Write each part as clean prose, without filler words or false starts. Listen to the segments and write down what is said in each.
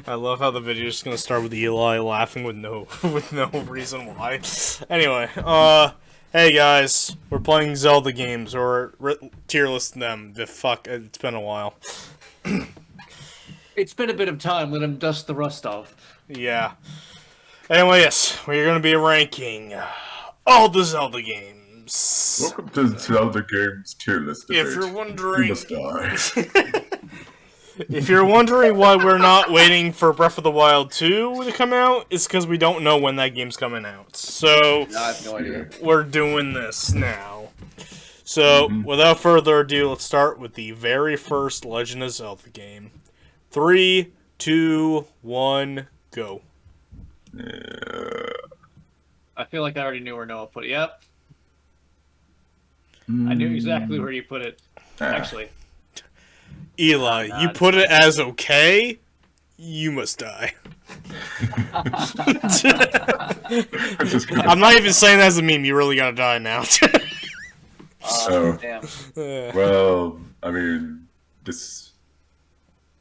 I love how the video is gonna start with Eli laughing with no with no reason why. Anyway, hey guys, we're playing Zelda games, or tier listing them. The fuck, it's been a while. It's been a bit of time. Let him dust the rust off. Yeah. Anyway, yes, we're gonna be ranking all the Zelda games. Welcome to Zelda Games tier list debate. If you're You wondering, must die. if you're wondering why we're not waiting for Breath of the Wild 2 to come out, it's because we don't know when that game's coming out. So I have no idea. we're doing this now. So without further ado, let's start with the very first Legend of Zelda game. 3, 2, 1, go. I feel like I already knew where Noah put it. Yep. I knew exactly where you put it. Actually. Eli, you put it as okay? You must die. I'm not even saying that as a meme. You really gotta die now. So, Damn. well, I mean,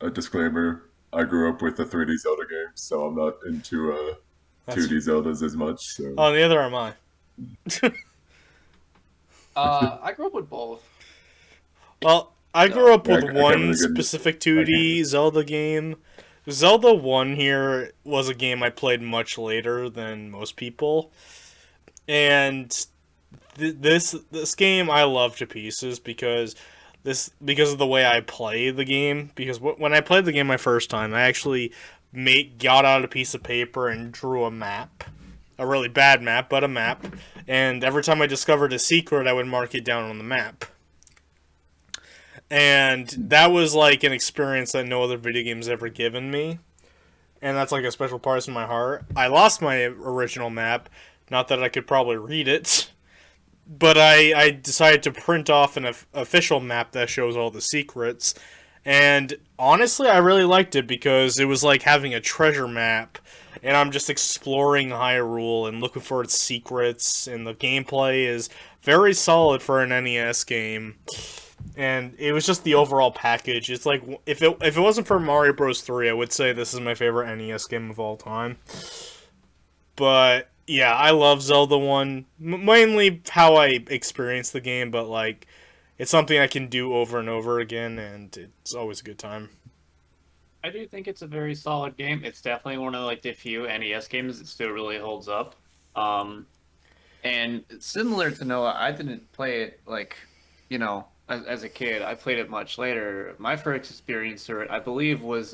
a disclaimer. I grew up with the 3D Zelda games, so I'm not into 2D Zeldas as much. So. Oh, neither am I. I grew up with both. Well, I grew up Yeah, with I can't one really specific 2D Zelda game. Zelda 1 here was a game I played much later than most people. And this game I love to pieces because of the way I play the game. Because when I played the game my first time, I actually got out a piece of paper and drew a map. A really bad map, but a map. And every time I discovered a secret, I would mark it down on the map. And that was like an experience that no other video game's ever given me. And that's like a special place in my heart. I lost my original map. Not that I could probably read it. But I decided to print off an official map that shows all the secrets. And honestly, I really liked it because it was like having a treasure map. And I'm just exploring Hyrule and looking for its secrets. And the gameplay is very solid for an NES game. And it was just the overall package. It's like, if it wasn't for Mario Bros. 3, I would say this is my favorite NES game of all time. But, yeah, I love Zelda 1. Mainly how I experienced the game, but, like, it's something I can do over and over again, and it's always a good time. I do think it's a very solid game. It's definitely one of like the few NES games that still really holds up. And similar to Noah, I didn't play it like, as a kid. I played it much later. My first experience through it, I believe, was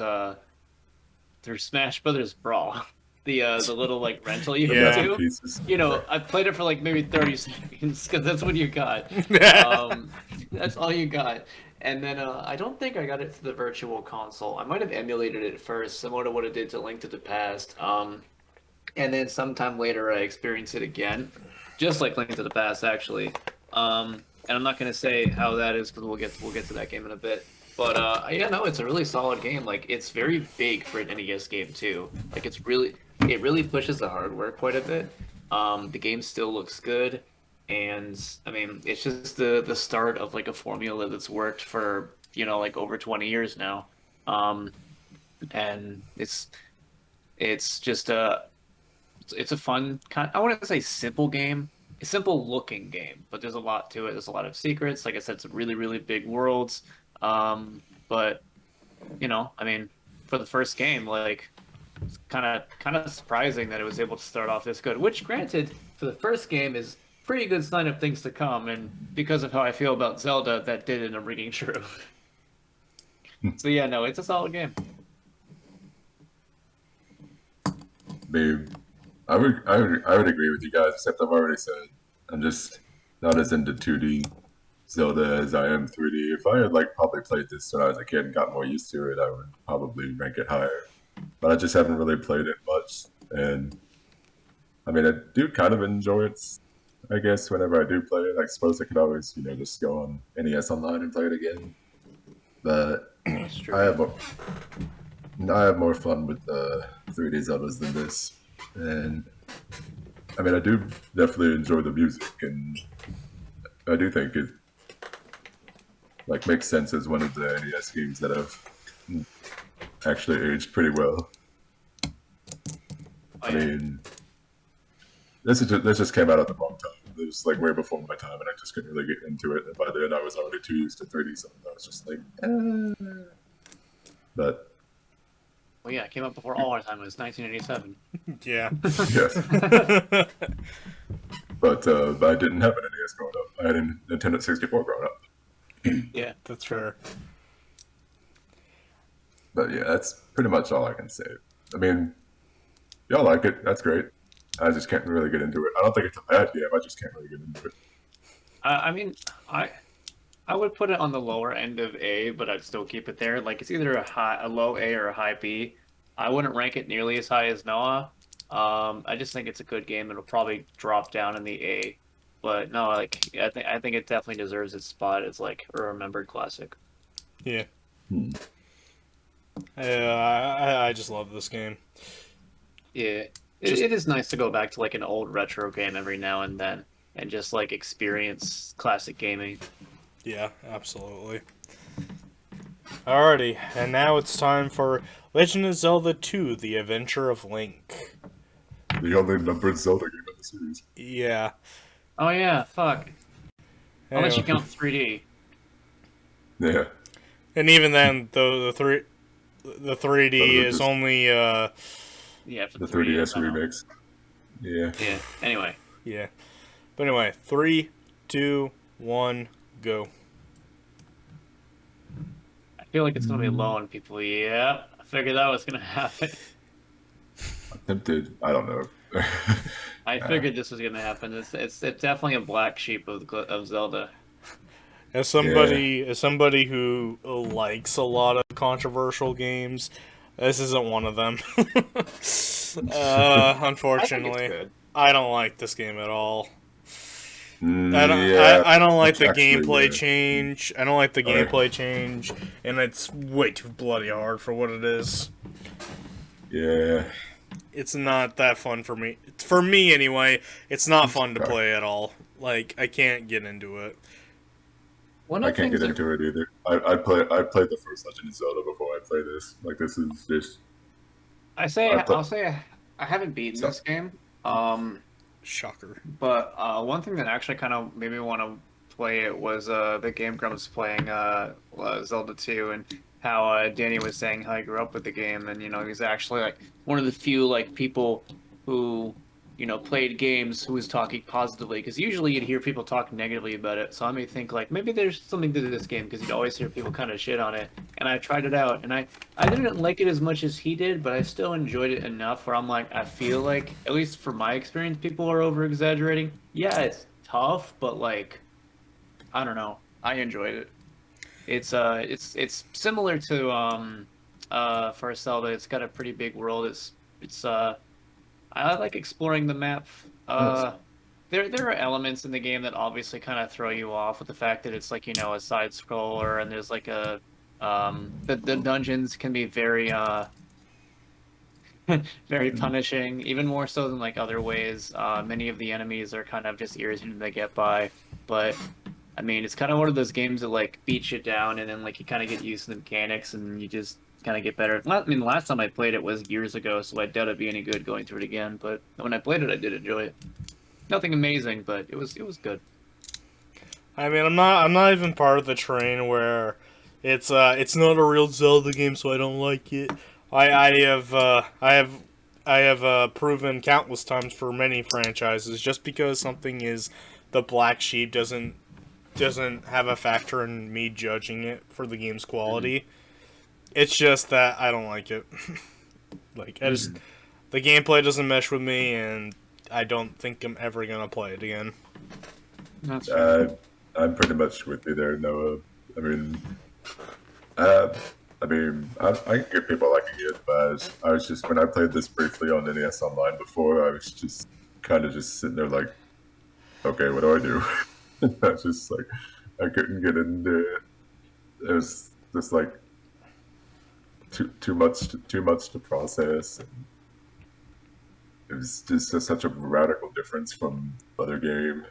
through Smash Brothers Brawl. The little like rental you Yeah. could do. Pieces. I played it for like maybe 30 seconds because that's what you got. That's all you got. And then I don't think I got it to the Virtual Console. I might have emulated it first, similar to what it did to Link to the Past. And then sometime later I experienced it again, just like Link to the Past actually. And I'm not gonna say how that is because we'll get to that game in a bit. But yeah, no, it's a really solid game. Like it's very big for an NES game too. Like it really pushes the hardware quite a bit. The game still looks good, and I mean it's just the start of like a formula that's worked for like over 20 years now. And it's just it's a fun kind. I wouldn't say simple game. A simple looking game, but there's a lot to it. There's a lot of secrets. Like I said, it's really, really big worlds. But I mean, for the first game, like it's kind of surprising that it was able to start off this good. Which, granted, for the first game is pretty good sign of things to come. And because of how I feel about Zelda, that did end up ringing true. So yeah, no, it's a solid game. Babe, I would agree with you guys, except I've already said I'm just not as into 2D Zelda as I am 3D. If I had probably played this when I was a kid and got more used to it, I would probably rank it higher. But I just haven't really played it much, and I mean I do kind of enjoy it. I guess whenever I do play it, I suppose I could always just go on NES Online and play it again. But That's true. I have more fun with 3D Zeldas than this, and I mean I do definitely enjoy the music, and I do think it makes sense as one of the NES games that have actually aged pretty well. Oh, I yeah. mean, this just came out at the wrong time. It was like way before my time, and I just couldn't really get into it. And by then, I was already too used to 3D, so I was just like, But Well, yeah, it came out before all our time. It was 1987. Yeah. yes, but I didn't have an NES growing up. I had a Nintendo 64 growing up. Yeah. That's fair. But yeah, that's pretty much all I can say. I mean, y'all like it. That's great. I just can't really get into it. I don't think it's a bad game. I just can't really get into it. I mean, I would put it on the lower end of A, but I'd still keep it there. Like it's either a low A or a high B. I wouldn't rank it nearly as high as Noah. I just think it's a good game. It'll probably drop down in the A, but no, like I think it definitely deserves its spot as like a remembered classic. Yeah. Hmm. I just love this game. Yeah, Just- it is nice to go back to like an old retro game every now and then and just like experience classic gaming. Yeah, absolutely. Alrighty, and now it's time for Legend of Zelda 2: The Adventure of Link. The only numbered Zelda game in the series. Yeah. Oh yeah, fuck. Unless you Anyway. count 3D. Yeah. And even then, the 3D is just- only Yeah, for The 3DS 3DS I know. remix. Yeah. Yeah. Anyway, yeah. But anyway, 3, 2, 1, go. I feel like it's gonna be low on people. Yeah, I figured that was gonna happen. I'm tempted. I don't know. I figured this was gonna happen. It's definitely a black sheep of Zelda. As somebody who likes a lot of controversial games, this isn't one of them. Unfortunately, good. I don't like this game at all. Yeah, I don't like the actually, gameplay yeah. change. I don't like the Alright. gameplay change, and it's way too bloody hard for what it is. Yeah. It's not that fun for me. For me, anyway, it's not fun to Sorry. play at all. Like, I can't get into it. One I of the can't things get into it either. I played the first Legend of Zelda before I play this. Like this is just I say I thought- I'll say I haven't beaten So- this game. Shocker. But one thing that actually kind of made me want to play it was the Game Grumps playing Zelda 2 and how Danny was saying how he grew up with the game and he's actually like one of the few like people who played games who was talking positively because usually you'd hear people talk negatively about it. So I may think like maybe there's something to this game because you'd always hear people kind of shit on it. And I tried it out and I didn't like it as much as he did, but I still enjoyed it enough where I'm like I feel like at least for my experience people are over exaggerating. Yeah, it's tough, but like I don't know. I enjoyed it. It's similar to First Zelda. It's got a pretty big world. It's I like exploring the map. There are elements in the game that obviously kind of throw you off with the fact that it's like a side scroller and there's like a the dungeons can be very very punishing, even more so than like other ways. Many of the enemies are kind of just irritating to get by, but I mean it's kind of one of those games that like beats you down and then like you kind of get used to the mechanics and you just kind of get better. I mean, the last time I played it was years ago, so I doubt it'd be any good going through it again. But when I played it, I did enjoy it. Nothing amazing, but it was good. I mean, I'm not even part of the train where it's not a real Zelda game, so I don't like it. I have proven countless times for many franchises just because something is the black sheep doesn't have a factor in me judging it for the game's quality. It's just that I don't like it. Like the gameplay doesn't mesh with me, and I don't think I'm ever gonna play it again. That's I'm pretty much with you there, Noah. I mean, I get people liking it, but I was just when I played this briefly on NES Online before, I was just kind of just sitting there like, okay, what do I do? I was just like, I couldn't get into it. It was just like too much to process. And it was just such a radical difference from the other game.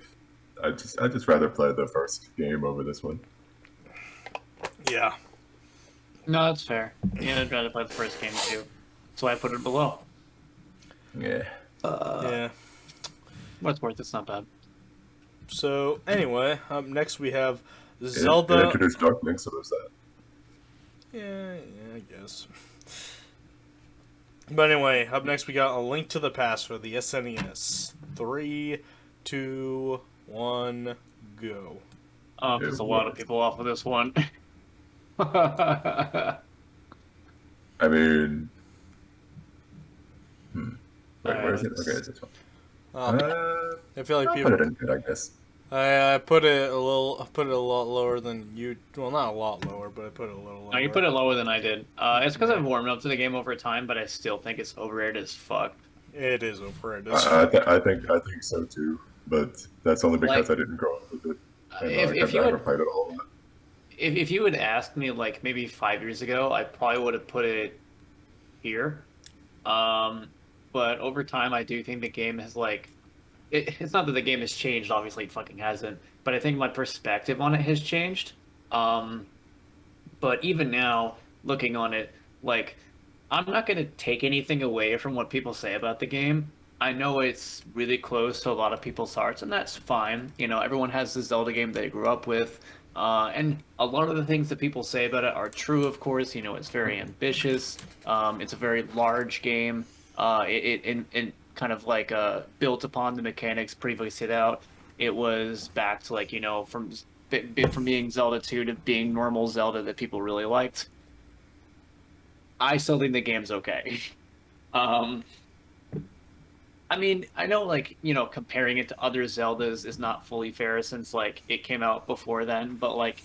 I just rather play the first game over this one. Yeah. No, that's fair. Yeah, I'd rather play the first game too. That's why I put it below. Yeah. Yeah. What's worth? It's not bad. So anyway, up next we have It Zelda. introduced Dark Link, so there's that. Yeah, I guess. But anyway, up next we got A Link to the Past for the SNES. 3, 2, 1, go. There's a lot of people off of this one. I mean, Wait, where is it? Okay, it's this one. I feel like I'll people. put it in good, I guess. I put it a lot lower than you. Well, not a lot lower, but I put it a little lower. No, you put it lower than I did. It's because I've warmed up to the game over time, but I still think it's overrated as fuck. It is overrated. I think so too, but that's only because Like, I didn't grow up with it. And if I you never had played it all. if you had asked me like maybe 5 years ago, I probably would have put it here. But over time, I do think the game has like it's not that the game has changed. Obviously, it fucking hasn't. But I think my perspective on it has changed. But even now, looking on it, like I'm not going to take anything away from what people say about the game. I know it's really close to a lot of people's hearts, and that's fine. You know, everyone has the Zelda game they grew up with, and a lot of the things that people say about it are true. Of course, you know, it's very ambitious. It's a very large game. It kind of like built upon the mechanics previously set out. It was back to like from being Zelda 2 to being normal Zelda that people really liked. I still think the game's okay. Um, I mean, I know like comparing it to other Zeldas is not fully fair since like it came out before then, but like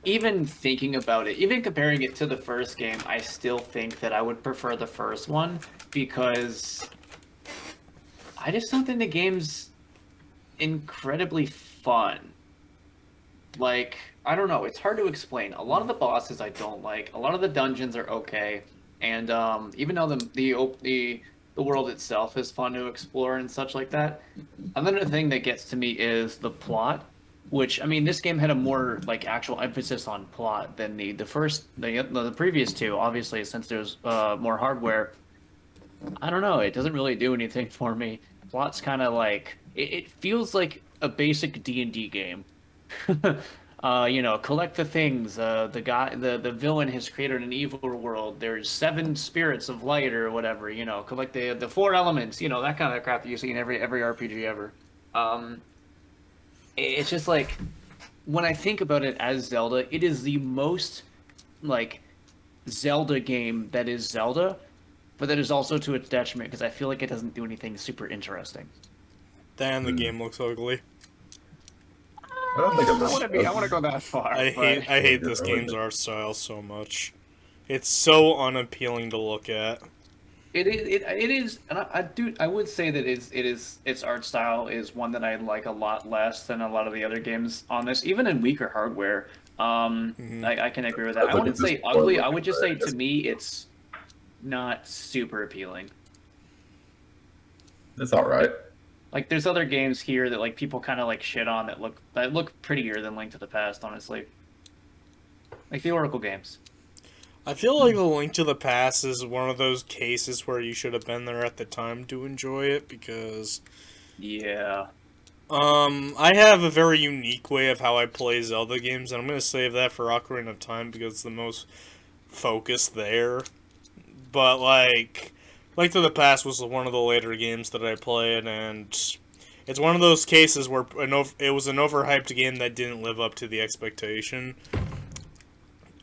even thinking about it, even comparing it to the first game, I still think that I would prefer the first one because I just don't think the game's incredibly fun. Like, I don't know, it's hard to explain. A lot of the bosses I don't like. A lot of the dungeons are okay, and even though the world itself is fun to explore and such like that. Another thing that gets to me is the plot, which I mean, this game had a more like actual emphasis on plot than the previous two. Obviously, since there's more hardware, I don't know. It doesn't really do anything for me. Plot's kind of like it feels like a basic D&D game. Collect the things. The villain has created an evil world. There's 7 spirits of light or whatever. Collect the 4 elements. That kind of crap that you see in every RPG ever. It's just like when I think about it as Zelda, it is the most like Zelda game that is Zelda, but that is also to its detriment because I feel like it doesn't do anything super interesting. Damn, the game looks ugly. I don't think I want to go that far. I hate this game's art style so much. It's so unappealing to look at. It is, and I would say that its art style is one that I like a lot less than a lot of the other games on this, even in weaker hardware. I can agree with that. I wouldn't say ugly. I would just say to me it's not super appealing. It's all right. Like there's other games here that like people kind of like shit on that look prettier than Link to the Past, honestly. Like the Oracle games. I feel like The Link to the Past is one of those cases where you should have been there at the time to enjoy it because Yeah. I have a very unique way of how I play Zelda games, and I'm going to save that for Ocarina of Time because it's the most focused there. But like Link to the Past was one of the later games that I played, and it's one of those cases where it was an overhyped game that didn't live up to the expectation.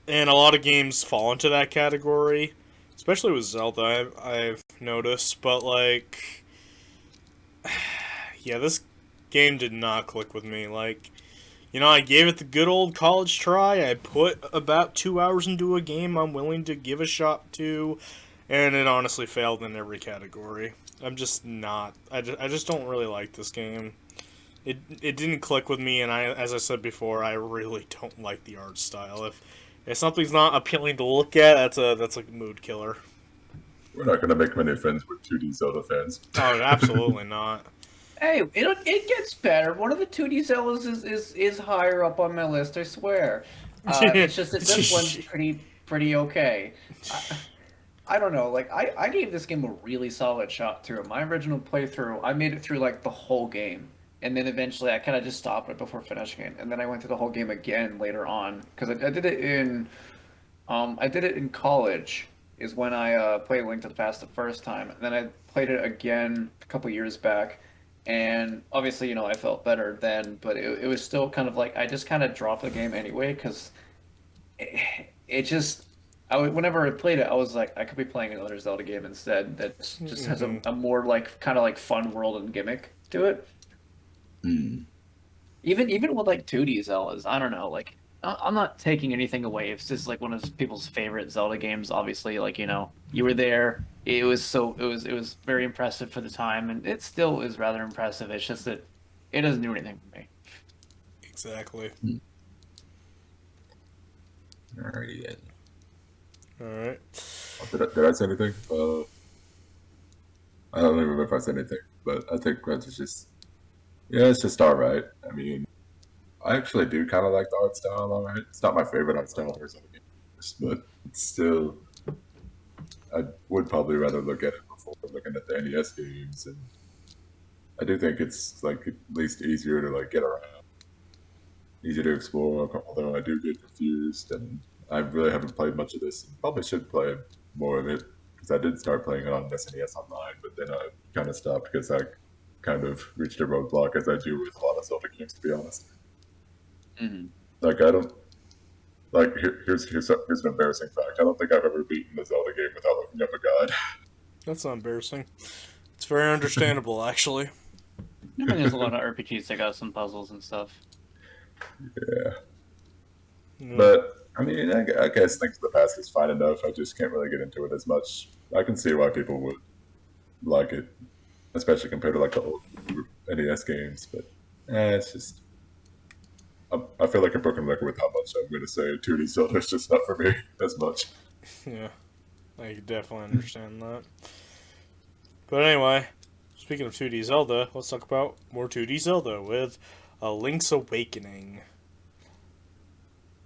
And a lot of games fall into that category, especially with Zelda, I've noticed. But, like, yeah, this game did not click with me. Like, I gave it the good old college try. I put about 2 hours into a game I'm willing to give a shot to, and it honestly failed in every category. I'm just not. I just don't really like this game. It didn't click with me, and as I said before, I really don't like the art style. If something's not appealing to look at, that's a mood killer. We're not going to make many friends with 2D Zelda fans. Oh, absolutely not. Hey, it gets better. One of the 2D Zeldas is higher up on my list, I swear. It's just that this one's pretty okay. I don't know. Like I gave this game a really solid shot too. My original playthrough, I made it through like the whole game, and then eventually I kind of just stopped it before finishing it, and then I went through the whole game again later on because I did it in I did it in college. Is when I played Link to the Past the first time, and then I played it again a couple years back, and obviously I felt better then, but it was still kind of like I just kind of dropped the game anyway because it just whenever I played it, I was like, I could be playing another Zelda game instead that just has a more like kind of like fun world and gimmick to it. Hmm. Even with like 2D Zeldas, I don't know. Like I'm not taking anything away. It's just like one of people's favorite Zelda games. Obviously, like you were there. It was very impressive for the time, and it still is rather impressive. It's just that it doesn't do anything for me. Exactly. Alrighty then. Alright. Did I say anything? I don't remember if I said anything, but I think it's just, yeah, it's just alright. I mean, I actually do kind of like the art style, alright. It's not my favorite art style or something, but it's still, I would probably rather look at it before looking at the NES games, and I do think it's like at least easier to like get around, easier to explore, although I do get confused, and I really haven't played much of this, and probably should play more of it, because I did start playing it on SNES Online, but then I kind of stopped because I kind of reached a roadblock, as I do with a lot of Zelda games, to be honest. Mm-hmm. Like, I don't, like, here's an embarrassing fact. I don't think I've ever beaten a Zelda game without looking up a guide. That's not embarrassing. It's very understandable, actually. I mean, there's a lot of RPGs that got some puzzles and stuff. Yeah. Yeah. But, I mean, I guess Link to the Past is fine enough. I just can't really get into it as much. I can see why people would like it, especially compared to like the old NES games. But it's just, I feel like a broken record with how much I'm going to say 2D Zelda is just not for me as much. Yeah. I can definitely understand that. But anyway, speaking of 2D Zelda, let's talk about more 2D Zelda with A Link's Awakening.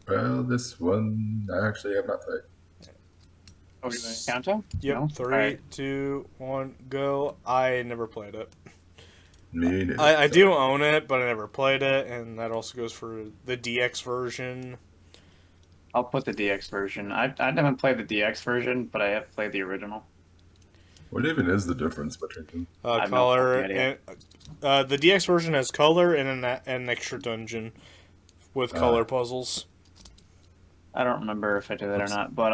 Well, this one I actually have not played. Are we doing a countdown? Yep, No? 3, Alright. 2, 1, go. I never played it. Me neither. I do own it, but I never played it, and that also goes for the DX version. I'll put the DX version. I haven't played the DX version, but I have played the original. What even is the difference between them? I have no Color fucking idea. and the DX version has color and an extra dungeon with color puzzles. I don't remember if I did that or not, but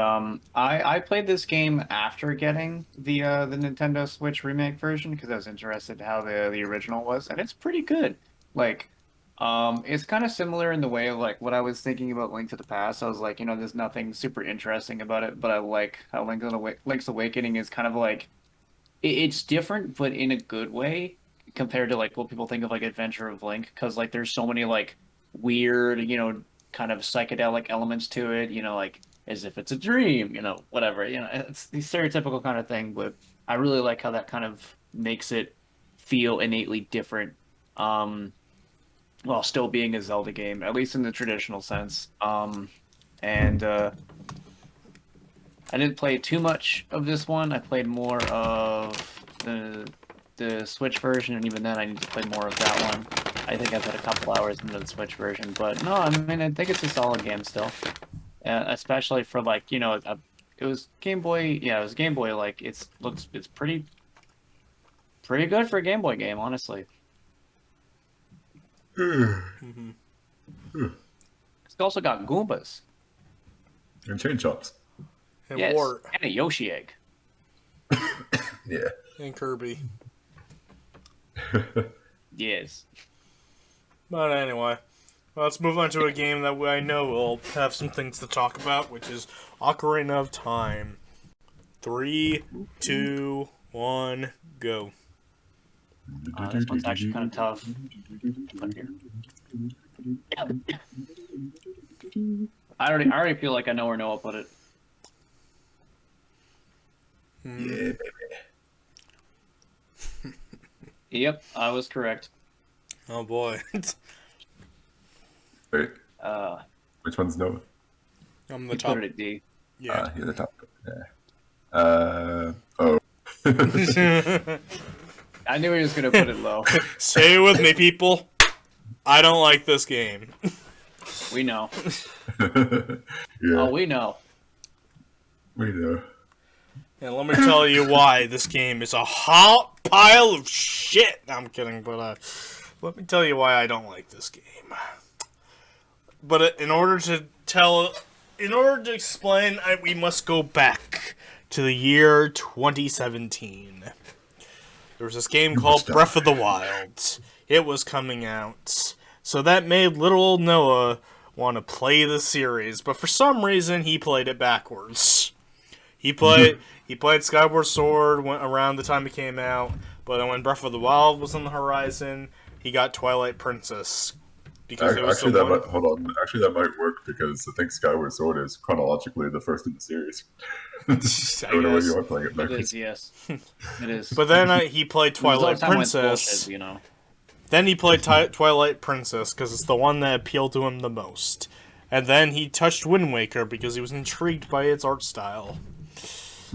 I played this game after getting the Nintendo Switch remake version because I was interested in how the original was, and it's pretty good. Like, it's kind of similar in the way of like what I was thinking about Link to the Past. I was like, there's nothing super interesting about it, but I like how Link's Awakening is kind of like it's different, but in a good way compared to like what people think of like Adventure of Link, because like there's so many like weird, kind of psychedelic elements to it, like as if it's a dream, whatever, it's the stereotypical kind of thing, but I really like how that kind of makes it feel innately different, while still being a Zelda game, at least in the traditional sense. And I didn't play too much of this one. I played more of the Switch version, and even then, I need to play more of that one. I think I've had a couple hours into the Switch version, but no, I mean, I think it's a solid game still, especially for like it was Game Boy. Yeah, it was Game Boy. Like it's pretty good for a Game Boy game, honestly. Mm-hmm. It's also got Goombas. And chain chops. And Yes, Wart. and a Yoshi egg. Yeah. And Kirby. Yes. But anyway, let's move on to a game that I know will have some things to talk about, which is Ocarina of Time. 3, 2, 1, go. This one's actually kind of tough. I already feel like I know where Noah put it. Yeah, baby. Yep, I was correct. Oh boy. Wait, Uh, which one's Noah? I'm the you top. put it at D. Yeah. He's a top. Yeah. Oh. I knew he was gonna put it low. Say it with me, people. I don't like this game. We know. Yeah. Oh, we know. We know. And let me tell you why this game is a hot pile of shit. No, I'm kidding, but let me tell you why I don't like this game. But in order to explain, we must go back to the year 2017. There was this game called Breath of the Wild. It was coming out. So that made little old Noah want to play the series, but for some reason he played it backwards. He played Skyward Sword around the time it came out, but then when Breath of the Wild was on the horizon, he got Twilight Princess. Because Actually, that might work because I think Skyward Sword is chronologically the first in the series. I don't know where you are playing it It backwards. is, yes. It is. But then he played Twilight Zelda went Princess. bullshit, you know. Then he played Twilight Princess because it's the one that appealed to him the most. And then he touched Wind Waker because he was intrigued by its art style.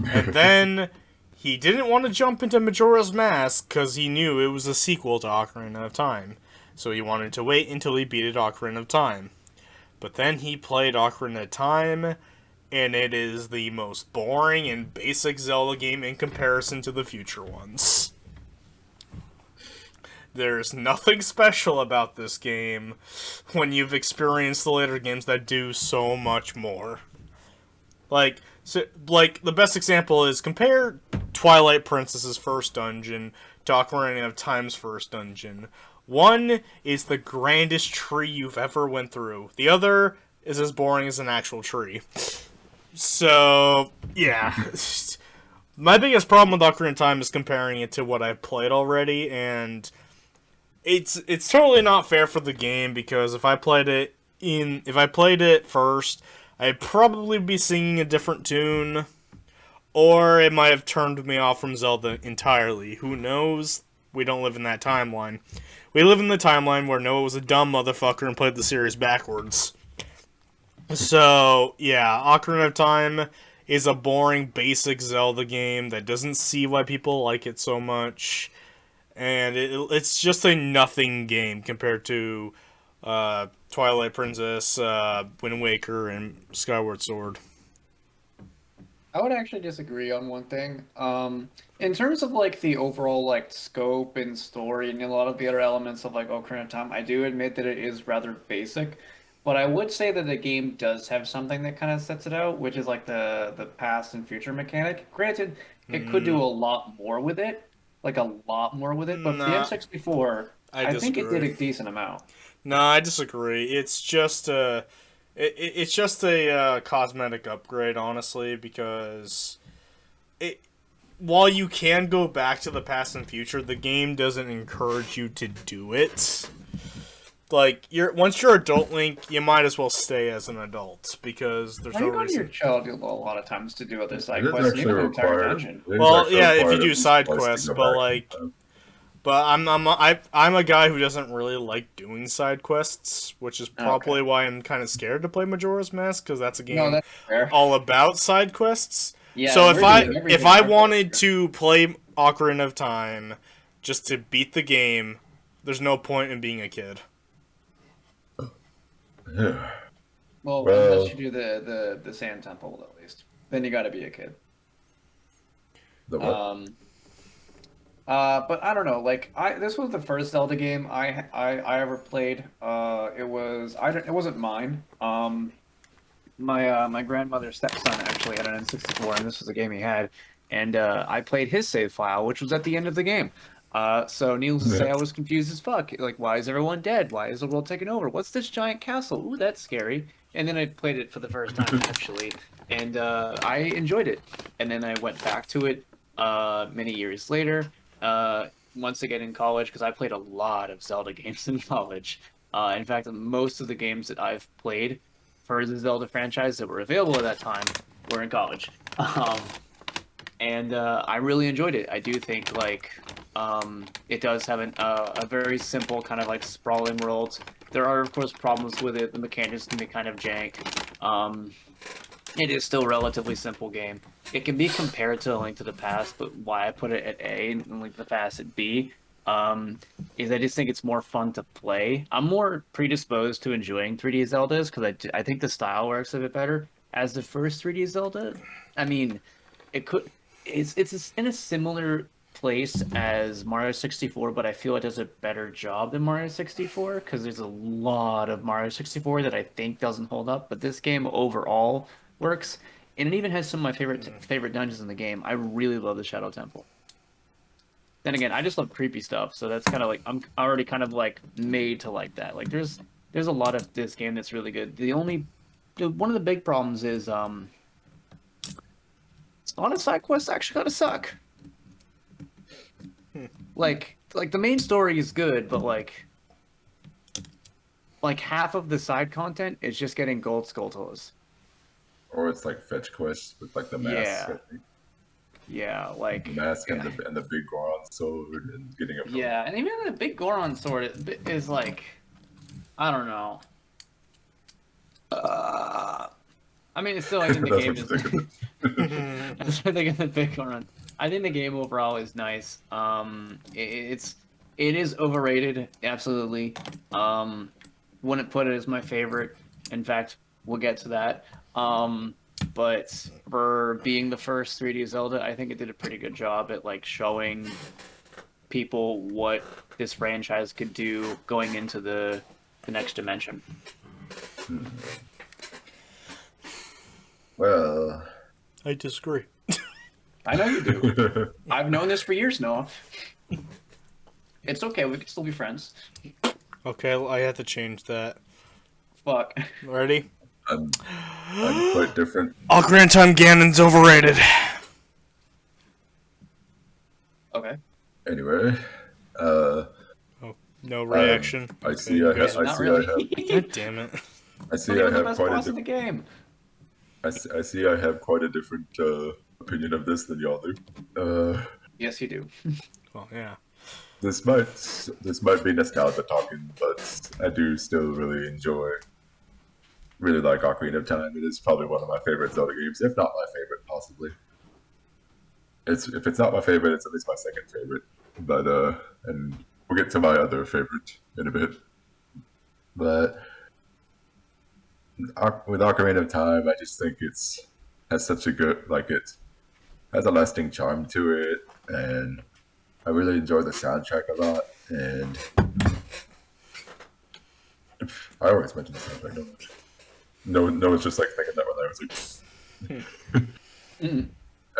And then he didn't want to jump into Majora's Mask because he knew it was a sequel to Ocarina of Time. So he wanted to wait until he beat Ocarina of Time. But then he played Ocarina of Time, and it is the most boring and basic Zelda game in comparison to the future ones. There's nothing special about this game when you've experienced the later games that do so much more. Like the best example is compare Twilight Princess's first dungeon to Ocarina of Time's first dungeon. One is the grandest tree you've ever went through. The other is as boring as an actual tree. So, yeah. My biggest problem with Ocarina of Time is comparing it to what I've played already, and it's totally not fair for the game because if I played it first, I'd probably be singing a different tune, or it might have turned me off from Zelda entirely. Who knows? We don't live in that timeline. We live in the timeline where Noah was a dumb motherfucker and played the series backwards. So, yeah, Ocarina of Time is a boring, basic Zelda game that doesn't see why people like it so much. And it's just a nothing game compared to Twilight Princess, Wind Waker, and Skyward Sword. I would actually disagree on one thing. In terms of like the overall like scope and story and a lot of the other elements of like Ocarina of Time, I do admit that it is rather basic. But I would say that the game does have something that kind of sets it out, which is like the past and future mechanic. Granted, it could do a lot more with it, like a lot more with it. But for the N64, I think it did a decent amount. No, I disagree. It's just a cosmetic upgrade, honestly, because while you can go back to the past and future, the game doesn't encourage you to do it. Like, once you're adult Link, you might as well stay as an adult because there's no reason. Your child a lot of times to do other side It is quests, actually even an entire required. dungeon. Well, yeah, if you do at side least twice to quests, go but back. like, but I'm a guy who doesn't really like doing side quests, which is probably why I'm kind of scared to play Majora's Mask because that's a game that's fair. all about side quests. Yeah, So if I everything wanted to play Ocarina of Time just to beat the game, there's no point in being a kid. Yeah. Well, unless you do the Sand Temple at least, then you got to be a kid. The what? But I don't know. Like, this was the first Zelda game I ever played. It wasn't mine. My grandmother's stepson actually had an N64, and this was a game he had, and I played his save file, which was at the end of the game. So needless to say, I was confused as fuck. Like, why is everyone dead? Why is the world taken over? What's this giant castle? Ooh, that's scary. And then I played it for the first time actually, and I enjoyed it. And then I went back to it many years later. Once again in college, because I played a lot of Zelda games in college. In fact, most of the games that I've played for the Zelda franchise that were available at that time were in college. And I really enjoyed it. I do think like it does have a very simple kind of like sprawling world. There are of course problems with it. The mechanics can be kind of jank. It is still a relatively simple game. It can be compared to A Link to the Past, but why I put it at A and Link to the Past at B, is I just think it's more fun to play. I'm more predisposed to enjoying 3D Zeldas because I think the style works a bit better. As the first 3D Zelda, I mean, it could it's in a similar place as Mario 64, but I feel it does a better job than Mario 64 because there's a lot of Mario 64 that I think doesn't hold up. But this game overall works, and it even has some of my favorite dungeons in the game. I really love the Shadow Temple. Then again, I just love creepy stuff, so that's kind of like I'm already kind of like made to like that. Like there's a lot of this game that's really good. One of the big problems is a lot of side quests actually kind of suck. Like the main story is good, but like half of the side content is just getting gold skulltulas. Or it's like fetch quests with like the mask, Yeah. I think. Yeah, like The mask and the big Goron sword and getting a yeah, and even the big Goron sword is like, I don't know. I mean, it's still I think the That's game what you just. think of it. That's what I think of the big Goron. I think the game overall is nice. It is overrated, absolutely. Wouldn't put it as my favorite. In fact, we'll get to that. But for being the first 3D Zelda, I think it did a pretty good job at like showing people what this franchise could do going into the next dimension. Well, I disagree. I know you do. I've known this for years, Noah. It's okay. We can still be friends. Okay, I have to change that. Fuck. Ready? I'm quite different. Ocarina of Time Ganon's overrated. Okay. Anyway, No reaction. I see. you I guys have. are- I see. I have. God damn it. I see. Look I at the have best quite boss a. in the game. I see. I have quite a different opinion of this than y'all do. Yes, you do. Well, yeah. This might be nostalgia talking, but I do still really like Ocarina of Time. It is probably one of my favorite Zelda games, if not my favorite, possibly. If it's not my favorite, it's at least my second favorite. But and we'll get to my other favorite in a bit. But with Ocarina of Time, I just think has such a good it has a lasting charm to it, and I really enjoy the soundtrack a lot. And I always mention the soundtrack, don't I? No, it's just like thinking that when I was like.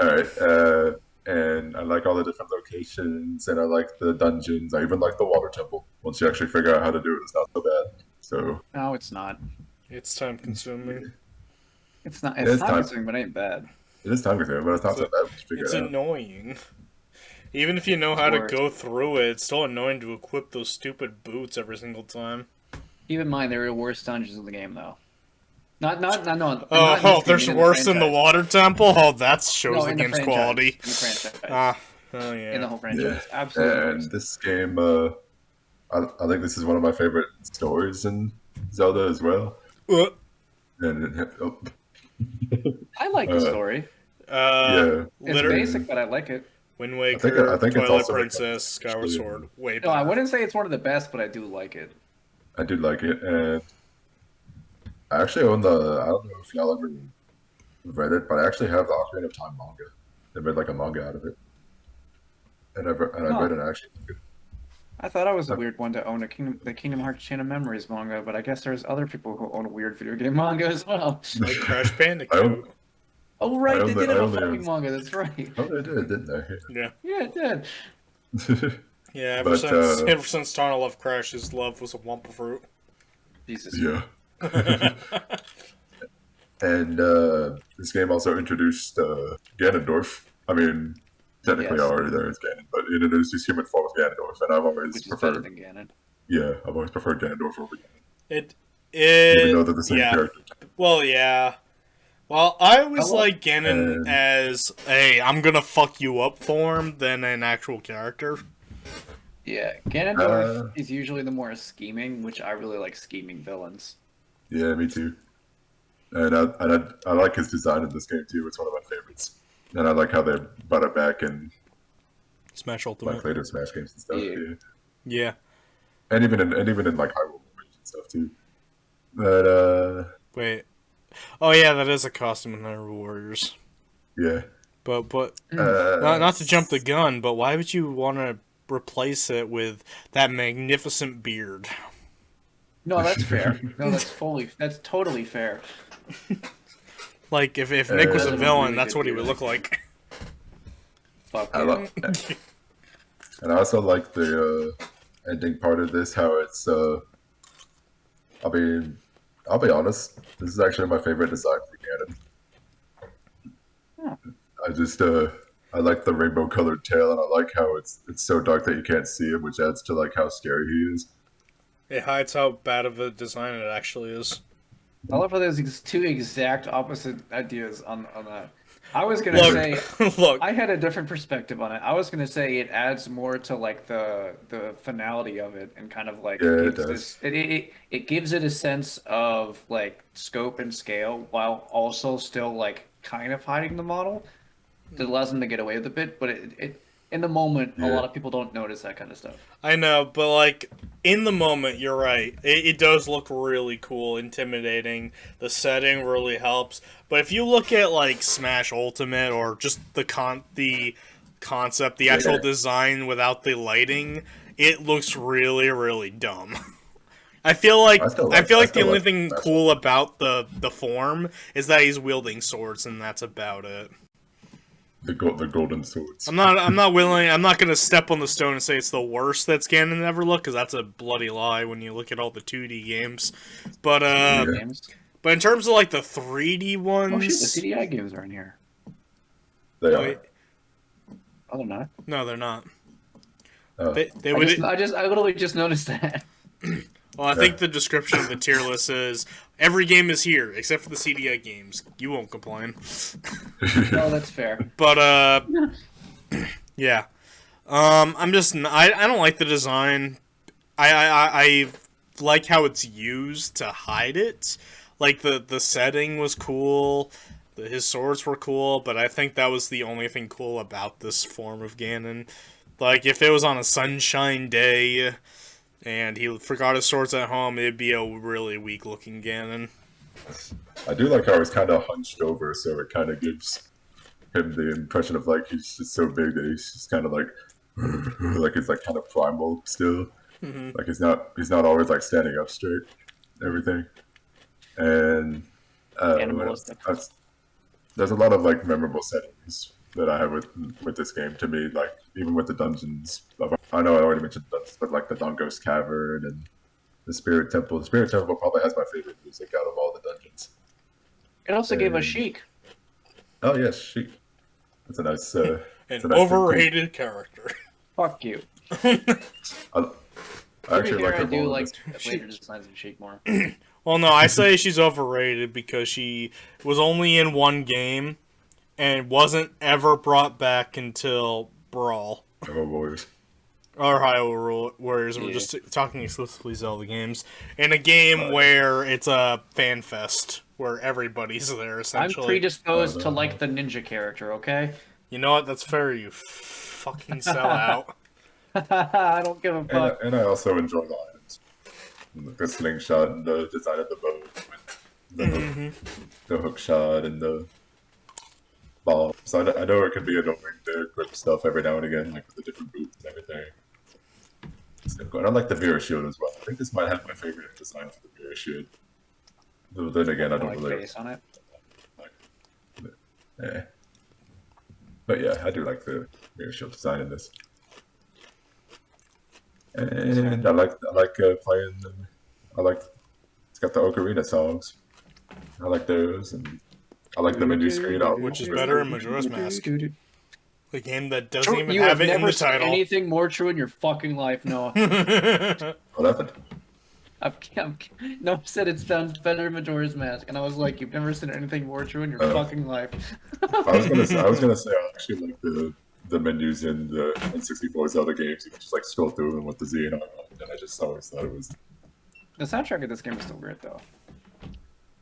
All right, and I like all the different locations, and I like the dungeons. I even like the water temple. Once you actually figure out how to do it, it's not so bad. So No, it's not. It's time consuming. It's not. It It's is time time. consuming, but it ain't bad. it is time consuming, but it's not so bad once you figure It's it out. annoying. Even if you know how to worse. go through it, it's still annoying to equip those stupid boots every single time. Keep in mind, there are worse dungeons in the game, though. Not no. Oh, not in this game, there's in worse than the franchise. water temple? Oh, that shows No, the in the game's franchise. quality. In the franchise. Ah, oh yeah. In the whole franchise. Yeah, Absolutely. and worse. this game, I think this is one of my favorite stories in Zelda as well. And I like the story. yeah, It's Literally, basic, but I like it. Wind Waker, I think it's Twilight also Princess, Skyward actually- Sword. Way No, I better. wouldn't say it's one of the best, but I do like it. I do like it, and I actually own I don't know if y'all ever read it, but I actually have the Ocarina of Time manga. They made like a manga out of it, and I Huh. read it. And I actually like it. I thought I was a weird one to own the Kingdom Hearts Chain of Memories manga, but I guess there's other people who own a weird video game manga as well. Like Crash I Bandicoot. own- Oh right, I they only- did I have a only fucking own- manga. That's right. Oh, they did, didn't they? Yeah. Yeah, it did. Yeah, But, ever since Tana loved Crash, his love was a Wumpa fruit. Jesus. Yeah. And this game also introduced Ganondorf. I mean, technically Yes. already there is Ganon, but it introduced this human form of Ganondorf, and I've always Which is better preferred. than Ganon. Yeah, I've always preferred Ganondorf over Ganon, It even though they're the same yeah. character. Well, yeah. Well, I always Hello. like Ganon as a I'm gonna fuck you up form than an actual character. Yeah, Ganondorf is usually the more scheming, which I really like scheming villains. Yeah, me too. And I like his design in this game too. It's one of my favorites. And I like how they brought it back in Smash Ultimate. like later Smash games and stuff. Yeah. Yeah. And even in like Hyrule Warriors and stuff too. But Wait. Oh yeah, that is a costume in Hyrule Warriors. yeah. But not to jump the gun, but why would you want to replace it with that magnificent beard? No, that's fair. No, that's totally fair. Like if Nick was a That's a villain, really that's good what he would beard. look like. Fuck I yeah. love and I also like the ending part of this, how it's I mean, I'll be honest, this is actually my favorite design for Ganon. I just I like the rainbow colored tail, and I like how it's so dark that you can't see him, which adds to like how scary he is. It hides how bad of a design it actually is. I love how there's two exact opposite ideas on that. I was gonna say Look, I had a different perspective on it. I was gonna say it adds more to like the finality of it, and kind of like Yeah, it gives does. it gives it a sense of like scope and scale, while also still like kind of hiding the model. That allows them to get away with a bit, but it in the moment, a Yeah. lot of people don't notice that kind of stuff. I know, but like in the moment, you're right. It does look really cool, intimidating. The setting really helps. But if you look at like Smash Ultimate or just the concept, the actual Yeah. design without the lighting, it looks really, really dumb. I feel like I still I like- feel I like the still only like thing Smash cool about the form is that he's wielding swords, and that's about it. The golden swords. I'm not gonna step on the stone and say it's the worst that Ganon ever looked, because that's a bloody lie when you look at all the 2D games. But Yeah. Games. but in terms of like the 3D Oh ones, shit, the CDI games are in here. They wait, are. Oh, they're not. no, they're not. Oh. They would. I literally just noticed that. Well, I think the description of the tier list is every game is here except for the CDI games. You won't complain. Oh, that's fair. But yeah. I'm just I don't like the design. I like how it's used to hide it. Like the setting was cool. His swords were cool, but I think that was the only thing cool about this form of Ganon. Like if it was on a sunshine day and he forgot his swords at home, it'd be a really weak looking Ganon. I do like how he's kind of hunched over, so it kind of gives him the impression of like he's just so big that he's just kind of like he's like kind of primal still. Mhm. Like he's not always like standing up straight, and everything. And Animalistic. there's a lot of like memorable settings that I have with this game. To me, like even with the dungeons, I know I already mentioned dungeons, but like the Dongos Cavern and the Spirit Temple. The Spirit Temple probably has my favorite music out of all the dungeons. It also gave us And- Sheik. Oh yes, Sheik. That's a nice. An It's a nice thing, too. overrated character. Fuck you. I actually like I her do more. like Like, later designs of Sheik more. Well, no, I say she's overrated because she was only in one game and wasn't ever brought back until Brawl. Warriors. Or Hyrule Warriors. We're Yeah. just talking exclusively Zelda games. In a game where it's a fan fest, where everybody's there, I'm essentially. predisposed Oh, to no. like the ninja character, okay? You know what? That's fair, you fucking sell out. I don't give a fuck. And I also enjoy the items. The slingshot and the design of the bow. The hook shot and the ball. So I know it can be annoying to equip stuff every now and again, like with the different boots and everything. And I like the Vera shield as well. I think this might have my favorite design for the Vera shield. Though then again, I don't Like really. face on it. Yeah. But yeah, I do like the Vera shield design in this. And I like playing. I like it's got the Ocarina songs. I like those, and I like the menu screen. Which is better in Majora's Mask. The game that doesn't even You have have it in never the said title. anything more true in your fucking life, Noah. What happened? Noah said it sounds better in Majora's Mask, and I was like, you've never said anything more true in your Oh. fucking life. I was gonna say I actually like the menus in the N64 Zelda games. You can just like scroll through them with the Z and I just always thought it was. The soundtrack of this game is still great, though.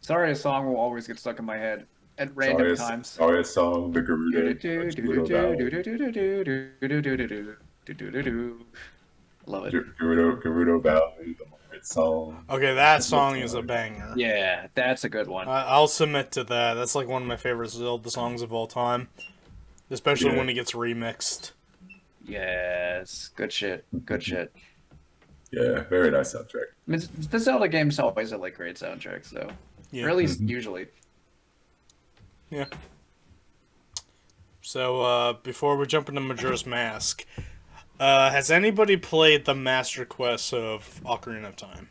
Sorry, a song will always get stuck in my head at random times. Sorry, song, the Garuda. Love it. Gerudo Valley, the Market song. Okay, that song is a banger. Yeah, that's a good one. I'll submit to that. That's like one of my favorite Zelda songs of all time. Especially when it gets remixed. Yes, good shit. Good shit. Yeah, very nice soundtrack. I mean, the Zelda games always have like great soundtracks, though. Yeah. Or at least usually. Yeah. So, before we jump into Majora's Mask, has anybody played the Master Quest of Ocarina of Time?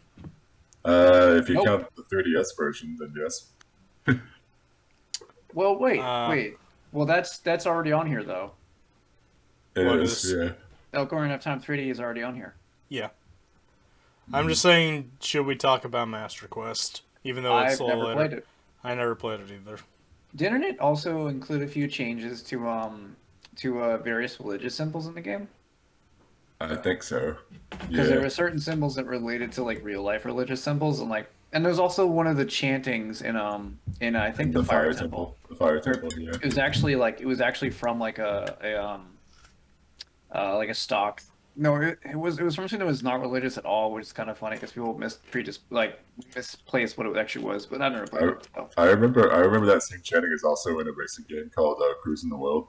If you count the 3DS version, then yes. Well, wait. Well, that's already on here, though. It is, yeah. Ocarina of Time 3D is already on here. Yeah. I'm just saying, should we talk about Master Quest? Even though it's I've never played it. I never played it either. Didn't it also include a few changes to various religious symbols in the game? I think so. Because there were certain symbols that related to like real life religious symbols, and there's also one of the chantings in I think the Fire Temple. The Fire Temple, yeah. It was actually from like a stock. No, it was from something that was not religious at all, which is kind of funny because people misplaced what it actually was. But I never played it. So. I remember that same chanting is also in a racing game called Cruising the World.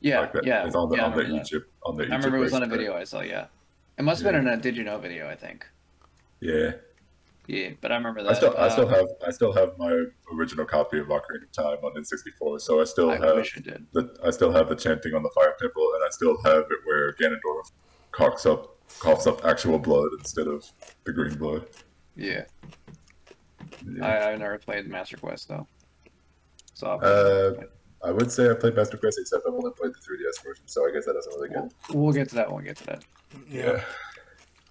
Yeah, like that. Yeah. It's on the Egypt. I remember it was on a video I saw. Yeah, it must have been in a Did You Know video, I think. Yeah. Yeah, but I remember that. I still have my original copy of Ocarina of Time on N64, so I still have the chanting on the Fire Temple, and I still have it where Ganondorf coughs up actual blood instead of the green blood. Yeah. I never played Master Quest though. So I would say I played Master Quest, except I've only played the 3DS version, so I guess that doesn't really count. We'll get to that when we get to that. Yeah.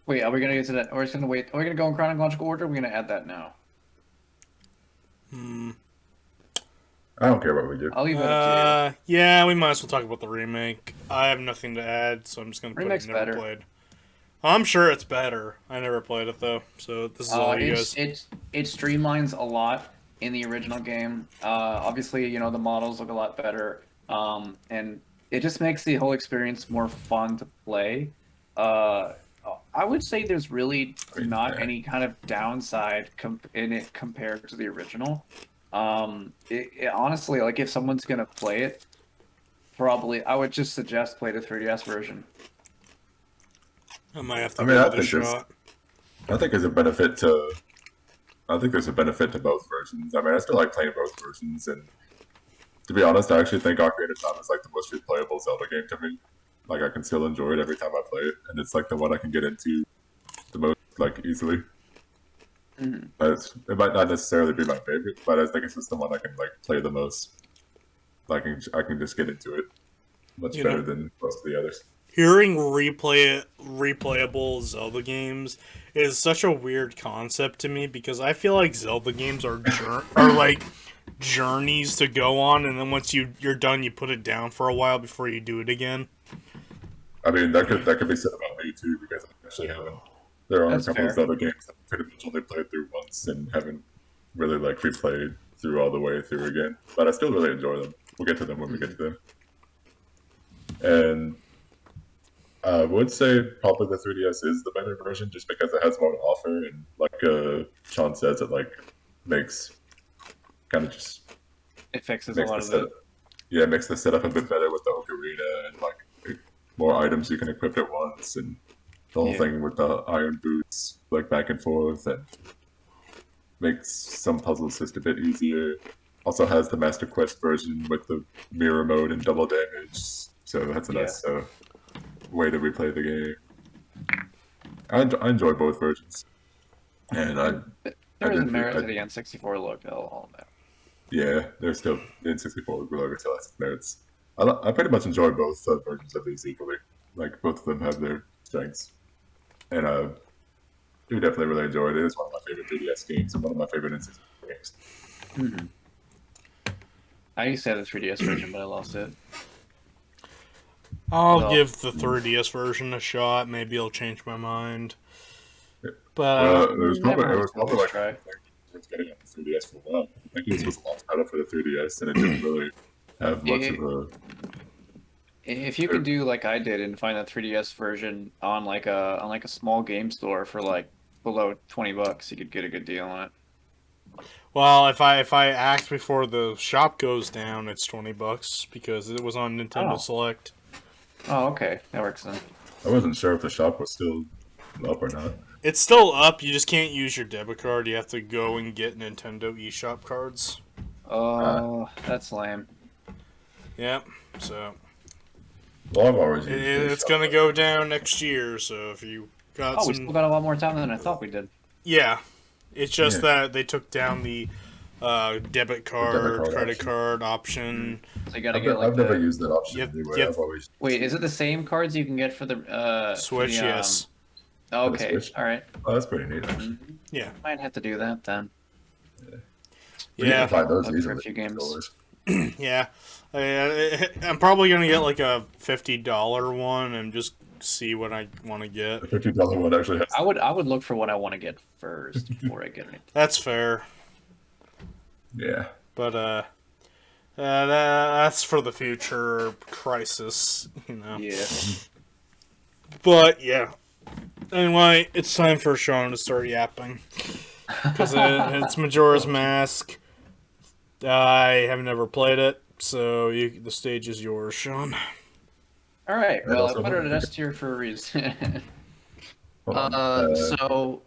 Wait, are we gonna get to that? Or are we just gonna wait? Are we gonna go in chronological order? Or are we gonna add that now? I don't care what we do. I'll leave it up to you. Yeah, we might as well talk about the remake. I have nothing to add, so I'm just gonna put Remake's it never better. played. I'm sure it's better. I never played it though, so this is all you guys. It streamlines a lot in the original game. Obviously, the models look a lot better, and it just makes the whole experience more fun to play. I would say there's really not any kind of downside in it compared to the original. Honestly, like if someone's gonna play it, probably I would just suggest play the 3DS version. I might have to give it a shot. I think there's a benefit to both versions. I mean, I still like playing both versions, and to be honest, I actually think Ocarina of Time is like the most replayable Zelda game to me. Like I can still enjoy it every time I play it, and it's like the one I can get into the most like easily. Mm-hmm. But it might not necessarily be my favorite, but I think it's just the one I can like play the most. Like I can just get into it much better than most of the others. Hearing replayable Zelda games is such a weird concept to me because I feel like Zelda games are like journeys to go on, and then once you're done, you put it down for a while before you do it again. I mean, that could be said about me too, because I actually haven't. There are a couple of other games that I've pretty much only played through once and haven't really like replayed through all the way through again. But I still really enjoy them. We'll get to them when we get to them. And I would say probably the 3DS is the better version, just because it has more to offer, and like Sean says, it like makes kind of just it fixes a lot of it. Yeah, it makes the setup a bit better with the Ocarina and like more items you can equip at once, and the whole thing with the iron boots, like back and forth, and makes some puzzles just a bit easier. Also has the Master Quest version with the mirror mode and double damage, so that's a nice way to replay the game. I enjoy both versions, and there is a merit to the N64 look. I'll admit. Yeah, there's still the N64 logo still has its merits. I pretty much enjoy both versions of these equally. Like both of them have their strengths, and I do definitely really enjoy it. It is one of my favorite 3DS games and one of my favorite N64 games. Mm-hmm. I used to have the 3DS version, but I lost it. I'll give the 3DS version a shot. Maybe I'll change my mind. But it was probably like worth getting on the 3DS for a while. I think this was a launch title for the 3DS, and it didn't really have much of a. If you could do like I did and find a 3DS version on like a small game store for like below $20, you could get a good deal on it. Well, if I act before the shop goes down, it's $20 because it was on Nintendo Oh. Select. Oh, okay, that works then. I wasn't sure if the shop was still up or not. It's still up. You just can't use your debit card. You have to go and get Nintendo eShop cards. Oh, that's lame. Yep. So Well, I've always used it's gonna go down next year. So if you got Oh, we some, still got a lot more time than I thought we did. yeah, it's just Yeah. that they took down the debit card, credit option. card option. So you gotta I've, get like I've never the... used that option Yep, anyway. yep. I've always Wait, is it the same cards you can get for the Switch, for the, yes. Oh, For the okay, Switch? all right. Oh, that's pretty neat. Actually. Yeah. Might have to do that then. You Yeah. can find those Look for a easily. few games. Stores. Yeah. I'm probably gonna get like a $50 one and just see what I want to get. The $50 one actually has. I would look for what I want to get first before I get anything. That's fair. Yeah. But that's for the future crisis, you know. Yeah. But yeah. Anyway, it's time for Sean to start yapping because it's Majora's Mask. I have never played it, so the stage is yours, Sean. All right. Well, I also put it want at to- S tier for a reason. Hold on. So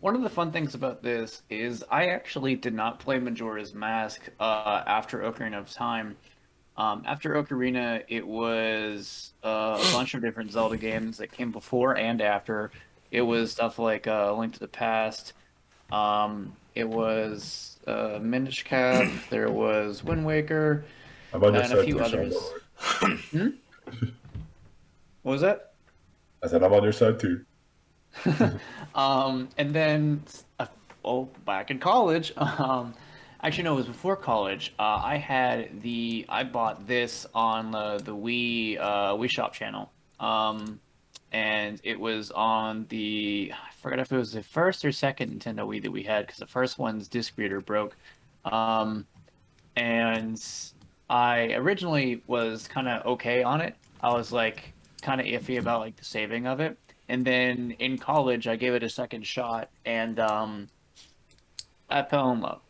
one of the fun things about this is I actually did not play Majora's Mask after Ocarina of Time. After Ocarina, it was a bunch of different Zelda games that came before and after. It was stuff like Link to the Past. It was Minish Cap. There was Wind Waker, I'm on your and a side few too, Sean, others. don't worry. What was that? I said I'm on your side too. And then, back in college, actually no, it was before college. I bought this on the Wii Shop channel. And it was on I forgot if it was the first or second Nintendo Wii that we had, because the first one's disc reader broke. And I originally was kind of okay on it. I was like kind of iffy about like the saving of it. And then in college, I gave it a second shot, and I fell in love.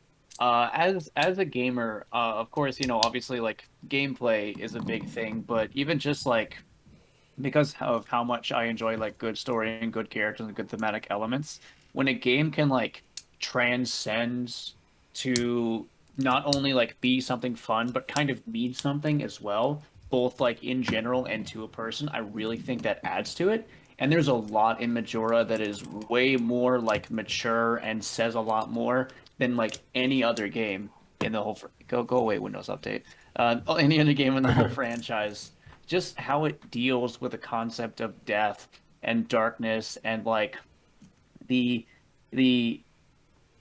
As a gamer, of course, obviously like gameplay is a big thing, but even just like because of how much I enjoy like good story and good characters and good thematic elements, when a game can like transcend to not only like be something fun, but kind of mean something as well, both like in general and to a person, I really think that adds to it. And there's a lot in Majora that is way more like mature and says a lot more than like any other game in the whole go away Windows Update. Any other game in the whole franchise. Just how it deals with the concept of death and darkness and like the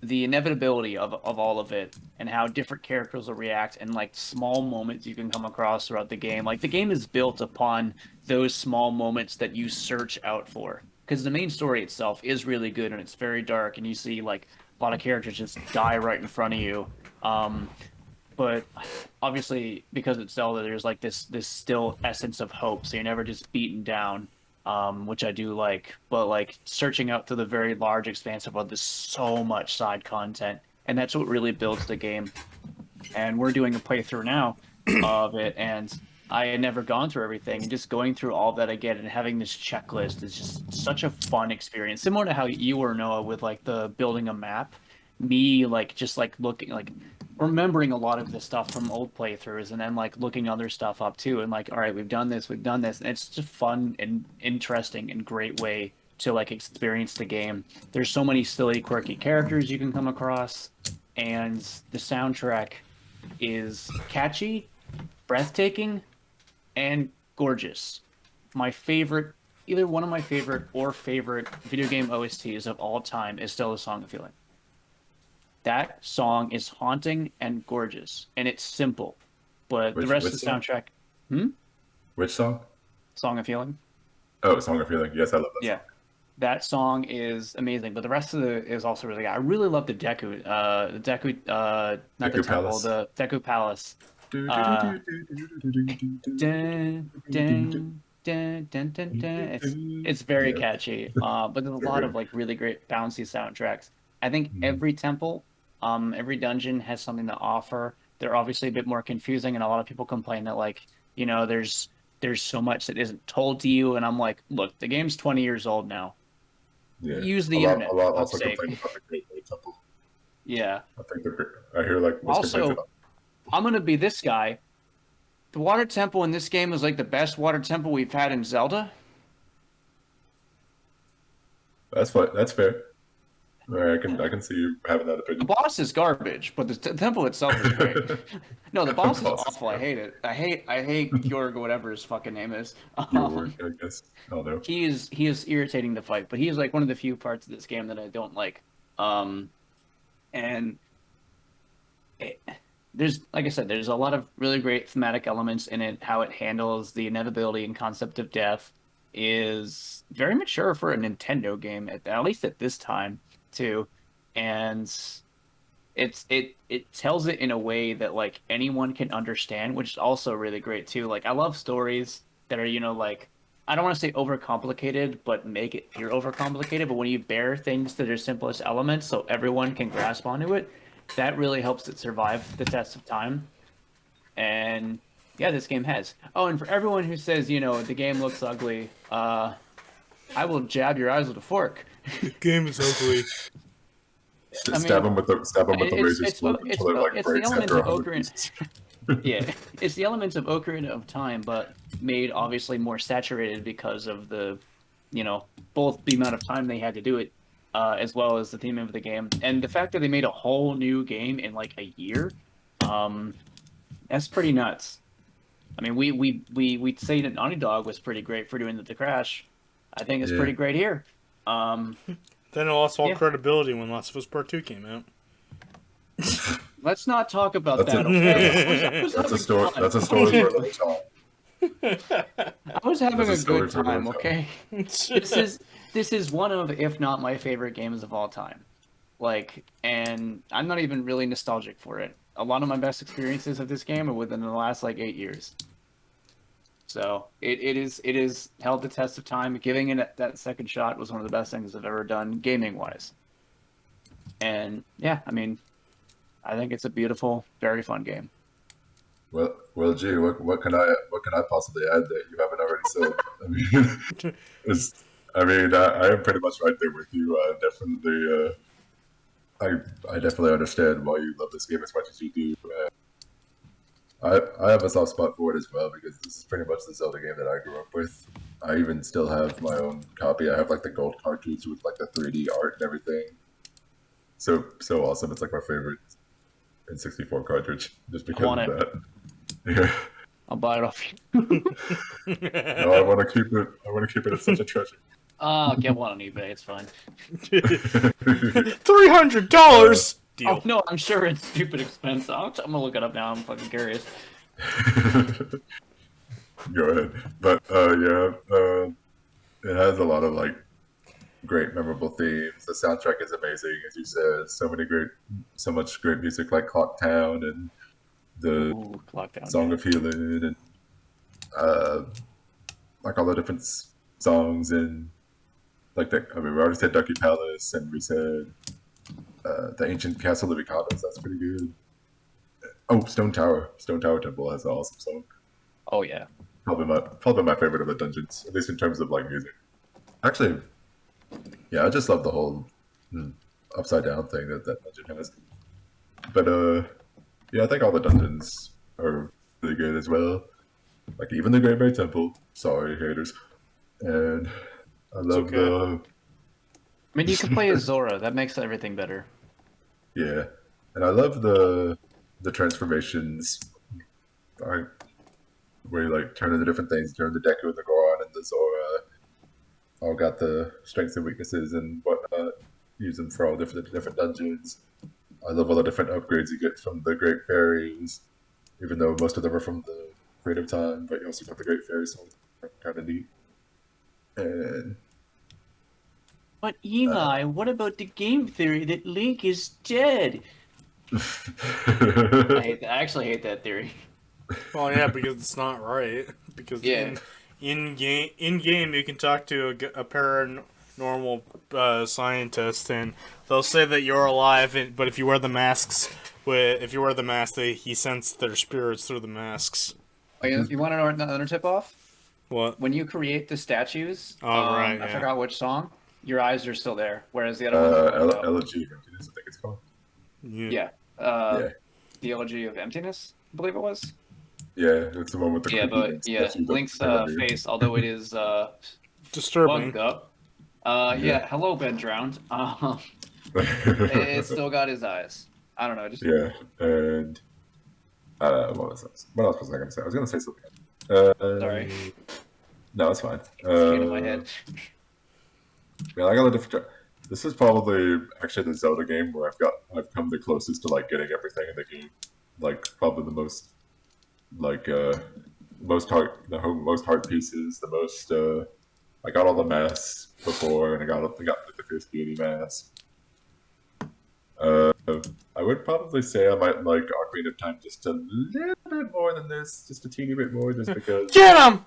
inevitability of all of it, and how different characters will react, and like small moments you can come across throughout the game. Like the game is built upon those small moments that you search out for, because the main story itself is really good and it's very dark, and you see like a lot of characters just die right in front of you. But obviously, because it's Zelda, there's like this still essence of hope, so you're never just beaten down, which I do like. But like searching out through the very large expanse of there's so much side content, and that's what really builds the game. And we're doing a playthrough now of it, and I had never gone through everything, and just going through all that again and having this checklist is just such a fun experience. Similar to how you were, Noah, with like the building a map. Me like just like looking like remembering a lot of the stuff from old playthroughs, and then like looking other stuff up too, and like, all right, we've done this, and it's just fun and interesting and great way to like experience the game. There's so many silly quirky characters you can come across, and the soundtrack is catchy, breathtaking, and gorgeous. My favorite, either one of my favorite or favorite video game OSTs of all time is still the Song of Healing. That song is haunting and gorgeous, and it's simple, but the rest of the song? soundtrack, Which song? Song of Healing. Oh, Song of Healing. Yes, I love that Yeah. song. That song is amazing, but the rest of it is also really good. I really love the not the Deku temple, Palace. the Deku Palace. Uh, dun, dun, dun, dun, dun, dun. It's very Yeah. catchy. But there's a lot of like really great bouncy soundtracks. I think Mhm. every temple, every dungeon has something to offer. They're obviously a bit more confusing, and a lot of people complain that like, there's so much that isn't told to you, and I'm like, look, the game's 20 years old now. Yeah. Use A the lot, internet a for lot fuck's also sake. complain about the Great White Temple. Yeah. I think I hear like most complaints Also, about. I'm gonna be this guy. The water temple in this game is like the best water temple we've had in Zelda. That's fine. That's fair. Right, I can see you having that The opinion. boss is garbage, but the temple itself is great. No, the boss is Boss is awful. I hate it. I hate Georg, whatever his fucking name is. your work, I guess. I don't know. He is irritating to fight, but he is like one of the few parts of this game that I don't like. Um, and it, there's like I said, there's a lot of really great thematic elements in it. How it handles the inevitability and concept of death is very mature for a Nintendo game, at least at this time too. And it tells it in a way that like anyone can understand, which is also really great too. Like I love stories that are, like I don't want to say overcomplicated, but make it appear overcomplicated. But when you bear things to their simplest elements so everyone can grasp onto it, that really helps it survive the test of time. And yeah, this game has. Oh, and for everyone who says, the game looks ugly, I will jab your eyes with a fork. The game is ugly. I Stab mean, him with the it's razor it's blade it's until it like it's the breaks elements after of 100 Ocarina. pieces. Yeah, it's the elements of Ocarina of Time, but made obviously more saturated because of both the amount of time they had to do it, as well as the theme of the game, and the fact that they made a whole new game in like a year. That's pretty nuts. I mean, we'd say that Naughty Dog was pretty great for doing the Crash. I think it's Yeah. pretty great here. Um, Then it lost all Yeah. credibility when Last of Us Part 2 came out. let's not talk about That's that. a Okay, I was that's a having story. fun. That's a story for another time. I was having That's a a story good for another time. time. Okay, this is one of, if not my favorite games of all time. Like, and I'm not even really nostalgic for it. A lot of my best experiences of this game are within the last like 8 years. So it is held the test of time. Giving it that second shot was one of the best things I've ever done gaming wise. And yeah, I mean, I think it's a beautiful, very fun game. Gee, what can I possibly add that you haven't already said? I mean, I am pretty much right there with you. I definitely understand why you love this game as much as you do. I have a soft spot for it as well because this is pretty much the Zelda game that I grew up with. I even still have my own copy. I have like the gold cartridge with like the 3D art and everything. So awesome! It's like my favorite N64 cartridge just because want of it. that. Yeah. I'll buy it off you. No, I want to keep it. I want to keep it as such a treasure. I'll get one on eBay. It's fine. $300 deal. Oh no, I'm sure it's stupid expensive. I'm gonna look it up now. I'm fucking curious. Go ahead, but it has a lot of like great memorable themes. The soundtrack is amazing, as you said. So much great music like Clock Town and the Ooh, Lockdown. Song of Healing and like all the different songs and like that. I mean, we already said Ducky Palace and we said the Ancient Castle of Ikanos. That's pretty good. Oh, Stone Tower Temple has an awesome song. Oh yeah. Probably my favorite of the dungeons, at least in terms of like music. Actually, yeah, I just love the whole upside down thing that dungeon has. But yeah, I think all the dungeons are really good as well. Like even the Great Bay Temple. Sorry, haters. And I love okay. the I mean, you can play as Zora. That makes everything better. yeah, and I love the transformations. Where you like turn into different things, turn the Deku and the Goron and the Zora. All got the strengths and weaknesses and whatnot. Use them for all different dungeons. I love all the different upgrades you get from the Great Fairies, even though most of them are from the Creative Time, but you also got the Great Fairies, so kind of neat. And But Eli, what about the game theory that Link is dead? I actually hate that theory. Well, yeah, because it's not right. Because Yeah. in game you can talk to a paranormal scientist, and they'll say that you're alive. But if you wear the masks, he senses their spirits through the masks. Oh, you want to know another tip off? What? When you create the statues, Oh, right, I yeah. forgot which song. Your eyes are still there, whereas the other ones are blacked out. Elegy of Emptiness, I think it's called. Yeah. Yeah. The Elegy of Emptiness, I believe it was. Yeah, it's the one with the Yeah, creepy but yeah, statue that Link's they render. face, although it is Disturbing. bugged up. Yeah, hello, Ben Drowned. It still got his eyes. I don't know, just Yeah, and what was this? What else was I going to say? I was going to say something. sorry. No, it's fine. It's came to my head. Yeah, I got a different. This is probably actually the Zelda game where I've come the closest to like getting everything in the game. Like probably the most most heart pieces, the most I got all the masks before, and I got like, the Fierce Beauty mask. I would probably say I might like Ocarina of Time just a little bit more than this, just a teeny bit more, just because. Get him!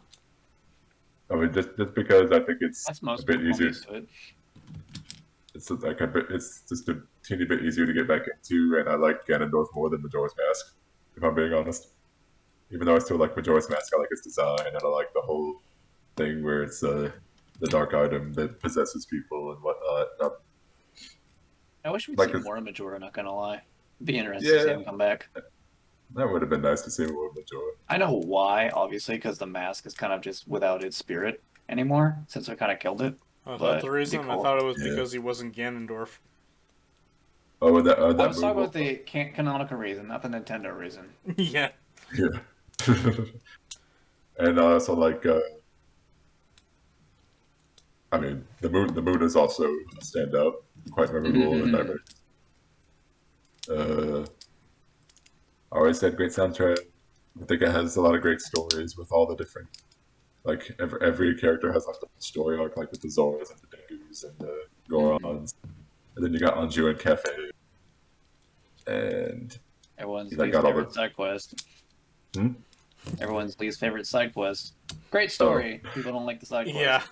I mean, just because I think it's That's a most bit people easier. used to it. It's just a teeny bit easier to get back into, and I like Ganondorf more than Majora's Mask, if I'm being honest. Even though I still like Majora's Mask, I like its design, and I like the whole thing where it's the dark item that possesses people and whatnot. I wish we'd Like see it's- more of Majora, not gonna lie. Be interested to see Yeah. him come back. That would have been nice to see more of Majora. I know why, obviously, because the mask is kind of just without its spirit anymore, since we kind of killed it. I But thought the reason be I cool. thought it was Yeah. because he wasn't Ganondorf. Oh, and that I that was talking move- about the canonical reason, not the Nintendo reason. Yeah. Yeah. And I also like. I mean, the moon is also a standout, quite memorable and diverse. I always said great soundtrack. I think it has a lot of great stories with all the different, like every character has like a story arc, like with the Zoras and the Dengus and the Gorons, and then you got Anju and Cafe, and Everyone's Yeah, I least got all favorite the- side quest. Hmm? Everyone's least favorite side quest. Great story. People don't like the side quest. Yeah.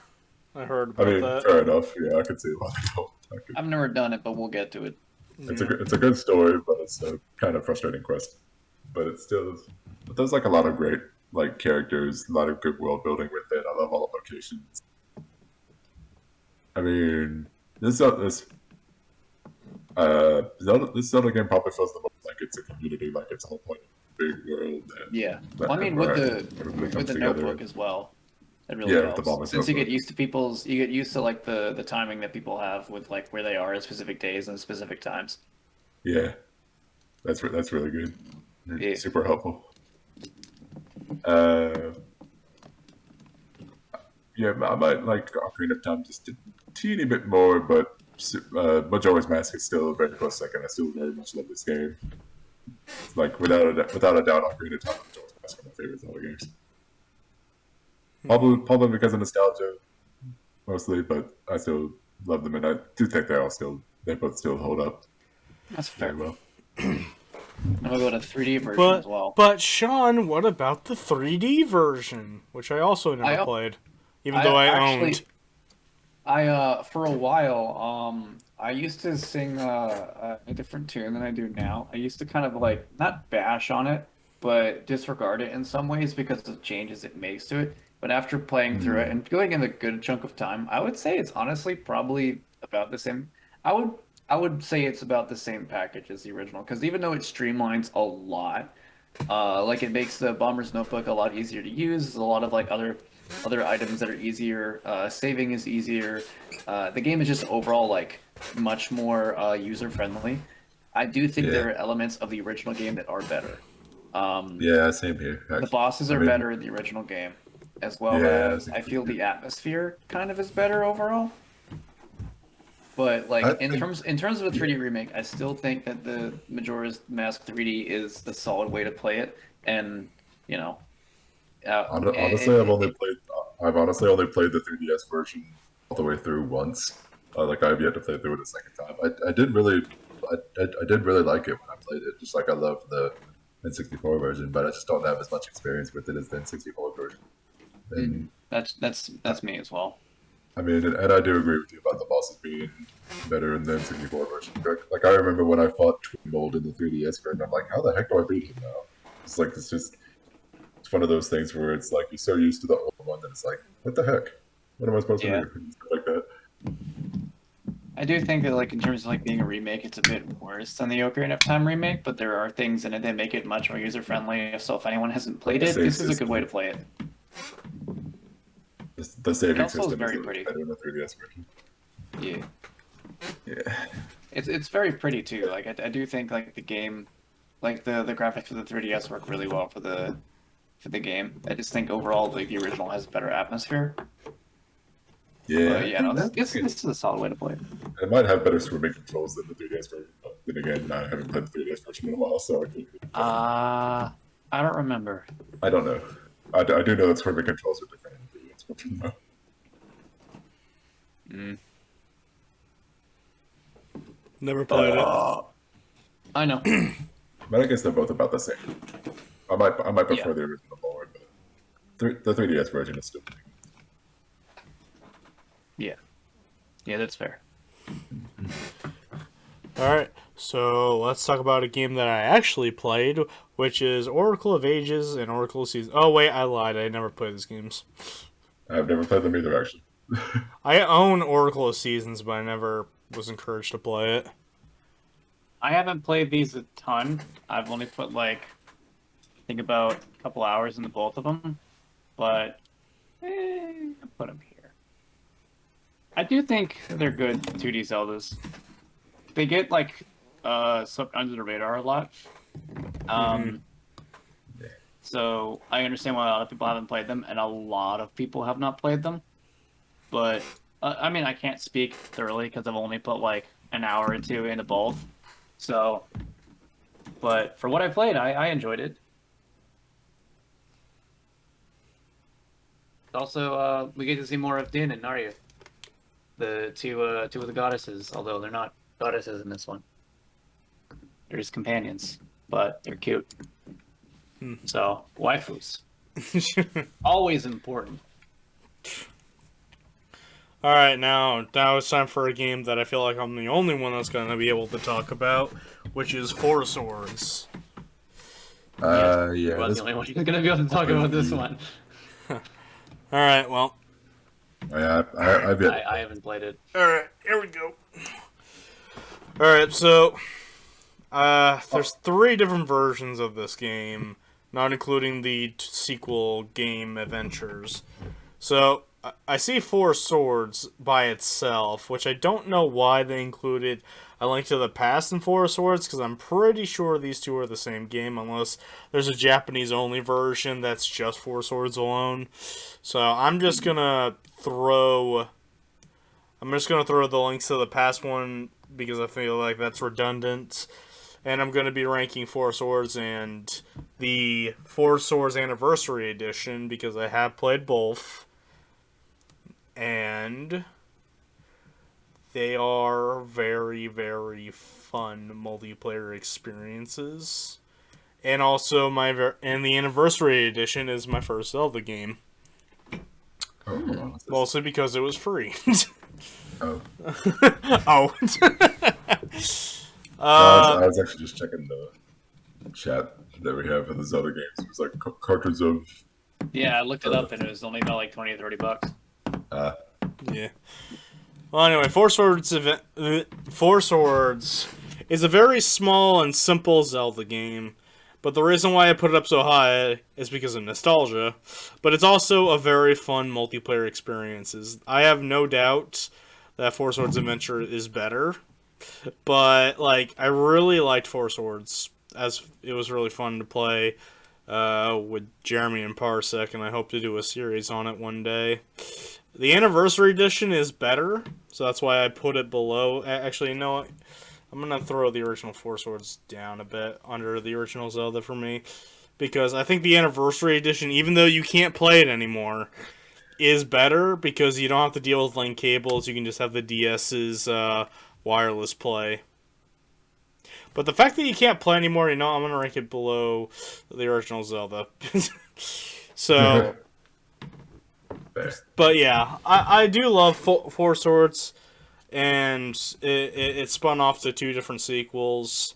I heard I about mean, that. fair enough. Yeah, I could see why they don't. I've never done it, but we'll get to it. It's a good story, but it's a kind of frustrating quest. But there's like a lot of great like characters, a lot of good world building with it. I love all the locations. I mean, this Zelda game probably feels the most like it's a community, like it's a whole point of a big world. And Yeah. that- Well, I mean, where with everybody the comes together. notebook as well. It really Yeah, with helps. the Bomber's Since you Notebook. get used to you get used to like the timing that people have with like where they are at specific days and specific times. Yeah, that's really good. Yeah. Super helpful. Yeah, I might like Ocarina of Time just a teeny bit more, but Majora's Mask is still a very close second. I still very much love this game. Like without a doubt, Ocarina of Time and Majora's Mask are my favorite Zelda games. Probably because of nostalgia, mostly, but I still love them, and I do think they both still hold up That's very fair. well. I'm gonna go to 3D version as well. But Sean, what about the 3D version, which I also never played, even though I owned. For a while, I used to sing a different tune than I do now. I used to kind of like not bash on it, but disregard it in some ways because of the changes it makes to it. But after playing through it and going in a good chunk of time, I would say it's honestly probably about the same. I would say it's about the same package as the original because even though it streamlines a lot, like it makes the Bomber's Notebook a lot easier to use. There's a lot of like other items that are easier. Saving is easier. The game is just overall like much more user friendly. I do think there are elements of the original game that are better. Yeah, same here. The bosses are better in the original game, as well as I feel the atmosphere kind of is better overall. But like in terms of a 3D remake, I still think that the Majora's Mask 3D is the solid way to play it, and you know. Honestly, I've honestly only played the 3DS version all the way through once. Like I've yet to play through it a second time. I did really, I did really like it when I played it. Just like I love the N64 version, but I just don't have as much experience with it as the N64 version. And That's me as well. I mean, and I do agree with you about the bosses being better in the N64 version. Like I remember when I fought Twin Mold in the 3DS version, I'm like, how the heck do I beat him now? It's like it's one of those things where it's like you're so used to the old one that it's like, what the heck? What am I supposed to do? Stuff like that. I do think that, like, in terms of like being a remake, it's a bit worse than the Ocarina of Time remake, but there are things in it that make it much more user friendly. So if anyone hasn't played it, this is a good way to play it. The saving also system is very is pretty. better in the 3DS version. Yeah, Yeah. it's very pretty too. Like I do think like the game, like the graphics for the 3DS work really well for the game. I just think overall like the original has better atmosphere. Yeah. But yeah, no, this is a solid way to play it. It might have better swimming controls than the 3DS version. But then again, I haven't played the 3DS version in a while, so I can't. I don't remember. I don't know. I do know that swimming controls are different in the 3DS version, though. Never played it. I know. But I guess they're both about the same. I might prefer the original more, but the 3DS version is still pretty good. Yeah, that's fair. Alright, so let's talk about a game that I actually played, which is Oracle of Ages and Oracle of Seasons. Oh wait, I lied. I never played these games. I've never played them either, actually. I own Oracle of Seasons, but I never was encouraged to play it. I haven't played these a ton. I've only put like, I think about a couple hours into both of them, but I put them here. I do think they're good 2D Zeldas. They get like swept under the radar a lot. So I understand why a lot of people haven't played them, and a lot of people have not played them. But I mean, I can't speak thoroughly because I've only put like an hour or two into both. So, but for what I played, I enjoyed it. Also, we get to see more of Din and Narya, the two of the goddesses. Although they're not goddesses in this one, they're just companions, but they're cute. So waifus, always important. Alright, now it's time for a game that I feel like I'm the only one that's going to be able to talk about, which is Four Swords. Yeah. You're the only one who's going to be able to talk about this one. Alright, well. I haven't played it. Alright, here we go. Alright, so there's 3 different versions of this game, not including the sequel game Adventures. So I see Four Swords by itself, which I don't know why they included A Link to the Past in Four Swords, because I'm pretty sure these two are the same game, unless there's a Japanese-only version that's just Four Swords alone. So I'm just gonna throw the Links to the Past one, because I feel like that's redundant. And I'm going to be ranking Four Swords and the Four Swords Anniversary Edition, because I have played both. And they are very, very fun multiplayer experiences. And also, the Anniversary Edition is my first Zelda game. Mostly because it was free. Oh. Oh. I was actually just checking the chat that we have for the Zelda games. It was like cartridge of... Yeah, I looked it up and it was only about like 20 or 30 bucks. Yeah. Well, anyway, Four Swords is a very small and simple Zelda game, but the reason why I put it up so high is because of nostalgia, but it's also a very fun multiplayer experience. I have no doubt that Four Swords Adventure is better, but like I really liked Four Swords, as it was really fun to play with Jeremy and Parsec, and I hope to do a series on it one day. The Anniversary Edition is better, so that's why I put it below. Actually, no, I'm going to throw the original Four Swords down a bit under the original Zelda for me, because I think the Anniversary Edition, even though you can't play it anymore, is better because you don't have to deal with link cables. You can just have the DS's wireless play. But the fact that you can't play anymore, I'm going to rank it below the original Zelda. So, but yeah, I do love Four Swords, and it spun off to 2 different sequels,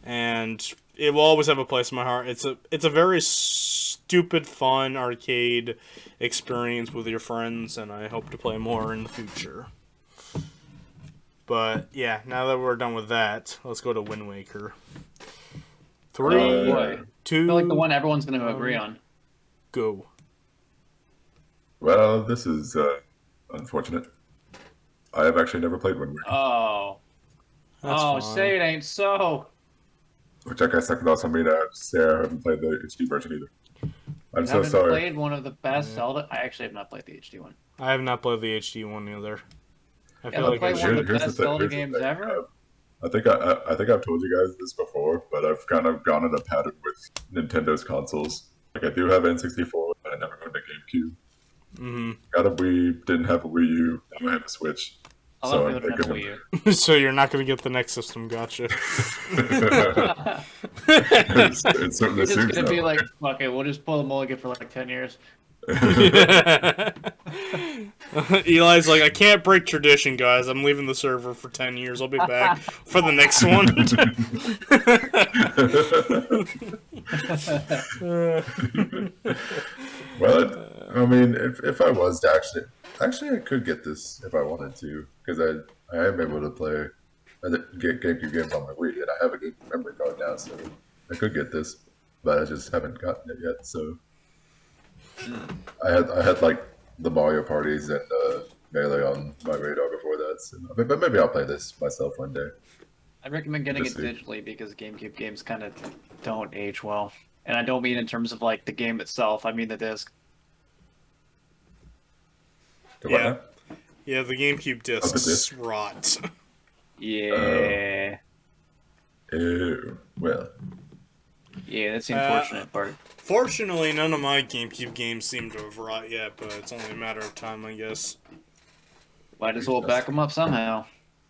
and it will always have a place in my heart. It's a very stupid, fun arcade experience with your friends, and I hope to play more in the future. But yeah, now that we're done with that, let's go to Wind Waker. 3, 2, I feel like the one everyone's going to agree on. Go. Well, this is unfortunate. I have actually never played Wind Waker. Oh. That's oh, fine. say it ain't so. Which I guess I could also mean I haven't played the HD version either. I'm so Haven't sorry. played one of the best Zelda. I actually have not played the HD one. I have not played the HD one either. I feel Haven't like played I one of should. the best Zelda games ever. I think I've told you guys this before, but I've kind of gone in a pattern with Nintendo's consoles. Like I do have N64, but I never owned a GameCube. Mm-hmm. Got a Wii, didn't have a Wii U, now I have a Switch. A So lot of I'm people don't have a thinking Wii U. So you're not going to get the next system, gotcha. it's certainly It's just seems gonna that be way. like, fuck it, we'll just pull the mulligan for like 10 years. Eli's like, I can't break tradition, guys. I'm leaving the server for 10 years. I'll be back for the next one. Well, I mean, if I was to actually I could get this if I wanted to, because I am able to play get GameCube games on my Wii, and I have a good memory card now, so I could get this, but I just haven't gotten it yet. So I had like the Mario parties and Melee on my radar before that, so, but maybe I'll play this myself one day. I recommend getting it Let's see. digitally because GameCube games kind of don't age well. And I don't mean in terms of like the game itself, I mean the disc. Do what Yeah. now? Yeah, the GameCube Oh, the discs disc? rot. Yeah. Ew. Well, Yeah, that's the unfortunate part. Fortunately, none of my GameCube games seem to have rot yet, but it's only a matter of time, I guess. Might as well back them up somehow.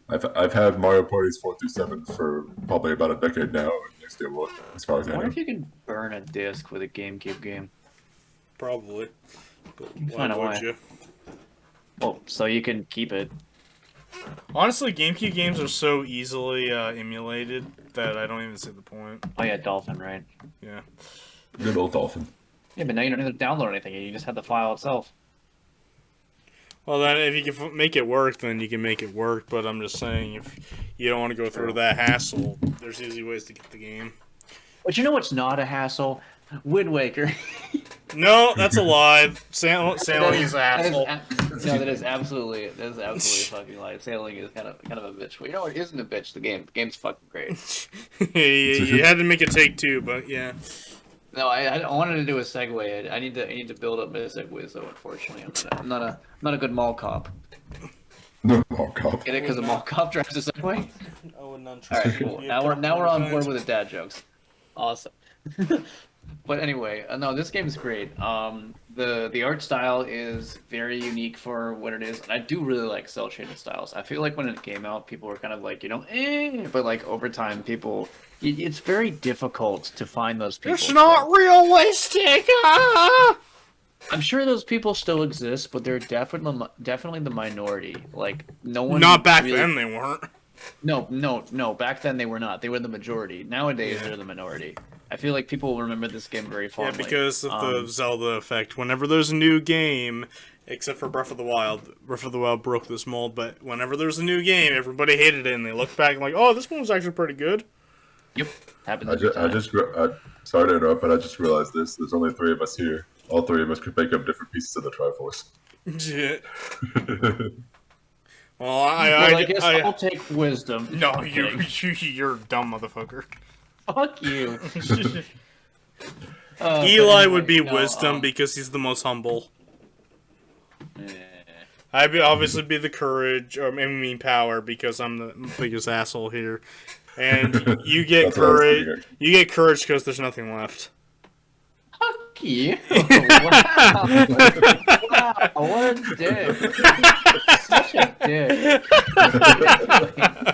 I've had Mario parties 4 through 7 for probably about a decade now, and they still work as far as I I wonder know. if you can burn a disc with a GameCube game. Probably. But why Find a would way. you? Well, so you can keep it. Honestly, GameCube games are so easily emulated that I don't even see the point. Oh yeah, Dolphin, right? Yeah. Good old Dolphin. Yeah, but now you don't need to download anything. You just have the file itself. Well, then if you can make it work, then you can make it work. But I'm just saying, if you don't want to go through that hassle, there's easy ways to get the game. But you know what's not a hassle? Wind Waker. No, that's a lie. Sailing is a hassle. No, that is absolutely a fucking lie. Sailing is kind of a bitch. Well, you know what isn't a bitch? The game. The game's fucking great. You had to make a take two, but yeah. No, I wanted to do a segue. I need to build up my segues though. Unfortunately, I'm not a good mall cop. No, oh god. Get it? Because a mall cop drives a Segway. I would not All right, you cool. to be Now we're on board kind. with the dad jokes. Awesome. But anyway, no, this game's great. The art style is very unique for what it is, and I do really like cel shaded styles. I feel like when it came out, people were kind of like, but like over time, it's very difficult to find those people. It's not realistic. Ah! I'm sure those people still exist, but they're definitely the minority. Like no one. Not back really- then, they weren't. No. Back then they were not. They were the majority. Nowadays they're the minority. I feel like people will remember this game very Yeah, fondly. because of the Zelda effect. Whenever there's a new game, except for Breath of the Wild broke this mold, but whenever there's a new game, everybody hated it, and they look back and like, oh, this one was actually pretty good. Yep, happens. I sorry to interrupt, but I just realized this. There's only 3 of us here. All 3 of us could make up different pieces of the Triforce. Yeah. Well, I guess I'll take wisdom. No, I'm you're kidding. you're a dumb motherfucker. Fuck you. Eli would be wisdom because he's the most humble. I'd obviously be the courage, or maybe power, because I'm the biggest asshole here. And you get That's what I was courage. thinking. You get courage because there's nothing left. Fuck you. Wow. Wow, what a dick. Such a dick.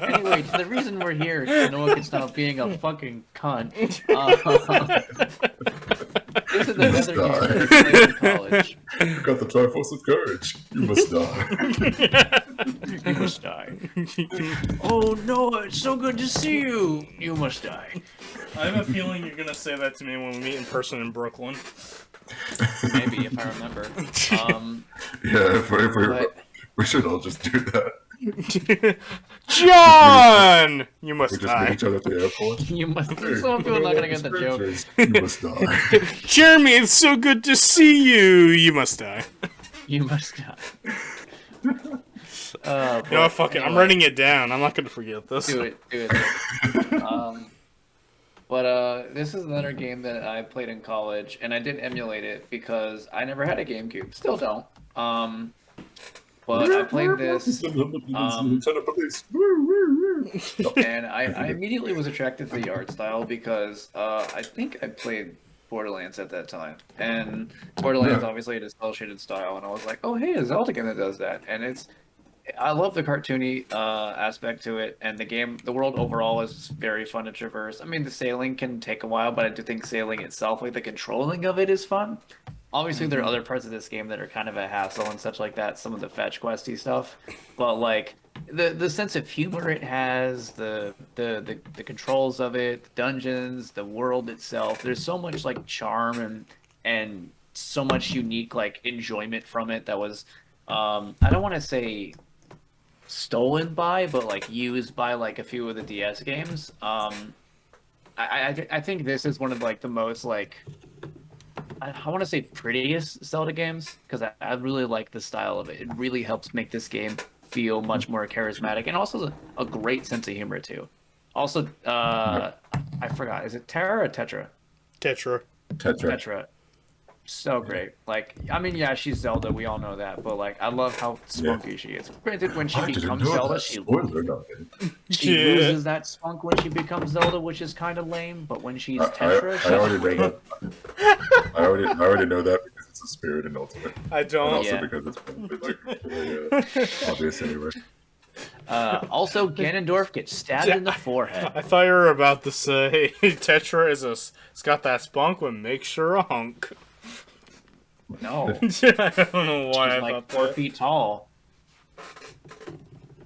Anyway, the reason we're here is so Noah can stop being a fucking cunt. This is another game that I played in college. You got the Triforce of Courage. You must die. You must die. Oh, Noah, it's so good to see you. You must die. I have a feeling you're gonna say that to me when we meet in person in Brooklyn. Maybe, if I remember. Yeah, we should all just do that. John! You We must just meet die. each other at the airport. You must. Some people are not gonna get the joke. You must die. Jeremy, it's so good to see you. You must die. You must die. You know what, fuck it. I'm writing it down. I'm not gonna forget this. Do it. But this is another game that I played in college, and I did emulate it because I never had a GameCube. Still don't. But I played this, and I immediately was attracted to the art style because I think I played Borderlands at that time, and Borderlands obviously had a cel shaded style, and I was like, oh hey, a Zelda game that does that, and I love the cartoony aspect to it, and the world overall is very fun to traverse. I mean, the sailing can take a while, but I do think sailing itself, like the controlling of it, is fun. Obviously, there are other parts of this game that are kind of a hassle and such like that. Some of the fetch questy stuff, but like the sense of humor it has, the controls of it, the dungeons, the world itself. There's so much like charm and so much unique like enjoyment from it that was I don't want to say stolen by, but like used by like a few of the DS games. I think this is one of like the most like I want to say prettiest Zelda games because I really like the style of it. It really helps make this game feel much more charismatic and also a great sense of humor too. Also, I forgot, is it Terra or Tetra? Tetra. So great. Like, I mean, yeah, she's Zelda. We all know that. But, like, I love how spunky she is. Granted, when she becomes Zelda, she loses that spunk when she becomes Zelda, which is kind of lame. But when she's Tetra, she's great. I already know that because it's a spirit in Ultimate. I don't. And also Yeah. because it's probably, like, really, obvious anyway. Also, Ganondorf gets stabbed in the forehead. I thought you were about to say Tetra it's got that spunk what makes her a hunk. No. I don't know why She's I like thought 4 that. feet tall.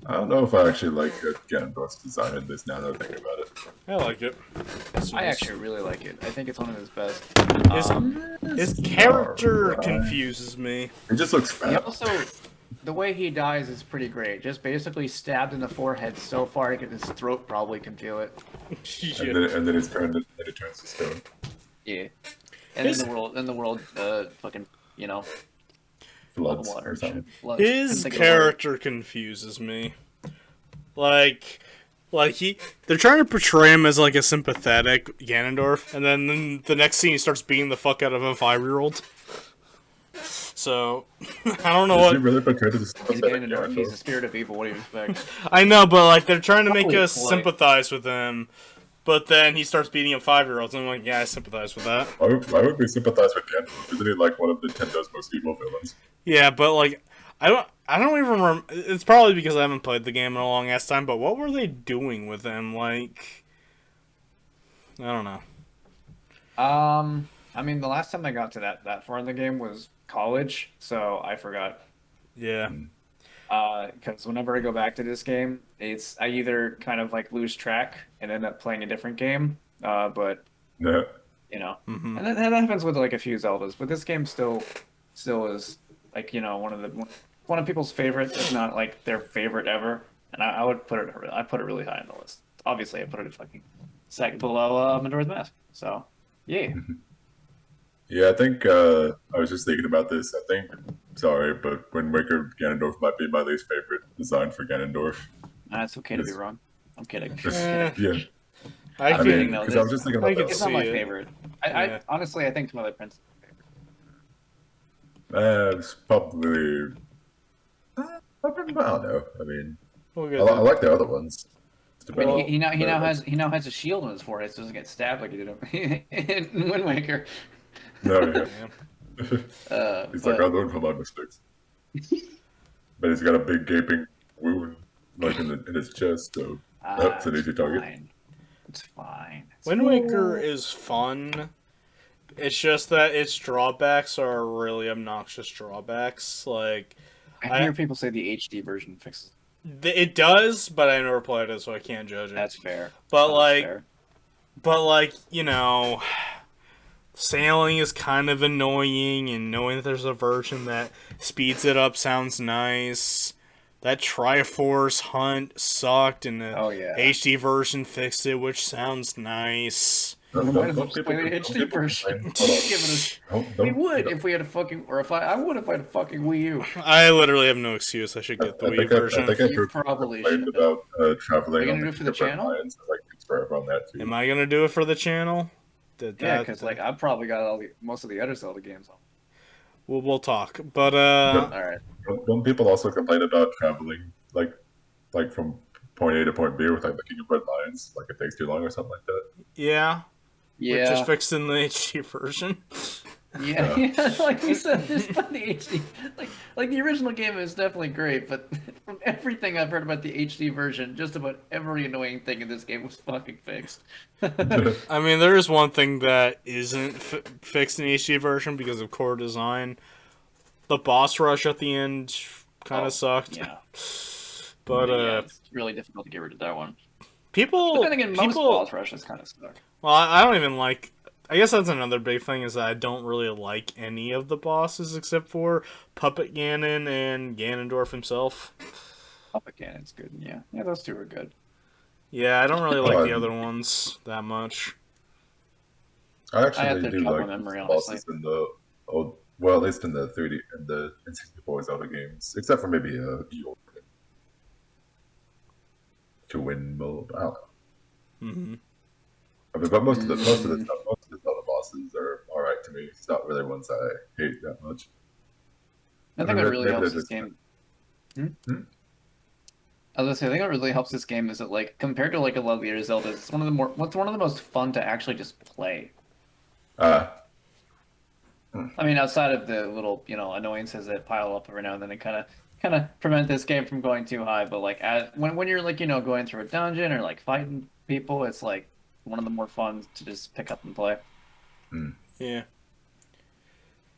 I don't know if I actually like Ganondorf's design in this now that I think about it. I like it. I actually really like it. I think it's one of his best. His character alright. confuses me. It just looks He fat. also, the way he dies is pretty great. Just basically stabbed in the forehead so far that his throat probably can feel it. And then it turns to stone. Yeah. And in the world, fucking, you know, Floods water. or something. Floods. His Couldn't think of the word. character confuses me. Like they're trying to portray him as like a sympathetic Ganondorf, and then the next scene he starts beating the fuck out of a 5-year-old. So I don't know Is what he really portrayed as a He's Ganondorf. He's the spirit of evil. What do you expect? I know, but like they're trying to make Holy us boy. sympathize with him. But then he starts beating up 5-year-olds, and I'm like, yeah, I sympathize with that. Why would we sympathize with Ganondorf? Isn't he like one of Nintendo's most evil villains? Yeah, but like, I don't even remember. It's probably because I haven't played the game in a long ass time. But what were they doing with him? Like, I don't know. I mean, the last time I got to that far in the game was college, so I forgot. Yeah. Because whenever I go back to this game, I either kind of like lose track and end up playing a different game, but Yeah. you know, Mhm. and that happens with like a few Zeldas. But this game still is like, you know, one of people's favorites, if not like their favorite ever. And I would put it really high on the list. Obviously, I put it fucking second below Majora's Mask. So yeah. Yeah, I think I was just thinking about this. I think, sorry, but Wind Waker Ganondorf might be my least favorite design for Ganondorf. It's okay to be wrong. I'm kidding. Yeah, I I could. mean, no, because I was just thinking I about could that. It's not my see it. favorite. Yeah. I honestly, I think Twilight Princess. It's probably. I don't know. I mean, We'll I, get I there. like the other ones. It's I mean, about- he now but- has a shield on his forehead, so he doesn't get stabbed like he did in Wind Waker. No, yeah. Yeah. He's like, I learned from my mistakes. But he's got a big gaping wound, like in his chest, so that's an easy target. Fine. It's fine. Wind Waker is fun. It's just that its drawbacks are really obnoxious drawbacks. Like, I hear people say the HD version fixes. it does, but I never played it, so I can't judge it. That's fair. But That's like, fair. you know, sailing is kind of annoying, and knowing that there's a version that speeds it up sounds nice. That Triforce hunt sucked, and the HD version fixed it, which sounds nice. Don't Play the HD version. We would if we had a fucking, or if I would if I had a fucking Wii U. I literally have no excuse. I should get the Wii version. I think I You probably complained should. about traveling. Are you on gonna do it for the different channel? lines. I like to on that too. Am I gonna do it for the channel? Yeah, because like I've probably got most of the other Zelda games on. We'll talk. But All right. Don't people also complain about traveling, like from point A to point B with like the gingerbread lines, like it takes too long or something like that? yeah, Yeah. just fixed in the HD version. Yeah, like we said, there's not the HD. Like the original game is definitely great, but from everything I've heard about the HD version, just about every annoying thing in this game was fucking fixed. I mean, there is one thing that isn't fixed in the HD version because of core design. The boss rush at the end kind of sucked. Yeah, but yeah, it's really difficult to get rid of that one. people, But then again, most boss rushes kind of suck. well, I don't even like. I guess that's another big thing is that I don't really like any of the bosses except for Puppet Ganon and Ganondorf himself. Puppet Cannon's good. Yeah, those two are good. Yeah, I don't really like the other ones that much. I I actually have to do jog my like memory, the honestly. bosses in the old, well, at least in the 3D and the N64 Zelda games, except for maybe Eeyore. To win mode, I don't know. Mm-hmm. I mean, but most of the Zelda bosses are all right to me. It's not really ones I hate that much. I think mean, what really maybe helps they're this game. Hmm? I was gonna say, I think what really helps this game is that, like, compared to like a lot of the other Zeldas, it's one of the most fun to actually just play. Uh, I mean, outside of the little, annoyances that pile up every now and then, and kind of prevent this game from going too high. But like, when you're like, going through a dungeon or like fighting people, it's like one of the more fun to just pick up and play. Yeah.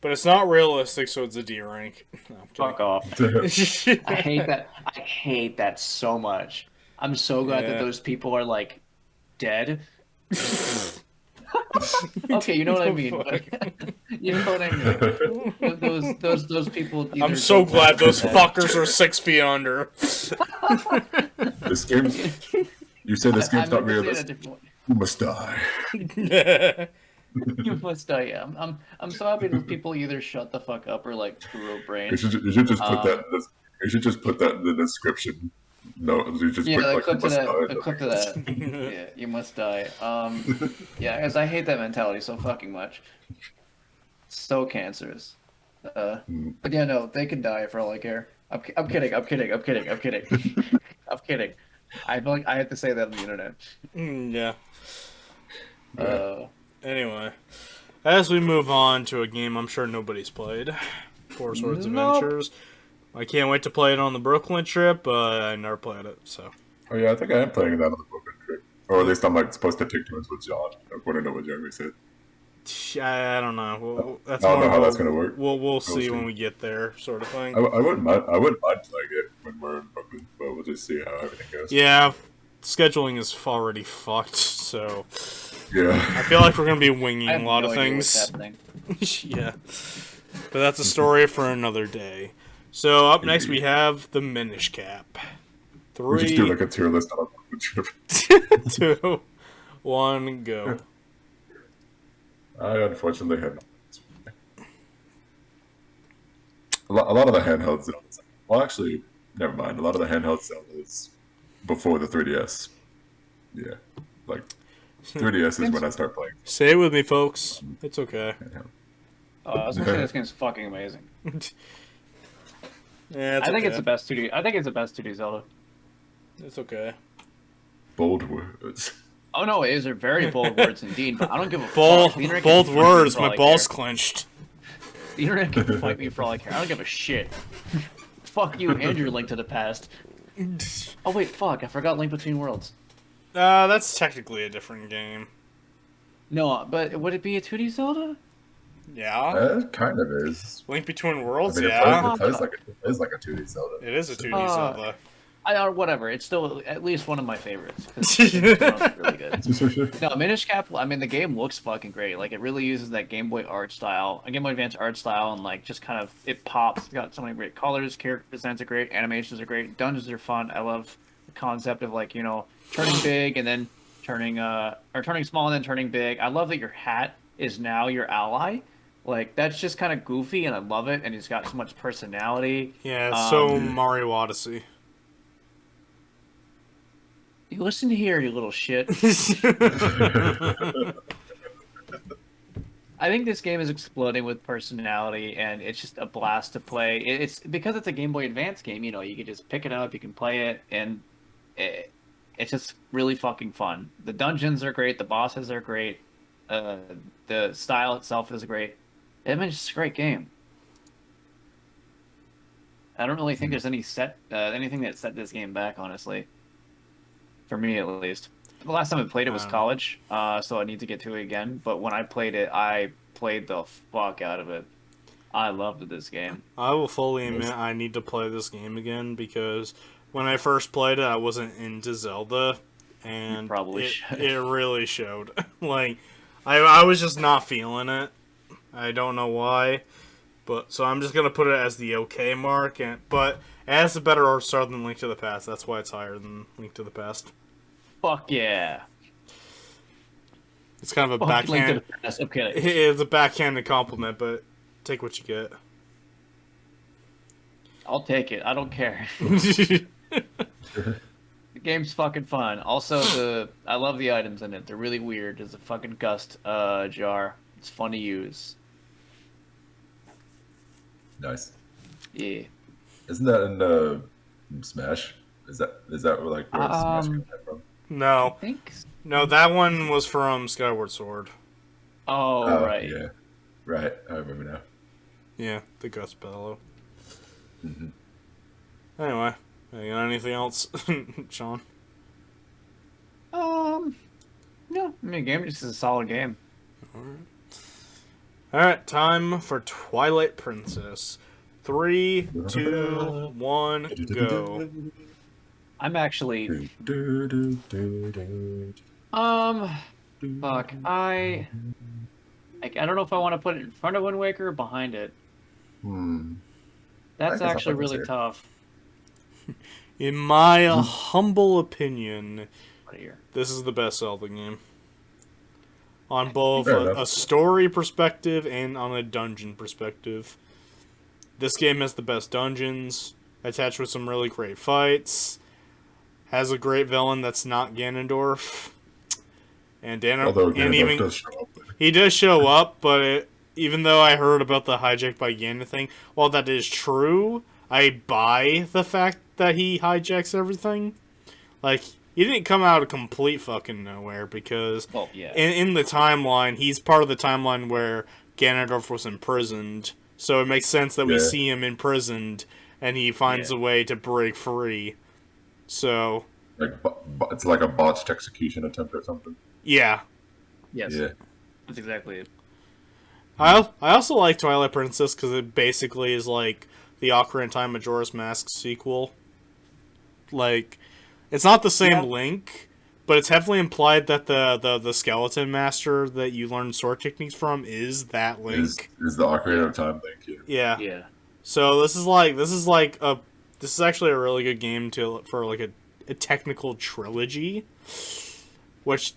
But it's not realistic, so it's a D rank. No, I'm Fuck off. I hate that. I hate that so much. I'm so glad that those people are like dead. Okay, you know what I mean. You know what I mean. Those people. I'm so glad those fuckers are 6 feet under. This game. You say this game's not realistic. You must die. You must die. Yeah. I'm so happy that people either shut the fuck up or like screw a brain. You should just put that. You should just put that in the description. No, you just put like clip you to must die. the clip to that. Yeah, you must die. Yeah, because I hate that mentality so fucking much. So cancerous. But yeah, no, they can die for all I care. I'm kidding. I'm kidding. I'm kidding. I'm kidding. I'm kidding. I feel like I have to say that on the internet. Yeah. Anyway, as we move on to a game I'm sure nobody's played, Four Swords Adventures. I can't wait to play it on the Brooklyn trip, but I never played it, so. Oh yeah, I think I am playing that on the Brooklyn trip, or at least I'm like supposed to take turns with John, according to what Jeremy said. I don't know. I don't know how that's gonna work. We'll see when we get there, sort of thing. I wouldn't mind playing it when we're in Brooklyn, but we'll just see how everything goes. Yeah, scheduling is already fucked, so. Yeah. I feel like we're gonna be winging a lot no of idea what's things. Yeah. But that's a story for another day. So up next we have the Minish Cap. We just do like a tier list on our Brooklyn trip. 2, 1, go. I unfortunately have not. A lot of the handheld Zeldas. Well, actually, never mind. A lot of the handheld Zeldas before the 3DS. Yeah, like 3DS is when I start playing. Say it with me, folks. It's okay. I was gonna say this game's fucking amazing. Yeah, I think it's the best 2D. I think it's the best 2D Zelda. It's okay. Bold words. Oh no, these are very bold words indeed. But I don't give a Bold fuck. The internet words. can My fucking balls care. clenched. The internet can fight me for all I care. I don't give a shit. Fuck you and your Link to the Past. Oh wait, fuck! I forgot Link Between Worlds. That's technically a different game. No, but would it be a 2D Zelda? Yeah. It kind of is. Link Between I Worlds, mean, yeah. it plays like a 2D Zelda. It is a 2D Zelda. Whatever. It's still at least one of my favorites. 'Cause it's really good. No, Minish Cap. I mean, the game looks fucking great. Like, it really uses that Game Boy art style, a Game Boy Advance art style, and like just kind of it pops. It's got so many great colors. Character designs are great. Animations are great. Dungeons are fun. I love the concept of like turning big and then turning small and then turning big. I love that your hat is now your ally. Like, that's just kind of goofy, and I love it. And he's got so much personality. Yeah, so Mario Odyssey. You listen here, you little shit. I think this game is exploding with personality, and it's just a blast to play. It's because it's a Game Boy Advance game. You can just pick it up, you can play it, and it's just really fucking fun. The dungeons are great, the bosses are great, the style itself is great. I mean, it's just a great game. I don't really think there's anything that set this game back, honestly. For me, at least. The last time I played it was college, so I need to get to it again. But when I played it, I played the fuck out of it. I loved this game. I will fully admit I need to play this game again because when I first played it, I wasn't into Zelda, and it really showed. Like, I was just not feeling it. I don't know why, but so I'm just gonna put it as the okay mark. But it has a better art style than Link to the Past. That's why it's higher than Link to the Past. Fuck yeah! It's kind of a backhand. Okay. It's a backhanded compliment, but take what you get. I'll take it. I don't care. The game's fucking fun. Also, I love the items in it. They're really weird. There's a fucking gust jar. It's fun to use. Nice. Yeah. Isn't that in Smash? Is that like where Smash came from? No. I think so. No, that one was from Skyward Sword. Oh, right. Yeah. Right. I remember now. Yeah, the Gust Bellow. Mm-hmm. Anyway, you got anything else, Sean? No. I mean, the game just is a solid game. Alright, time for Twilight Princess. 3, 2, 1, go. I'm actually... Fuck. I don't know if I want to put it in front of Wind Waker or behind it. That's actually really tough. In my humble opinion, Right here. this is the best Zelda game. On both a story perspective and on a dungeon perspective. This game has the best dungeons, attached with some really great fights, has a great villain that's not Ganondorf. And he does show up, but even though I heard about the hijack by Ganon thing, while that is true, I buy the fact that he hijacks everything. Like, he didn't come out of complete fucking nowhere, because in the timeline, he's part of the timeline where Ganondorf was imprisoned, so it makes sense that we see him imprisoned, and he finds a way to break free. So... it's like a botched execution attempt or something. Yeah. Yes. Yeah. That's exactly it. I also like Twilight Princess because it basically is like the Ocarina of Time Majora's Mask sequel. Like, it's not the same Link, but it's heavily implied that the skeleton master that you learn sword techniques from is that Link. Is the Ocarina of Time Link? Yeah. Yeah. So this is actually a really good game for like a technical trilogy, which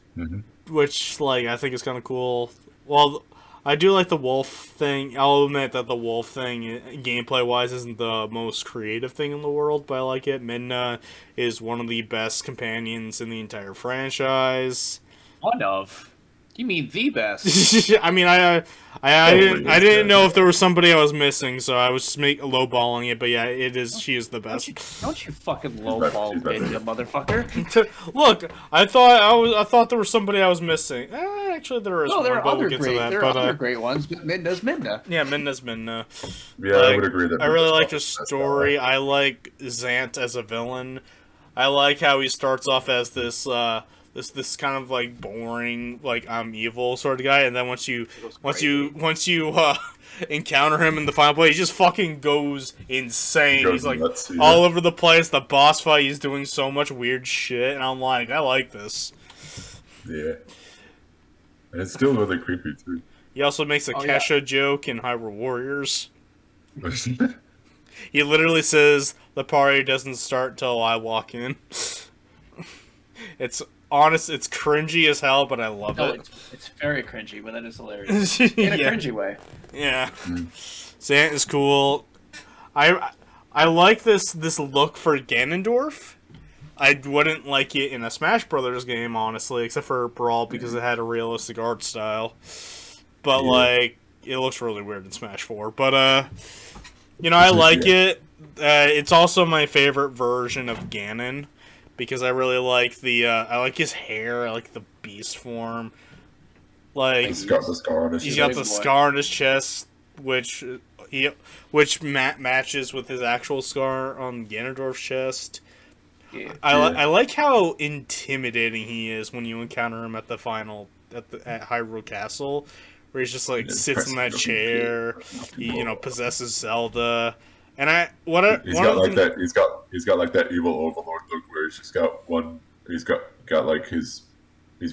like I think is kind of cool. Well, I do like the wolf thing. I'll admit that the wolf thing, gameplay wise, isn't the most creative thing in the world, but I like it. Midna is one of the best companions in the entire franchise. One of. You mean the best? I mean, I didn't know if there was somebody I was missing, so I was just lowballing it. But yeah, she is the best. Don't you fucking lowball it, you motherfucker. Look, I thought there was somebody I was missing. Actually, there is. No, there are other other great ones, but Midna's Midna. Yeah, Midna's Midna. Yeah, I would agree that. I really like his story. I like Zant as a villain. I like how he starts off as this kind of like boring, like I'm evil sort of guy, and then once you encounter him in the final play, he just fucking goes insane. He's like nuts, all over the place. The boss fight, he's doing so much weird shit, and I'm like, I like this. Yeah, and it's still really creepy too. He also makes a Kesha joke in Hyrule Warriors. He literally says the party doesn't start till I walk in. It's honest, it's cringy as hell, but I love it. It's very cringy, but that is hilarious. In a cringy way. Yeah. Zant is cool. I like this look for Ganondorf. I wouldn't like it in a Smash Brothers game, honestly, except for Brawl because it had a realistic art style. But like, it looks really weird in Smash 4. But I like it. It's also my favorite version of Ganon. Because I really like I like his hair, I like the beast form. Like he's got the scar on his chest. He's got the scar on his chest, which matches with his actual scar on Ganondorf's chest. Yeah. I like how intimidating he is when you encounter him at the final at Hyrule Castle, where he's just like sits in that chair. He possesses Zelda. And he's got like that evil overlord look where he's just got one. He's got like he's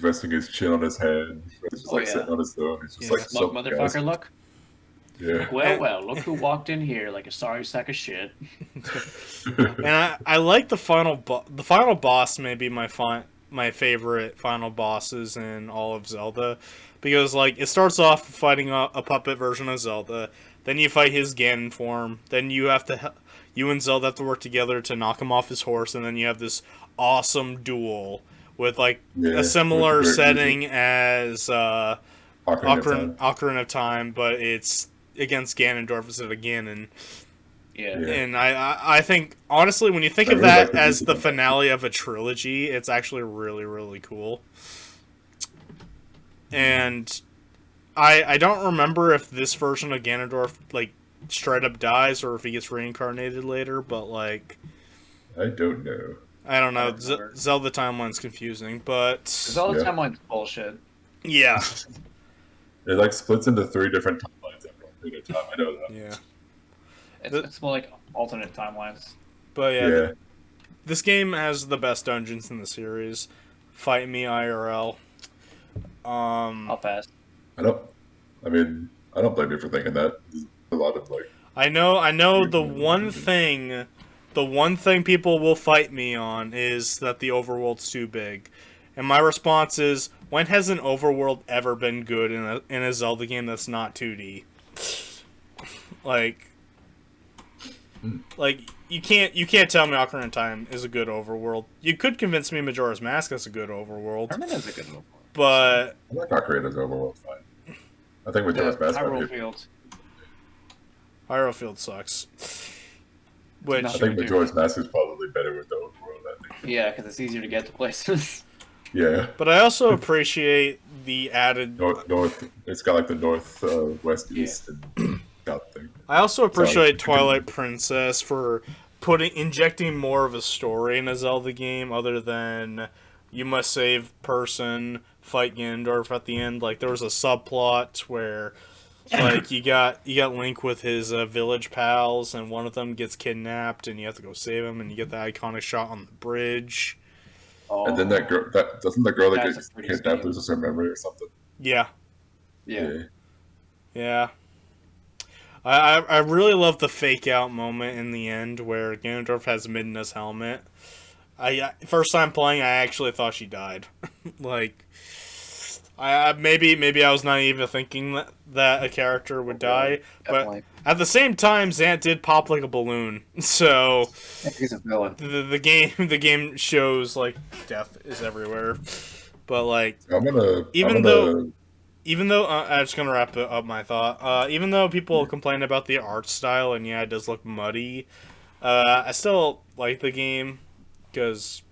resting his chin on his head. He's just sitting on his throne. He's just like smug motherfucker look. Yeah. Well, look who walked in here like a sorry sack of shit. And I like the final boss. Maybe my favorite final bosses in all of Zelda, because like it starts off fighting a puppet version of Zelda. Then you fight his Ganon form. Then you and Zelda have to work together to knock him off his horse. And then you have this awesome duel with like a similar setting as Ocarina of Time, but it's against Ganondorf instead of Ganon. Yeah. And I think, honestly, when you think of that as the finale of a trilogy, it's actually really, really cool. And I don't remember if this version of Ganondorf, like, straight up dies or if he gets reincarnated later, but, like... I don't know. I don't know. Zelda timeline's confusing, but... Zelda timeline's bullshit. Yeah. It, like, splits into 3 different timelines after a period of time. I know that. Yeah. It's more like alternate timelines. But, yeah. This game has the best dungeons in the series. Fight me IRL. I'll pass. I don't blame you for thinking that. There's a lot of like. I know. The one thing people will fight me on is that the overworld's too big, and my response is, when has an overworld ever been good in a Zelda game that's not 2D? Like you can't tell me Ocarina of Time is a good overworld. You could convince me Majora's Mask is a good overworld. Ocarina is a good overworld. But I like Ocarina's overworld fine. I think Majora's Mask. Hyrule Field sucks. I think Majora's Mask is probably better with the overworld. I think. Yeah, because it's easier to get to places. Yeah. But I also appreciate the added north. It's got like the north, west, east, and south thing. I also appreciate Twilight Princess for injecting more of a story in a Zelda game, other than you must save person, fight Ganondorf at the end. Like there was a subplot where, like you got Link with his village pals, and one of them gets kidnapped, and you have to go save him, and you get the iconic shot on the bridge. Oh. And then that girl, doesn't the girl that gets kidnapped loses her memory or something? Yeah. Yeah. Yeah. I really love the fake out moment in the end where Ganondorf has Midna's helmet. First time playing, I actually thought she died. Like, maybe I was naive thinking that a character would die, but at the same time, Zant did pop like a balloon. So he's a villain. The game shows like death is everywhere. But like, I'm gonna. even though even though I'm just gonna wrap up my thought. Even though people complain about the art style and yeah, it does look muddy, I still like the game because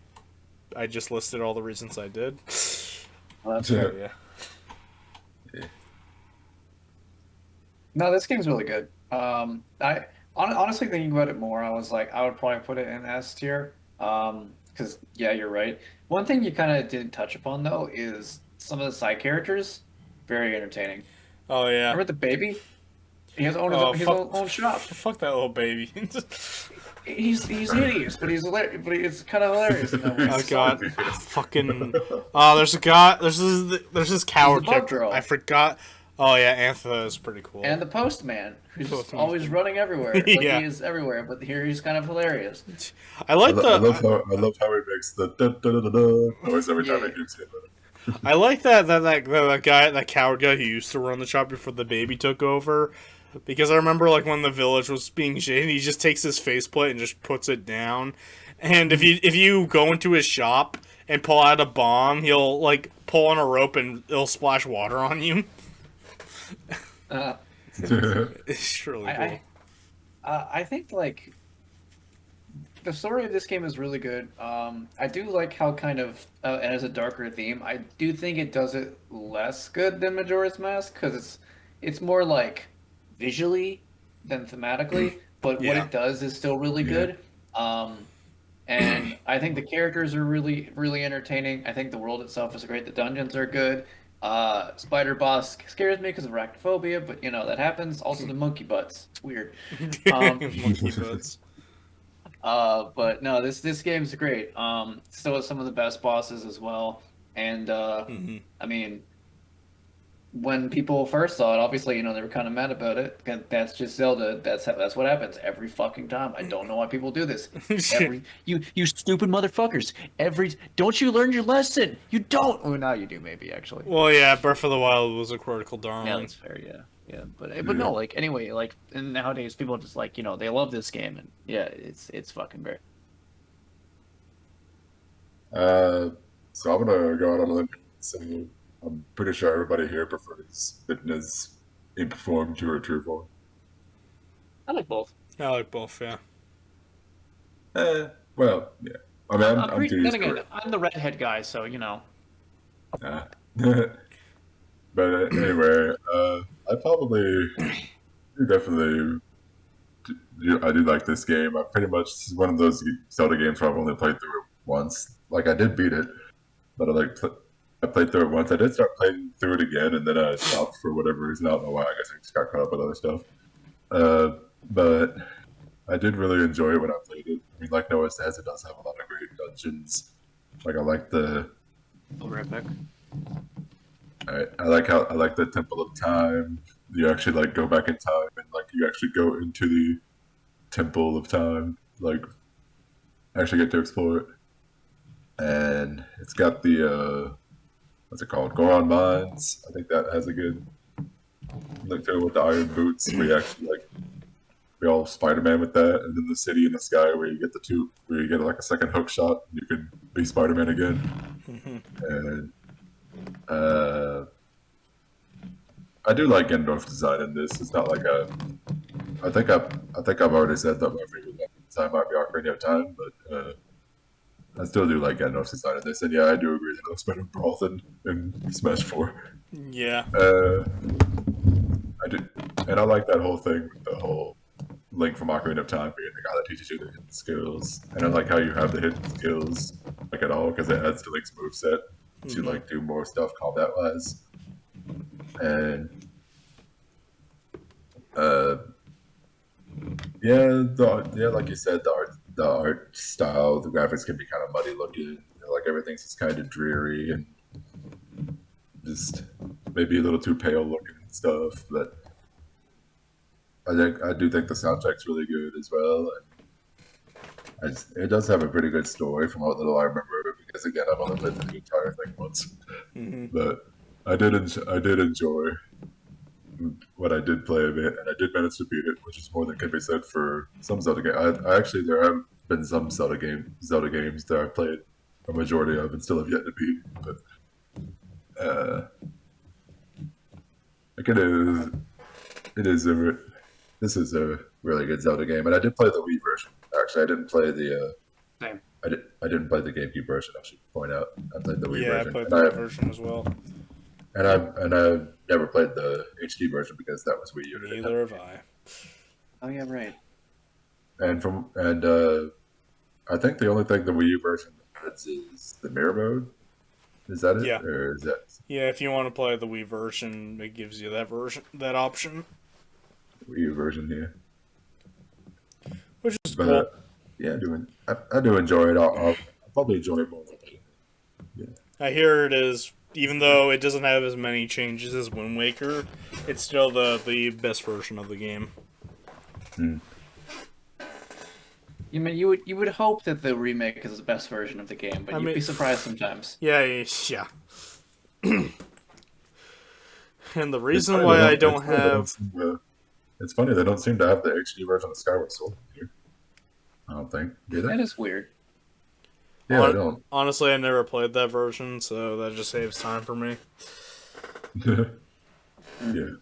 I just listed all the reasons I did. Well, that's Yeah. fair. Yeah. No, this game's really good. Honestly thinking about it more, I was like, I would probably put it in S tier. Because yeah, you're right. One thing you kind of didn't touch upon though is some of the side characters, very entertaining. Oh yeah. Remember the baby? He has own Oh his fuck! own shop. Fuck that little baby. He's hideous, but he's hilarious. But it's kind of hilarious. In that way. Oh god, fucking. Oh, there's a guy. There's this coward He's the bug character. girl. I forgot. Oh yeah, Antha is pretty cool. And the postman, who's Postman. always running everywhere. Like Yeah. he is everywhere, but here he's kind of hilarious. I like I love the. how he makes the da da da da da noise every time Yeah. he keeps hitting it. I like that guy, that coward guy who used to run the shop before the baby took over. Because I remember like when the village was being shaded, he just takes his faceplate and just puts it down. And if you go into his shop and pull out a bomb, he'll like pull on a rope and it'll splash water on you. Uh, It's really cool. I think like the story of this game is really good. I do like how kind of and as a darker theme, I do think it does it less good than Majora's Mask because it's more like visually than thematically, but what Yeah. it does is still really good. And I think the characters are really really entertaining. I think the world itself is great. The dungeons are good. Spider boss scares me because of arachnophobia, but you know that happens. Also the monkey butts, it's weird. Monkey butts. But no, this game's great. Still has some of the best bosses as well. And I mean, when people first saw it, obviously, you know, they were kind of mad about it. And that's just Zelda. That's what happens every fucking time. I don't know why people do this. You stupid motherfuckers. Don't you learn your lesson? You don't. Well, now you do, maybe actually. Well, yeah, Breath of the Wild was a critical Yeah, darling. that's fair. Yeah. But no, like anyway, like and nowadays people just like they love this game and yeah, it's fucking great. So I'm gonna go out on a limb and say I'm pretty sure everybody here prefers fitness in perform to a true form. I like both. I like both, yeah. Well, yeah. I mean, I'm then curious. again, I'm the redhead guy, so you know. But anyway, I probably definitely I do like this game. I pretty much this is one of those Zelda games where I've only played through it once. Like I did beat it, but I played through it once. I did start playing through it again, and then I stopped for whatever reason. I don't know why. I guess I just got caught up with other stuff. But I did really enjoy it when I played it. I mean, like Noah says, it does have a lot of great dungeons. Like I like the I'll be right back. I like the Temple of Time. You actually like go back in time and like you actually go into the Temple of Time, like actually get to explore it. And it's got the what's it called? Goron Mines. I think that has a good look to it with the iron boots where you actually like be all Spider-Man with that, and then the city in the sky where you get where you get like a second hook shot, and you can be Spider-Man again. And I do like Gandalf's design in this. It's not like I think I've already said that my favorite design might be Ocarina of Time, but I still do like Gandalf's design in this. And yeah, I do agree that it looks better in Brawl than in Smash 4. Yeah. I do, and I like that whole thing with the whole Link from Ocarina of Time being the guy that teaches you the hidden skills. And I like how you have the hidden skills like at all because it adds to Link's moveset to like do more stuff combat wise. And like you said, the art style, the graphics can be kind of muddy looking. You know, like everything's just kind of dreary and just maybe a little too pale looking and stuff. But I do think the soundtrack's really good as well. And it does have a pretty good story from what little I remember of it, because again, I've only played the entire thing once. But I did enjoy what I did play of it, and I did manage to beat it, which is more than can be said for some Zelda games. I actually there have been some Zelda games that I've played a majority of and still have yet to beat. But Uh, like it is a this is a really good Zelda game, and I did play the Wii version. Actually, I didn't play the Same. I didn't play the GameCube version. I should point out I played the Wii Yeah, I version, played and the Wii version as well. I've never played the HD version because that was Wii U. Neither have I. Oh yeah, right. And I think the only thing the Wii U version adds is the mirror mode. Is that it? Yeah. Or is that Yeah, if you want to play the Wii version, it gives you that option, Wii U version here? which is But cool. yeah, I do enjoy it. I'll probably enjoy it more. I hear it is, even though it doesn't have as many changes as Wind Waker, it's still the best version of the game. You would hope that the remake is the best version of the game, but I you'd mean- be surprised sometimes. Yeah. And the reason why I don't have... It's funny they don't seem to have the HD version of Skyward Sword here. I don't think. Do That they? is weird. Yeah, I don't. Honestly, I never played that version, so that just saves time for me. Yeah.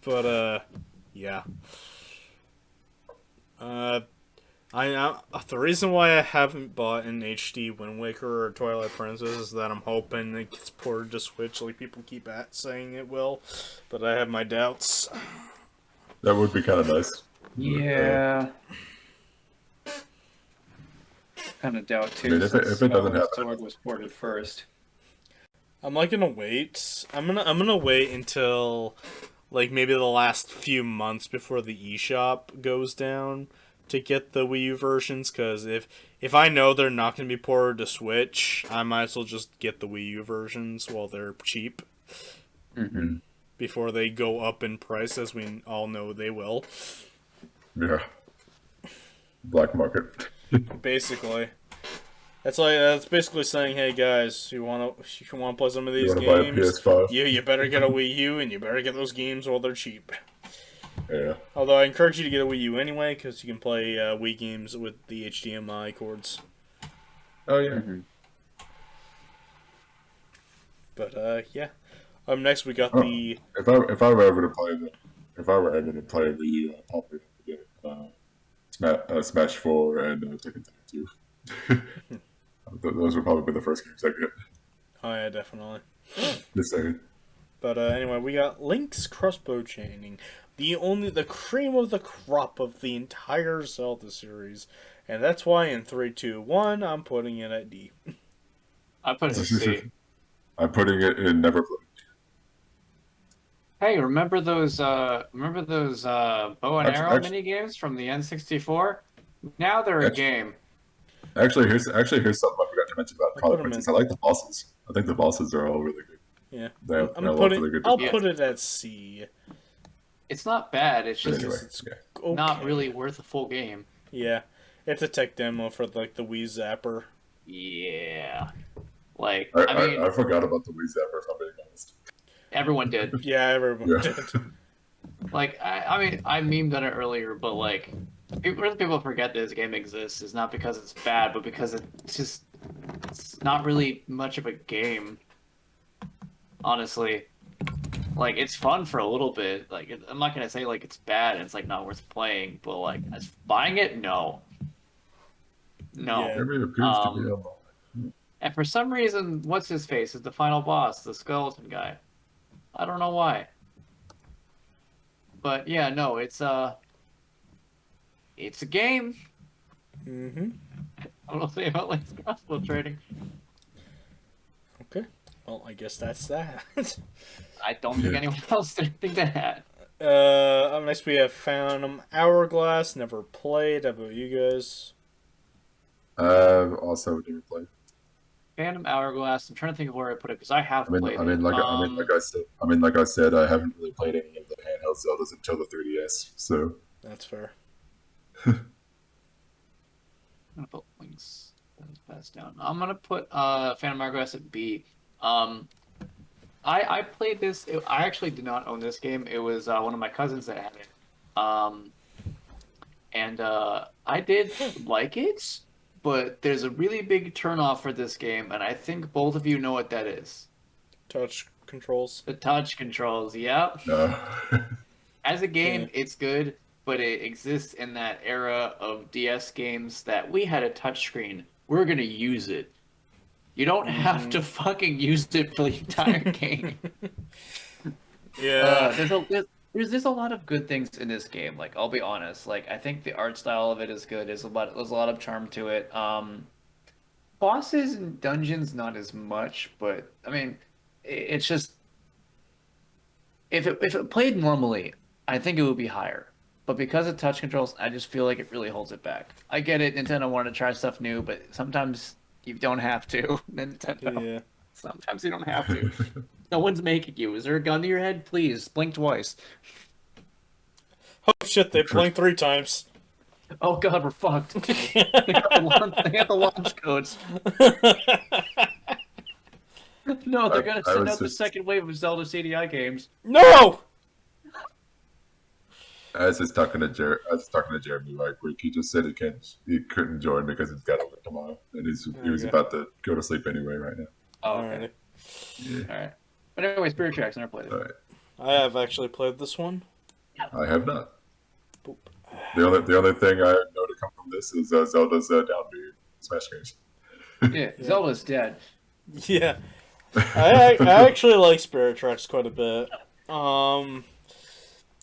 But, yeah. The reason why I haven't bought an HD Wind Waker or Twilight Princess is that I'm hoping it gets ported to Switch like people keep saying it will, but I have my doubts. That would be kind of nice. Yeah. Kind of doubt too. I mean, if it since doesn't happen- Sword was ported first. I'm like gonna wait. I'm gonna wait until like maybe the last few months before the eShop goes down to get the Wii U versions, because if I know they're not gonna be ported to Switch, I might as well just get the Wii U versions while they're cheap Mm-hmm. before they go up in price, as we all know they will. Yeah. Black market. Basically, that's basically saying, hey guys, you wanna play some of You these want to buy a games? PS5? You better get a Wii U, and you better get those games while they're cheap. Yeah. Although I encourage you to get a Wii U anyway, because you can play Wii games with the HDMI cords. Oh yeah. Mm-hmm. But yeah. Next we got the If I were ever to play the Wii U, I'd probably get Smash 4 and Tekken 2. Those would probably be the first games I get. oh yeah, definitely. Just saying. But anyway, we got Link's crossbow chaining, the cream of the crop of the entire Zelda series, and that's why in 3, 2, 1, I'm putting it at D. I put it in C. I'm putting it in never played. Hey, remember those bow and arrow Actually- mini games from the N64? Now they're a Actually- game. Actually, here's something I forgot to mention about I put Twilight 'em Princess. in. I like the bosses. I think the bosses are all really good. Yeah, They have I'm a lot of putting. really good I'll designs. put it at C. It's not bad. It's But just anyway, it's- yeah. Okay. not really worth a full game. Yeah, it's a tech demo for like the Wii Zapper. Yeah. Like, I I mean, forgot about the Wii Zapper, if I'm being honest. everyone did. Yeah, everyone Yeah. did. Like, I mean, I memed on it earlier, but like, people forget this game exists is not because it's bad, but because it's not really much of a game. Honestly, like it's fun for a little bit. Like, I'm not gonna say like it's bad and it's like not worth playing, but like, as buying it, no. Yeah. Maybe it appears to be on And for some reason, what's his face is the final boss, the skeleton guy. I don't know why. But yeah, no, it's a game. Mm-hmm. I will say about Link's crossbow trading. Okay. Well, I guess that's that. I don't think anyone else did think that. Up next we have Phantom Hourglass. Never played. How about you guys? Also didn't play. Phantom Hourglass. I'm trying to think of where I put it because I have played I mean, it. like I said, I haven't really played any of the handheld Zeldas until the 3DS. So That's fair. I'm gonna put Link's passed down. I'm gonna put Phantom Hourglass at B. I played this. I actually did not own this game. It was one of my cousins that had it. And I did like it, but there's a really big turnoff for this game, and I think both of you know what that is. Touch controls. The touch controls, yep. No. As a game, Yeah. it's good, but it exists in that era of DS games that we had a touchscreen. We're gonna use it. You don't have to fucking use it for the entire game. Yeah. There's a lot of good things in this game. Like, I'll be honest. Like, I think the art style of it is good. There's a lot of charm to it. Bosses and dungeons not as much, but I mean, it's just if it played normally, I think it would be higher. But because of touch controls, I just feel like it really holds it back. I get it, Nintendo wanted to try stuff new, but sometimes you don't have to. Nintendo. Yeah. Sometimes you don't have to. No one's making you. Is there a gun to your head? Please blink twice. Oh shit! They blinked 3 times. Oh god, we're fucked. They got the launch codes. No, they're gonna I send was out the just- second wave of Zelda CDI games. No. I was just talking to Jeremy right quick. He just said he couldn't join because he's got to work tomorrow, and he was Okay. about to go to sleep anyway right now. Oh, okay. Alright. Yeah. All right. But anyway, Spirit Tracks, never played it. All right. I have actually played this one. I have not. Boop. The only thing I know to come from this is Zelda's down B Smash games. Yeah, Zelda's dead. Yeah. I actually like Spirit Tracks quite a bit.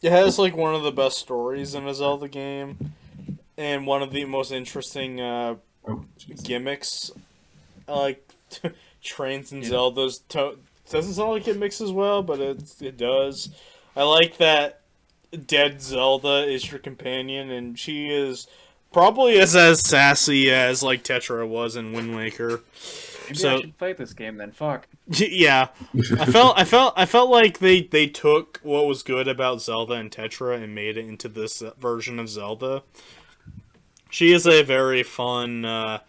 It has like one of the best stories in a Zelda game, and one of the most interesting Oh, jeez. gimmicks. Like trains in Zelda's doesn't sound like it mixes well, but it does. I like that dead Zelda is your companion, and she is probably as sassy as like Tetra was in Wind Waker. Maybe So- I should play this game then. Fuck. Yeah, I felt like they took what was good about Zelda and Tetra and made it into this version of Zelda. She is a very fun.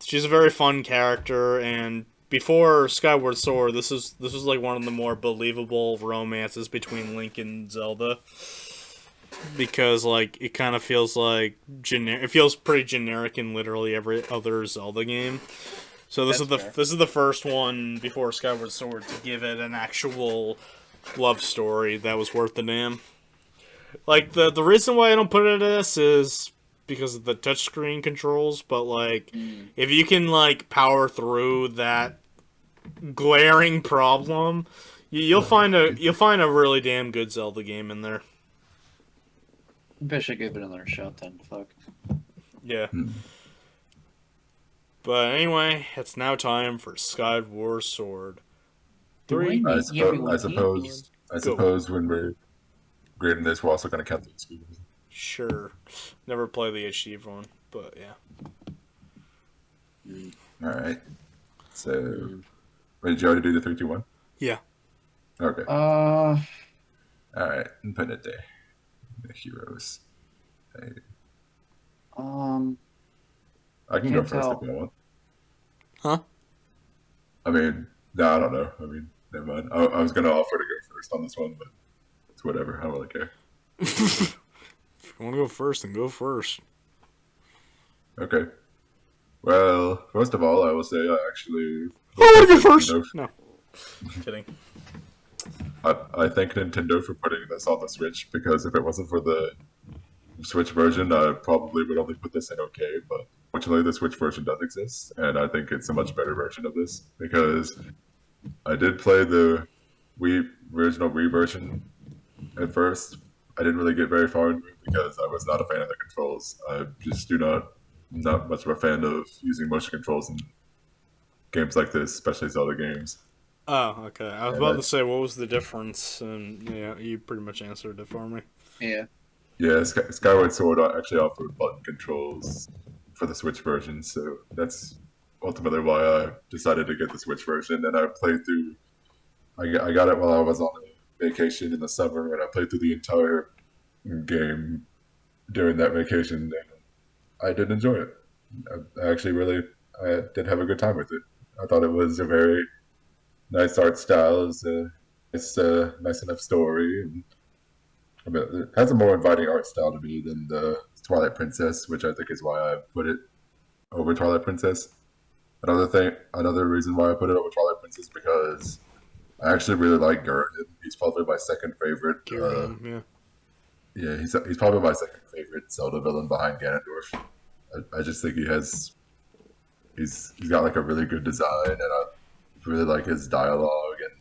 She's a very fun character, and before Skyward Sword, this was like one of the more believable romances between Link and Zelda. Because like it kind of feels like it feels pretty generic in literally every other Zelda game. So this That's is the first one before Skyward Sword to give it an actual love story that was worth the damn. Like the reason why I don't put it in this is because of the touchscreen controls, but like if you can like power through that glaring problem, you'll find a really damn good Zelda game in there. Maybe I should give it another shot then. Fuck. Yeah. But anyway, it's now time for Skyward Sword. Three. Do I Yeah, we suppose, I Go. suppose when we're grading this, we're also going to count the XP. Sure. Never play the HD one, but yeah. All right. So, wait, did you already do the 3, 2, 1? Yeah. Okay. Uh, All right. I'm putting it there. The heroes. Hey, I can go Can't first tell. if you want. Huh? I mean, no, I don't know. I mean, never mind. I was going to offer to go first on this one, but it's whatever. I don't really care. If you want to go first, then go first. Okay. Well, first of all, I will say I actually. I want to go first! Nintendo- No. Kidding. I thank Nintendo for putting this on the Switch, because if it wasn't for the Switch version, I probably would only put this in okay, but fortunately the Switch version does exist, and I think it's a much better version of this, because I did play the original Wii version at first. I didn't really get very far into it because I was not a fan of the controls. I just not much of a fan of using motion controls in games like this, especially Zelda games. Oh, okay. I was about to say, what was the difference? And yeah, you pretty much answered it for me. yeah. Yeah, Skyward Sword actually offered button controls for the Switch version, so that's ultimately why I decided to get the Switch version. And I played through. I got it while I was on a vacation in the summer, and I played through the entire game during that vacation, and I did enjoy it. I did have a good time with it. I thought it was a very nice art style. It was a nice enough story. And, I mean, it has a more inviting art style to me than the Twilight Princess, which I think is why I put it over Twilight Princess. Another reason why I put it over Twilight Princess because I actually really like Gurren. He's probably my second favorite. Yeah. Yeah, he's probably my second favorite Zelda villain behind Ganondorf. I just think he's got like a really good design, and I really like his dialogue, and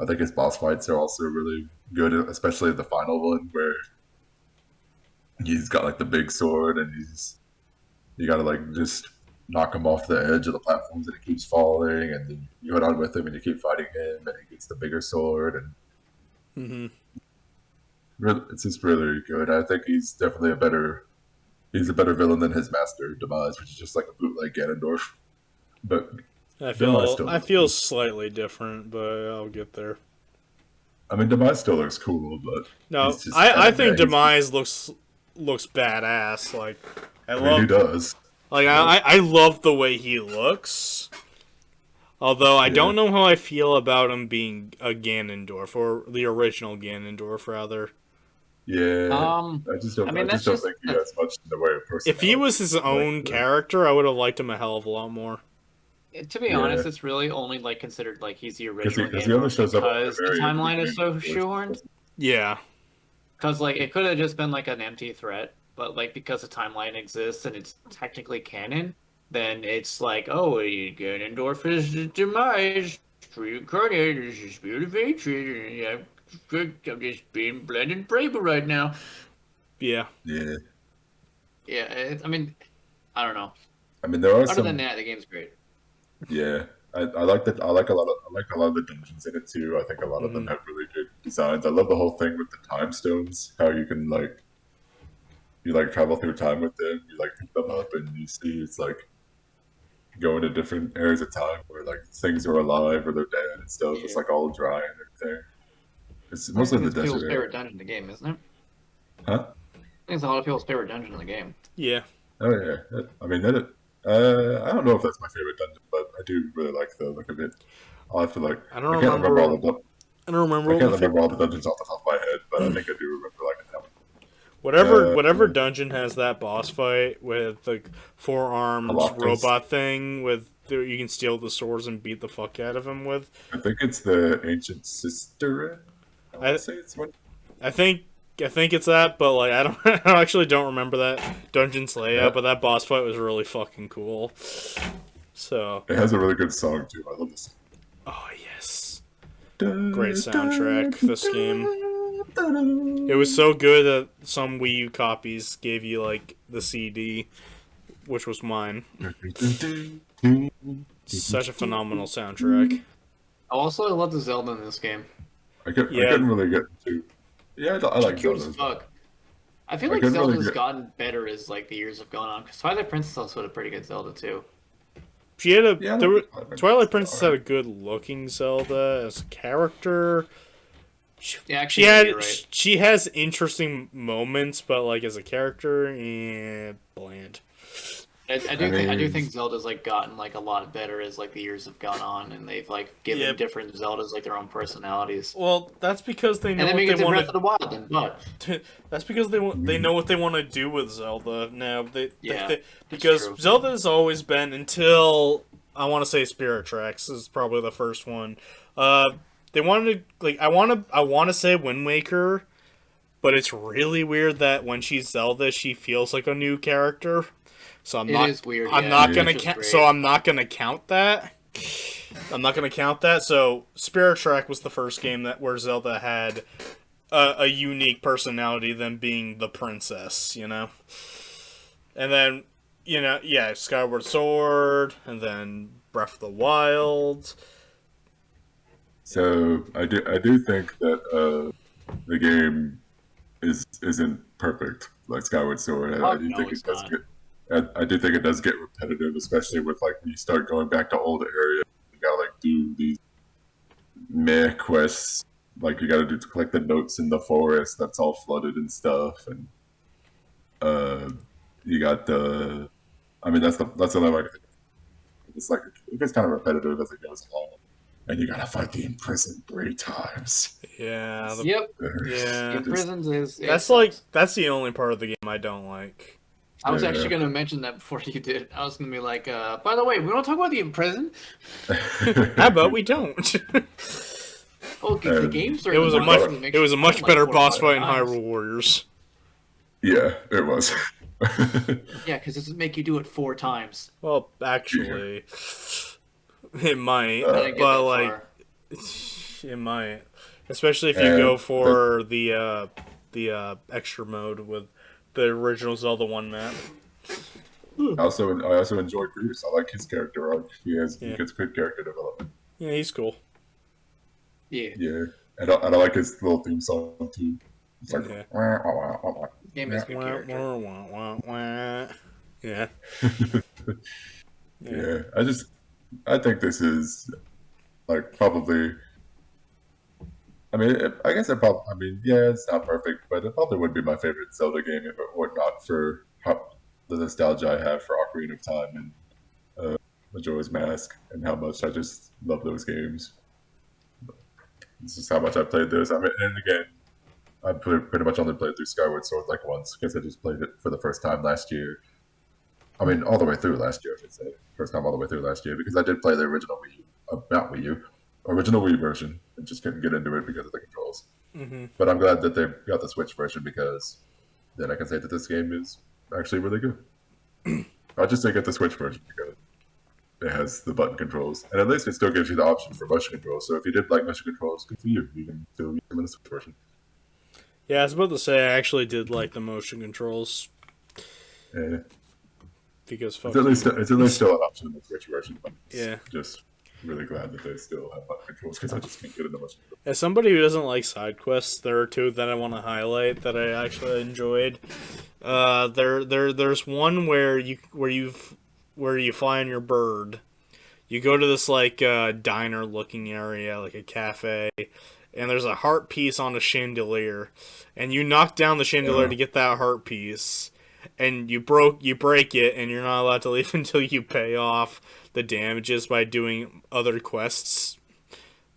I think his boss fights are also really good, especially the final one where he's got like the big sword, and you gotta like just knock him off the edge of the platforms, and he keeps falling, and then you go down with him, and you keep fighting him, and he gets the bigger sword, and it's just really good. I think he's definitely a better villain than his master Demise, which is just like a bootleg Ganondorf. But I Demise feel slightly different, but I'll get there. I mean, Demise still looks cool, but No, he's just I kinda think bad. Demise looks badass. Like I mean, he does. Like I love the way he looks. Although I don't know how I feel about him being a Ganondorf, or the original Ganondorf rather. Yeah, I just don't. I mean, I just don't think he has much in the way of personality. If he was his own character, I would have liked him a hell of a lot more. To be honest, it's really only like considered like he's the original because he only shows up because the timeline is so shoehorned. Yeah. Because like it could have just been like an empty threat, but like because the timeline exists and it's technically canon, then it's like, oh, Ganondorf is demise, reincarnated, is the spirit of hatred. Yeah, I'm just being blended braver right now. Yeah. Yeah. Yeah, I mean, I don't know. I mean, there are Other than that, the game's great. Yeah, I like that. I like a lot of the dungeons in it too. I think a lot of them have really good designs. I love the whole thing with the time stones. How you can you travel through time with them. You pick them up and you see it's go into different areas of time where things are alive or they're dead and stuff. It's all dry and everything. It's mostly the It's people's desert favorite area. dungeon in the game, isn't it? Huh? I think it's a lot of people's favorite dungeon in the game. Yeah. Oh yeah. I mean, I don't know if that's my favorite dungeon, but I do really like the look of it. I'll have to I don't can't remember all remember. the. I don't remember. I can't remember all the dungeons off the top of my head, but I think I do remember liking that one. Whatever dungeon has that boss fight with the four-armed Galactus. robot thing with you can steal the swords and beat the fuck out of him with. I think it's the Ancient Sister. I say it's one. I think it's that, but I don't I actually don't remember that dungeon's layout, but that boss fight was really fucking cool. So It has a really good song too. I love this. oh yes. Great soundtrack, this game. It was so good that some Wii U copies gave you the CD, which was mine. Such a phenomenal soundtrack. Also, I love the Zelda in this game. I couldn't really get into. Yeah, I like Cute Zelda. as fuck. I feel I like couldn't really Zelda's get- gotten better as the years have gone on. Because Twilight Princess also had a pretty good Zelda too. She had Yeah, Twilight Princess had a good looking Zelda as a character. Yeah, actually, you're right. She has interesting moments, but as a character, bland. I do think Zelda's gotten a lot better as the years have gone on, and they've given different Zeldas their own personalities. Well, that's because they know And then we what get they to want Breath of the Wild, and what? That's because they know what they want to do with Zelda now. Because true. Zelda has always been, until I want to say Spirit Tracks is probably the first one. They wanted to I want to say Wind Waker, but it's really weird that when she's Zelda, she feels like a new character. So It is weird. I'm yeah, not which gonna is count. great. So I'm not gonna count that. So Spirit Track was the first game where Zelda had a unique personality than being the princess, And then, Skyward Sword, and then Breath of the Wild. So I do think that the game isn't perfect like Skyward Sword. I do no, think it's it does not. I do think it does get repetitive, especially with when you start going back to old areas. You gotta do these meh quests. You gotta do to collect the notes in the forest that's all flooded and stuff, and you got the. I mean, that's the only way. It gets kind of repetitive as it goes along, and you gotta fight the imprisoned 3 times. Yeah. Yep. Yeah. Imprisoned is. That's the only part of the game I don't like. I was Yeah. actually going to mention that before you did. I was going to be by the way, we don't talk about the imprisoned. How about we don't? Okay, the And games are. It was a the much ones that it was a makes much you better like boss 4 or fight in 5 times. Hyrule Warriors. yeah, it was. Yeah, because this would make you do it 4 times. Well, actually, it might, I didn't get but that like far. it might, especially if you And go for the extra mode with the original Zelda 1 map. I also enjoyed Bruce. I like his character arc. He Yeah. gets good character development. Yeah, he's cool. Yeah, Yeah, and I like his little theme song too. It's like, Yeah. wah, wah, wah, wah. game has good Wah, character. wah, wah, wah, wah. Yeah. Yeah. Yeah, I think this is like probably. I mean, I guess it probably. I mean, yeah, it's not perfect, but it probably would be my favorite Zelda game if it were not for the nostalgia I have for Ocarina of Time and Majora's Mask, and how much I just love those games. This is how much I played those. I mean, and again, I pretty much only played through Skyward Sword like once because I just played it for the first time last year. I mean, all the way through last year, I should say. First time all the way through last year because I did play the original Wii U, not Wii U, original Wii version, and just couldn't get into it because of the controls. Mm-hmm. But I'm glad that they got the Switch version because then I can say that this game is actually really good. I just say get the Switch version because it has the button controls, and at least it still gives you the option for motion controls. So if you did like motion controls, good for you. You can still use them in the Switch version. Yeah, I was about to say I actually did like the motion controls Yeah. because fuck It's you. at least still an option in the Switch version. But Yeah. just really glad that they still have button controls because I just can't get into motion controls. As somebody who doesn't like side quests, there are two that I want to highlight that I actually enjoyed. There's one where you fly on your bird. You go to this like diner looking area, like a cafe, and there's a heart piece on a chandelier, and you knock down the chandelier to get that heart piece, and you break it, and you're not allowed to leave until you pay off the damages by doing other quests,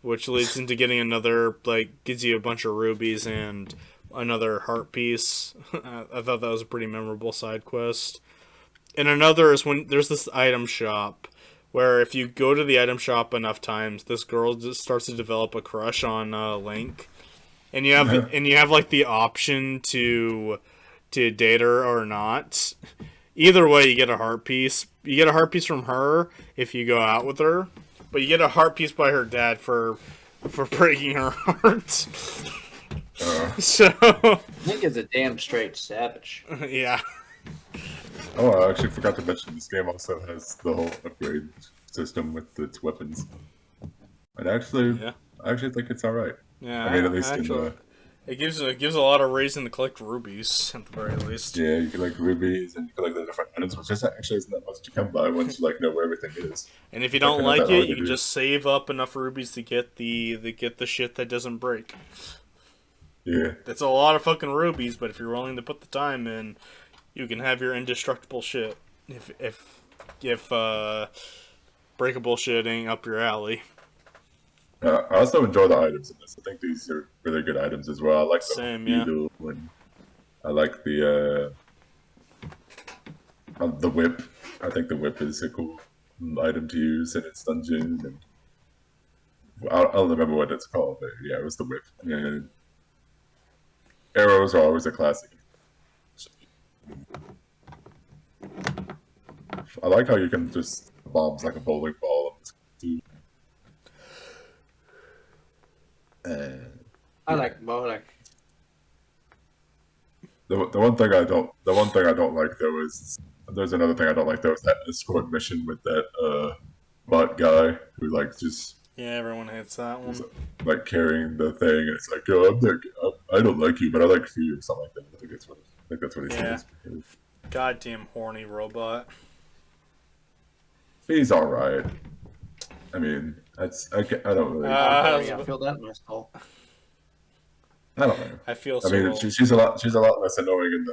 which leads into getting another, like, gives you a bunch of rubies and another heart piece. I thought that was a pretty memorable side quest. And another is when there's this item shop where if you go to the item shop enough times, this girl just starts to develop a crush on Link, and you have like the option to date her or not. Either way, you get a heart piece. You get a heart piece from her if you go out with her, but you get a heart piece by her dad for breaking her heart. So Link is a damn straight savage. yeah. Oh, I actually forgot to mention this game also has the whole upgrade system with its weapons. And I actually think it's alright. Yeah, I mean, at least actually, it gives a lot of reason to collect rubies at the very least. yeah, you collect rubies and you collect the different items, which actually isn't that much to come by once you like know where everything is. And if you It's don't not that like hard it, to you can do. just save up enough rubies to get the shit that doesn't break. Yeah, It's a lot of fucking rubies, but if you're willing to put the time in, you can have your indestructible shit. If breakable shit ain't up your alley. I also enjoy the items in this. I think these are really good items as well. I like the Same, yeah. needle and I like the whip. I think the whip is a cool item to use in its dungeon. And I don't remember what it's called, but yeah, it was the whip. And arrows are always a classic. I like how you can just bombs like a bowling ball. I like bowling. The one thing I don't like though is there's another thing I don't like though is that escort mission with that bot guy who like just Yeah, everyone hates that one. like carrying the thing and it's like, oh, I don't like you but I like you or something like that. I think that's what he Yeah. says. Goddamn horny robot. He's all right. I mean, I don't really. I feel that in my soul. I don't know. I feel I so. mean, she's a lot less annoying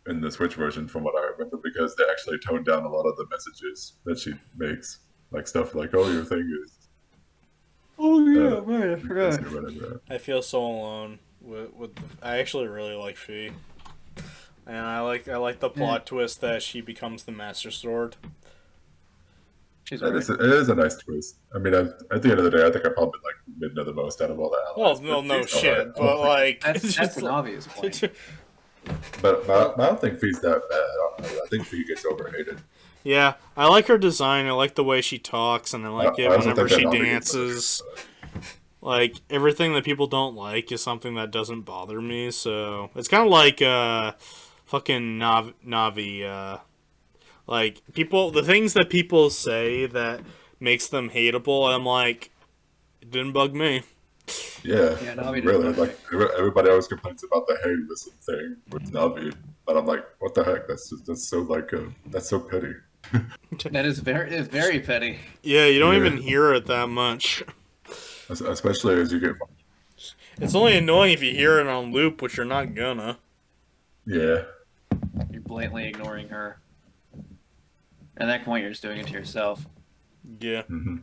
in the Switch version from what I remember because they actually toned down a lot of the messages that she makes, like stuff like, "Oh, your thing is." Oh yeah, right, I forgot. Whatever. I feel so alone with I actually really like Fee. And I like the plot twist that she becomes the Master Sword. she's It alright. it is a nice twist. I mean, at the end of the day, I think I probably like Midna the most out of all the allies. Well, But no Fee's alright. shit, but like, That's it's just an obvious point. But I don't think Fee's that bad. I think Fee gets overhated. Yeah, I like her design. I like the way she talks, and I like it I also whenever think she that Navi gets dances. overhated, Like, everything that people don't like is something that doesn't bother me, so... It's kind of like, fucking Navi, like, people... The things that people say that makes them hateable, I'm like, it didn't bug me. Yeah, Yeah, Navi doesn't really. bug Like everybody always complains about the hey listen thing with Navi, but I'm like, what the heck? That's so like that's so petty. That is very petty. Yeah, you don't Yeah. even hear it that much. Especially as you get It's only annoying if you hear it on loop, which you're not gonna. yeah. You're blatantly ignoring her. At that point, you're just doing it to yourself. Yeah. hmm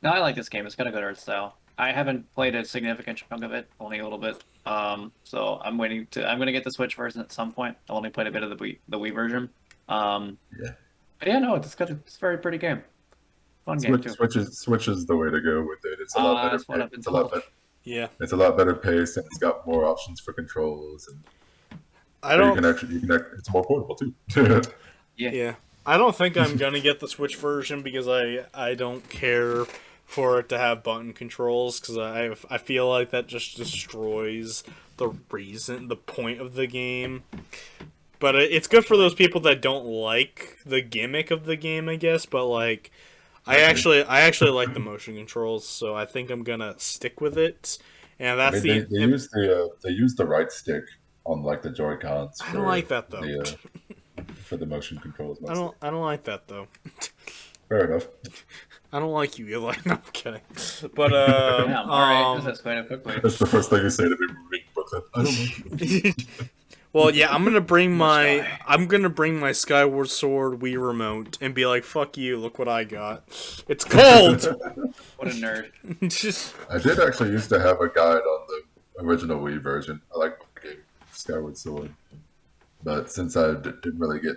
No, I like this game. It's got a good art style. I haven't played a significant chunk of it, only a little bit. So I'm waiting to. I'm gonna get the Switch version at some point. I only played a bit of the Wii version. Yeah. But yeah, no, it's a very pretty game. Fun game too. Switch is the way to go with it. It's a lot better. That's what I've been It's a lot told. better. Yeah. It's a lot better paced, and it's got more options for controls, and I don't... it's more portable too. Yeah. I don't think I'm gonna get the Switch version because I don't care for it to have button controls because I feel like that just destroys the point of the game. But it's good for those people that don't like the gimmick of the game, I guess. But like, I actually like the motion controls, so I think I'm gonna stick with it. And that's they use the right stick on like the Joy Cons. I don't like that though. For the motion controls. I don't like that though. Fair enough. I don't like you, Eli. No, I'm kidding. But Yeah, alright. This escalated quickly. That's the first thing you say to me, Brooklyn. I don't like you. Well, yeah, I'm gonna bring my Skyward Sword Wii remote and be like, "Fuck you! Look what I got! It's cold." What a nerd. Just I did actually used to have a guide on the original Wii version. I like the game Skyward Sword, but since I didn't really get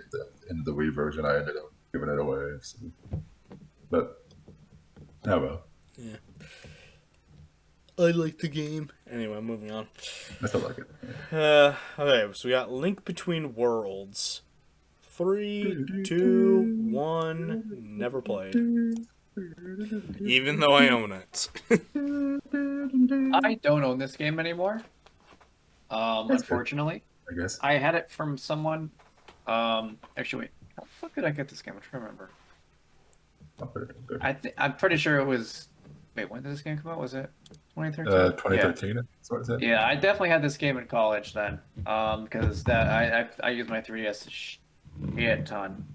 into the Wii version, I ended up giving it away. So. But oh well. yeah. I like the game. Anyway, moving on. I still like it. Okay, so we got Link Between Worlds. 3, 2, 1. Never played. Even though I own it. I don't own this game anymore. Unfortunately. I guess. I had it from someone. Actually, wait. How the fuck did I get this game? I'm trying to remember. I'm pretty sure it was. Wait, when did this game come out? Was it 2013? 2013. That's what it said. Yeah, I definitely had this game in college then, because I used my 3DS a shit ton.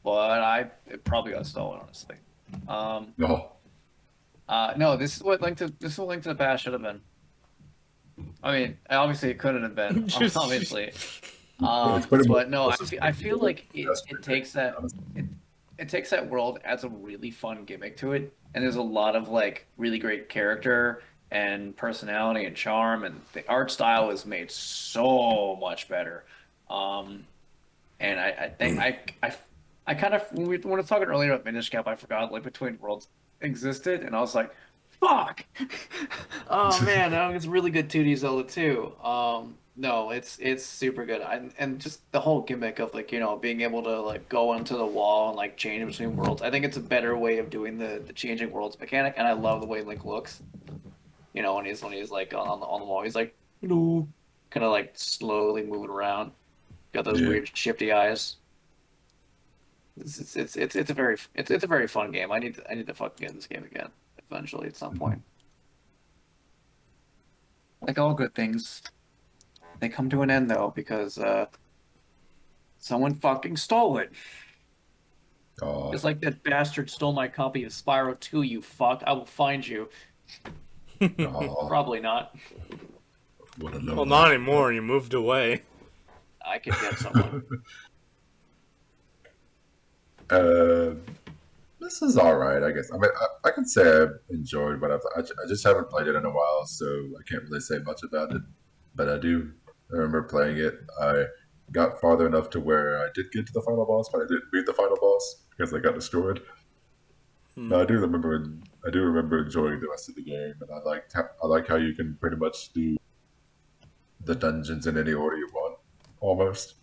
But it probably got stolen, honestly. No. No, this is what Link to the Past should have been. I mean, obviously it couldn't have been, obviously. But no, I feel like it takes that it takes that world, adds a really fun gimmick to it, and there's a lot of like really great character and personality and charm, and the art style is made so much better. And I think I kind of when we were talking earlier about Minish Cap, I forgot like Between Worlds existed, and I was like, fuck. Oh man, that was really good 2D Zelda too. No, it's super good, and just the whole gimmick of like being able to like go onto the wall and like change between worlds. I think it's a better way of doing the changing worlds mechanic, and I love the way Link looks. When he's like on the wall, he's like kind of like slowly moving around. Got those weird shifty eyes. It's a very fun game. I need to fucking get this game again eventually at some point. Like all good things, they come to an end though because someone fucking stole it. Oh. Just like that bastard stole my copy of Spyro 2. You fuck! I will find you. Oh. Probably not. What a low Well, not anymore. You moved away. I could get someone. This is all right, I guess. I mean, I can say I enjoyed, but I just haven't played it in a while, so I can't really say much about it. But I remember playing it. I got farther enough to where I did get to the final boss, but I didn't beat the final boss because I got destroyed. But I do remember enjoying the rest of the game, and I like how you can pretty much do the dungeons in any order you want, almost.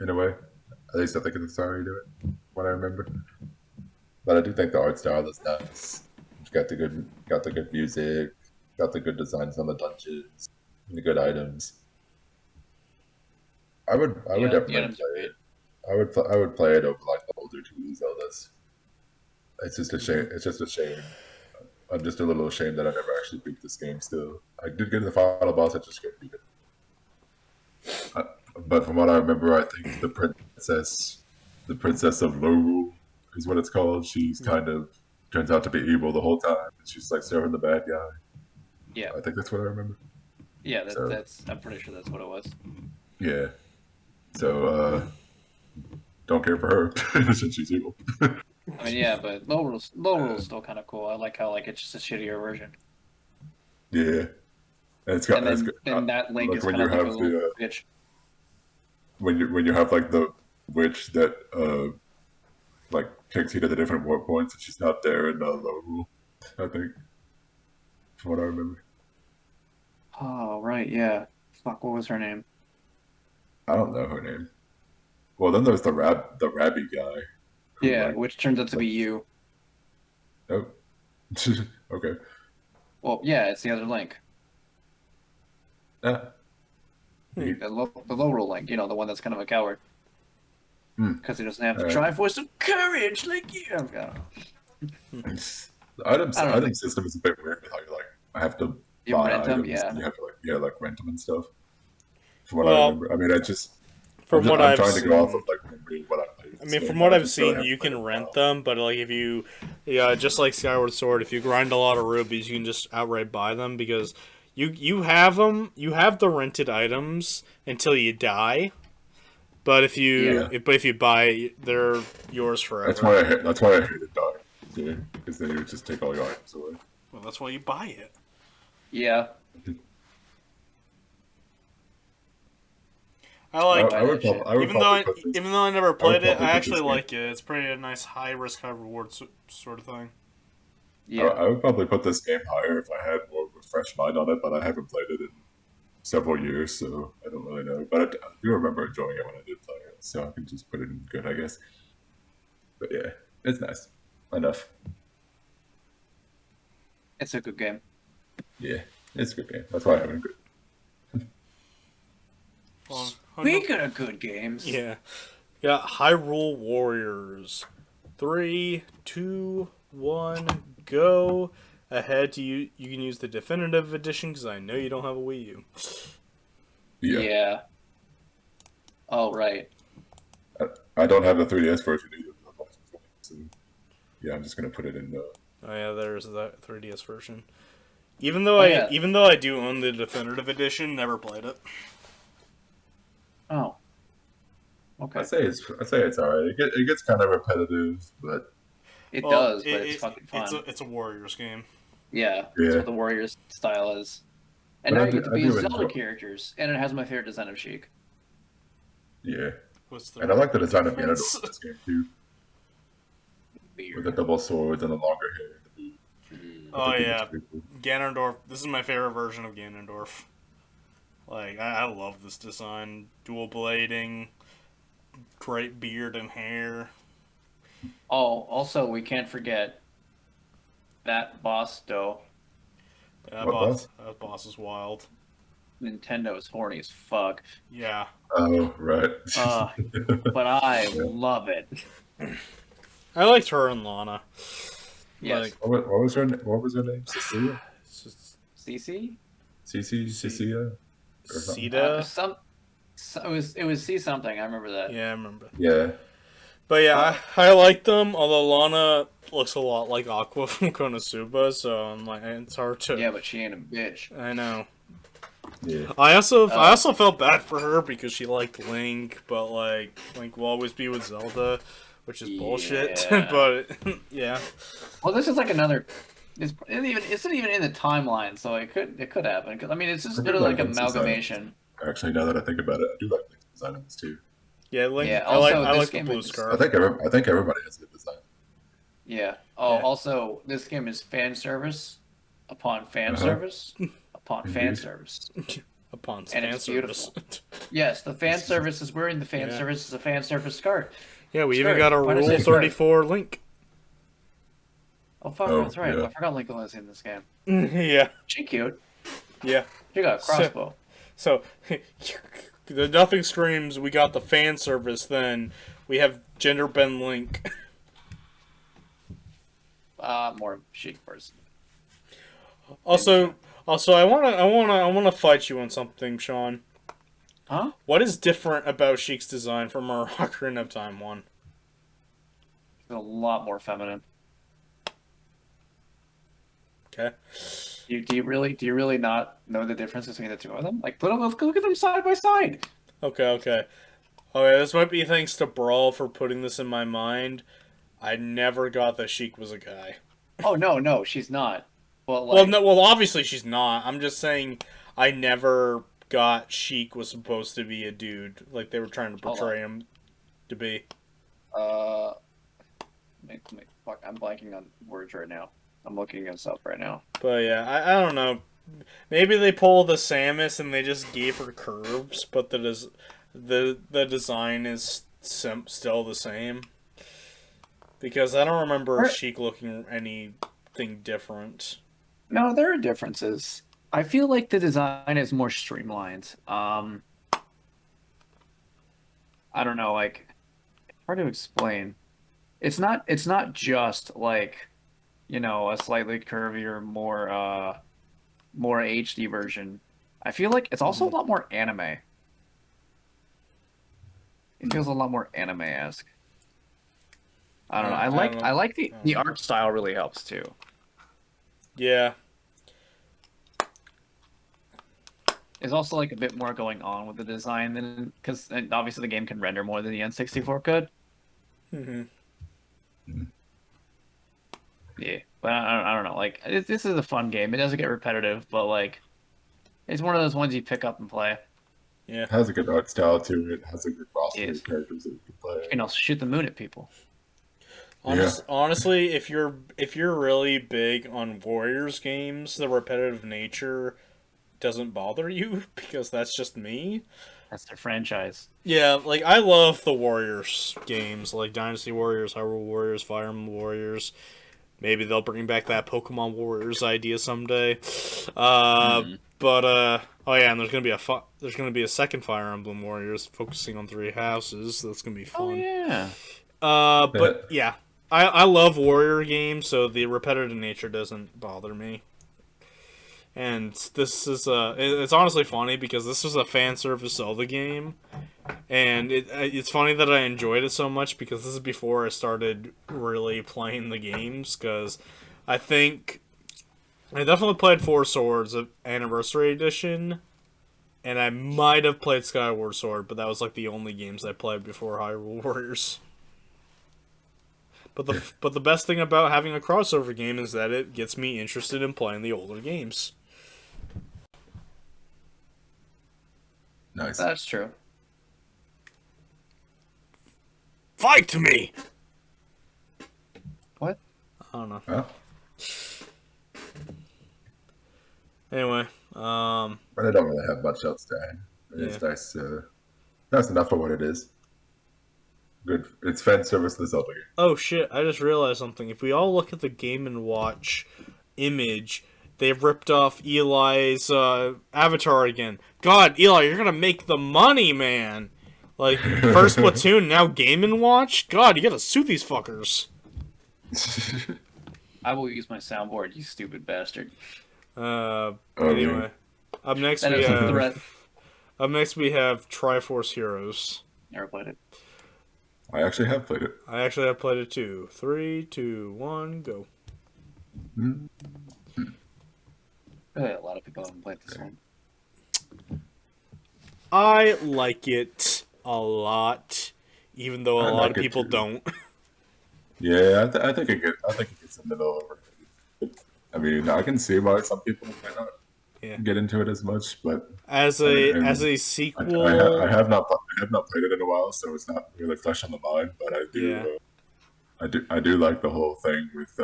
In a way, at least I think that's how you do it. What I remember, but I do think the art style is nice. It's got the good music, got the good designs on the dungeons, and the good items. I would definitely items are play it. I would play it over like the older 2D Zeldas. It's just a shame. It's just a shame. I'm just a little ashamed that I never actually beat this game. Still, I did get to the final boss. I just couldn't beat it. But from what I remember, I think the princess of Lorule is what it's called. She's kind of turns out to be evil the whole time. She's like serving the bad guy. Yeah. I think that's what I remember. Yeah, that's. I'm pretty sure that's what it was. Yeah. So don't care for her since she's evil. I mean, yeah, but Low-Rule's still kind of cool. I like how like it's just a shittier version. Yeah. And it's got And then, it's good. and that Link Like is when kind of you like a have little the bitch. when you have like the witch that like takes you to the different war points, and she's not there in Lorule, I think, from what I remember. Oh right, yeah. Fuck, what was her name? I don't know her name. Well, then there's the Rabby guy. Who, Yeah, like, which turns out to be you. oh, okay. Well, yeah, it's the other Link. Yeah. The Low-Rule Link, you know, the one that's kind of a coward. Hmm. Because he doesn't have the Alright. Triforce of courage like you. I don't know. The I don't know. item system is a bit weird with how you like I have to You buy rent them, items. yeah. And you have to like rent them and stuff. From what I Well, remember, I mean, from what I've trying seen, to go off of like memory of what I played. I mean, from what I've seen, you can rent them, but like if you, yeah, just like Skyward Sword, if you grind a lot of rubies, you can just outright buy them because you have them, you have the rented items until you die. But if you if you buy, they're yours forever. That's why I hated dying. Yeah, because then you would just take all your items away. Well, that's why you buy it. Yeah. I like I would even probably put this- though I never played it, probably I put actually this like it. It's pretty a nice high risk, high reward sort of thing. Yeah. I would probably put this game higher if I had more of a fresh mind on it, but I haven't played it in several years, so I don't really know. But I do remember enjoying it when I did play it, so I can just put it in good, I guess. But yeah, it's nice. Enough. It's a good game. Yeah, it's a good game. That's why I haven't good. Well, Speaking of good games. yeah, Hyrule Warriors. 3, 2, 1, go. Ahead to you. You can use the definitive edition because I know you don't have a Wii U. Yeah. Oh right. I don't have the 3DS version either. So, yeah, I'm just gonna put it in the. Oh yeah, there's that 3DS version. Even though I do own the definitive edition, never played it. Oh. Okay. I say it's alright. It gets kind of repetitive, but It does, but it's fucking fun. It's a Warriors game. Yeah, Yeah. that's what the Warriors style is. And But now I you get to do- I be do Zelda enjoy- characters, and it has my favorite design of Sheik. yeah. What's the And I like the design of difference? Ganondorf in this game too, with Weird. the double swords and the longer hair. Oh I think yeah, it's pretty cool. Ganondorf. This is my favorite version of Ganondorf. Like I love this design. Dual blading, great beard and hair. Oh, also we can't forget that boss though. Yeah, What that boss is wild. Nintendo is horny as fuck. Yeah. Oh right. But I love it. I liked her and Lana. Yes. Like, What was her name? Cecilia? it's just CC? Cecilia? Or something? Sita. It was C something. I remember that. Yeah, I remember. Yeah. But yeah, I like them. Although Lana looks a lot like Aqua from Konosuba, so I'm like, it's hard to. Yeah, but she ain't a bitch. I know. Yeah. I also felt bad for her because she liked Link, but like Link will always be with Zelda, which is bullshit. Yeah. But yeah, Well, this is like another. It's not even in the timeline, so it could happen. 'Cause, I mean, it's just I do literally like like Link's design. amalgamation. Actually, now that I think about it, I do like Link's design on this too. Yeah, Link. Yeah, I like also, I this like the game blue is- scarf. I think everybody has a good design. Yeah. Oh, Yeah. also, this game is fan service upon fan Uh-huh. service upon fan Indeed. service. Upon And fan it's service. beautiful. Yes, the fan service is wearing the fan Yeah. service is a fan service skirt. Yeah, we even Skirt. got a Why did I Rule say skirt? 34 Link. Oh fuck, Oh, that's right. yeah. I forgot Link was in this game. Yeah, She cute. yeah. She got a crossbow. So, the nothing screams. We got the fan service. Then we have gender bend Link. More chic person. Also, I wanna fight you on something, Sean. Huh? What is different about Sheik's design from our Ocarina of Time one? She's a lot more feminine. Okay. Do you really not know the difference between the two of them? Like, look at them side by side. Okay. This might be thanks to Brawl for putting this in my mind. I never got that Sheik was a guy. Oh no, she's not. But like, Well, obviously she's not. I'm just saying I never got Sheik was supposed to be a dude. Like they were trying to portray him to be. fuck, I'm blanking on words right now. I'm looking this up right now. But yeah, I don't know. Maybe they pulled the Samus and they just gave her curves, but the design is still the same. Because I don't remember Sheik looking anything different. No, there are differences. I feel like the design is more streamlined. I don't know, like hard to explain. It's not just like, you know, a slightly curvier, more HD version. I feel like it's also a lot more anime. It feels a lot more anime-esque. I don't know. I like the art style really helps too. Yeah. There's also like a bit more going on with the design than because obviously the game can render more than the N64 could. Yeah, but I don't know. Like this is a fun game. It doesn't get repetitive, but like it's one of those ones you pick up and play. Yeah. It has a good art style to it. It has a good roster Yes. of characters that you can play. You can also shoot the moon at people. Honestly, if you're really big on Warriors games, the repetitive nature doesn't bother you because that's just me. That's their franchise. Yeah, like I love the Warriors games, like Dynasty Warriors, Hyrule Warriors, Fire Emblem Warriors. Maybe they'll bring back that Pokemon Warriors idea someday. But oh yeah, and there's gonna be a second Fire Emblem Warriors focusing on 3 houses. That's gonna be fun. Oh yeah. But yeah, I love warrior games, so the repetitive nature doesn't bother me. And this is it's honestly funny because this was a fan service Zelda game, and it's funny that I enjoyed it so much because this is before I started really playing the games. Because I think I definitely played Four Swords Anniversary Edition, and I might have played Skyward Sword, but that was like the only games I played before Hyrule Warriors. But the best thing about having a crossover game is that it gets me interested in playing the older games. Nice. That's true. Fight me! What? I don't know. Huh? Anyway, But I don't really have much else to add. It's nice. That's enough for what it is. Good. It's fan service to Zelda game. oh shit, I just realized something. If we all look at the Game & Watch image, they've ripped off Eli's avatar again. God, Eli, you're gonna make the money, man! Like, first Splatoon, now Game & Watch? God, you gotta sue these fuckers. I will use my soundboard, you stupid bastard. Anyway. Up next That is a threat. we have Triforce Heroes. Never played it. I actually have played it. I actually have played it too. 3, 2, 1, go. A lot of people haven't played this one. I like it a lot, even though a lot of people don't. Yeah, I think it gets a little overrated. I mean, I can see why some people might not. Yeah. get into it as much, but As a sequel, I have not played it in a while, so it's not really fresh on the mind. But yeah, I do like the whole thing with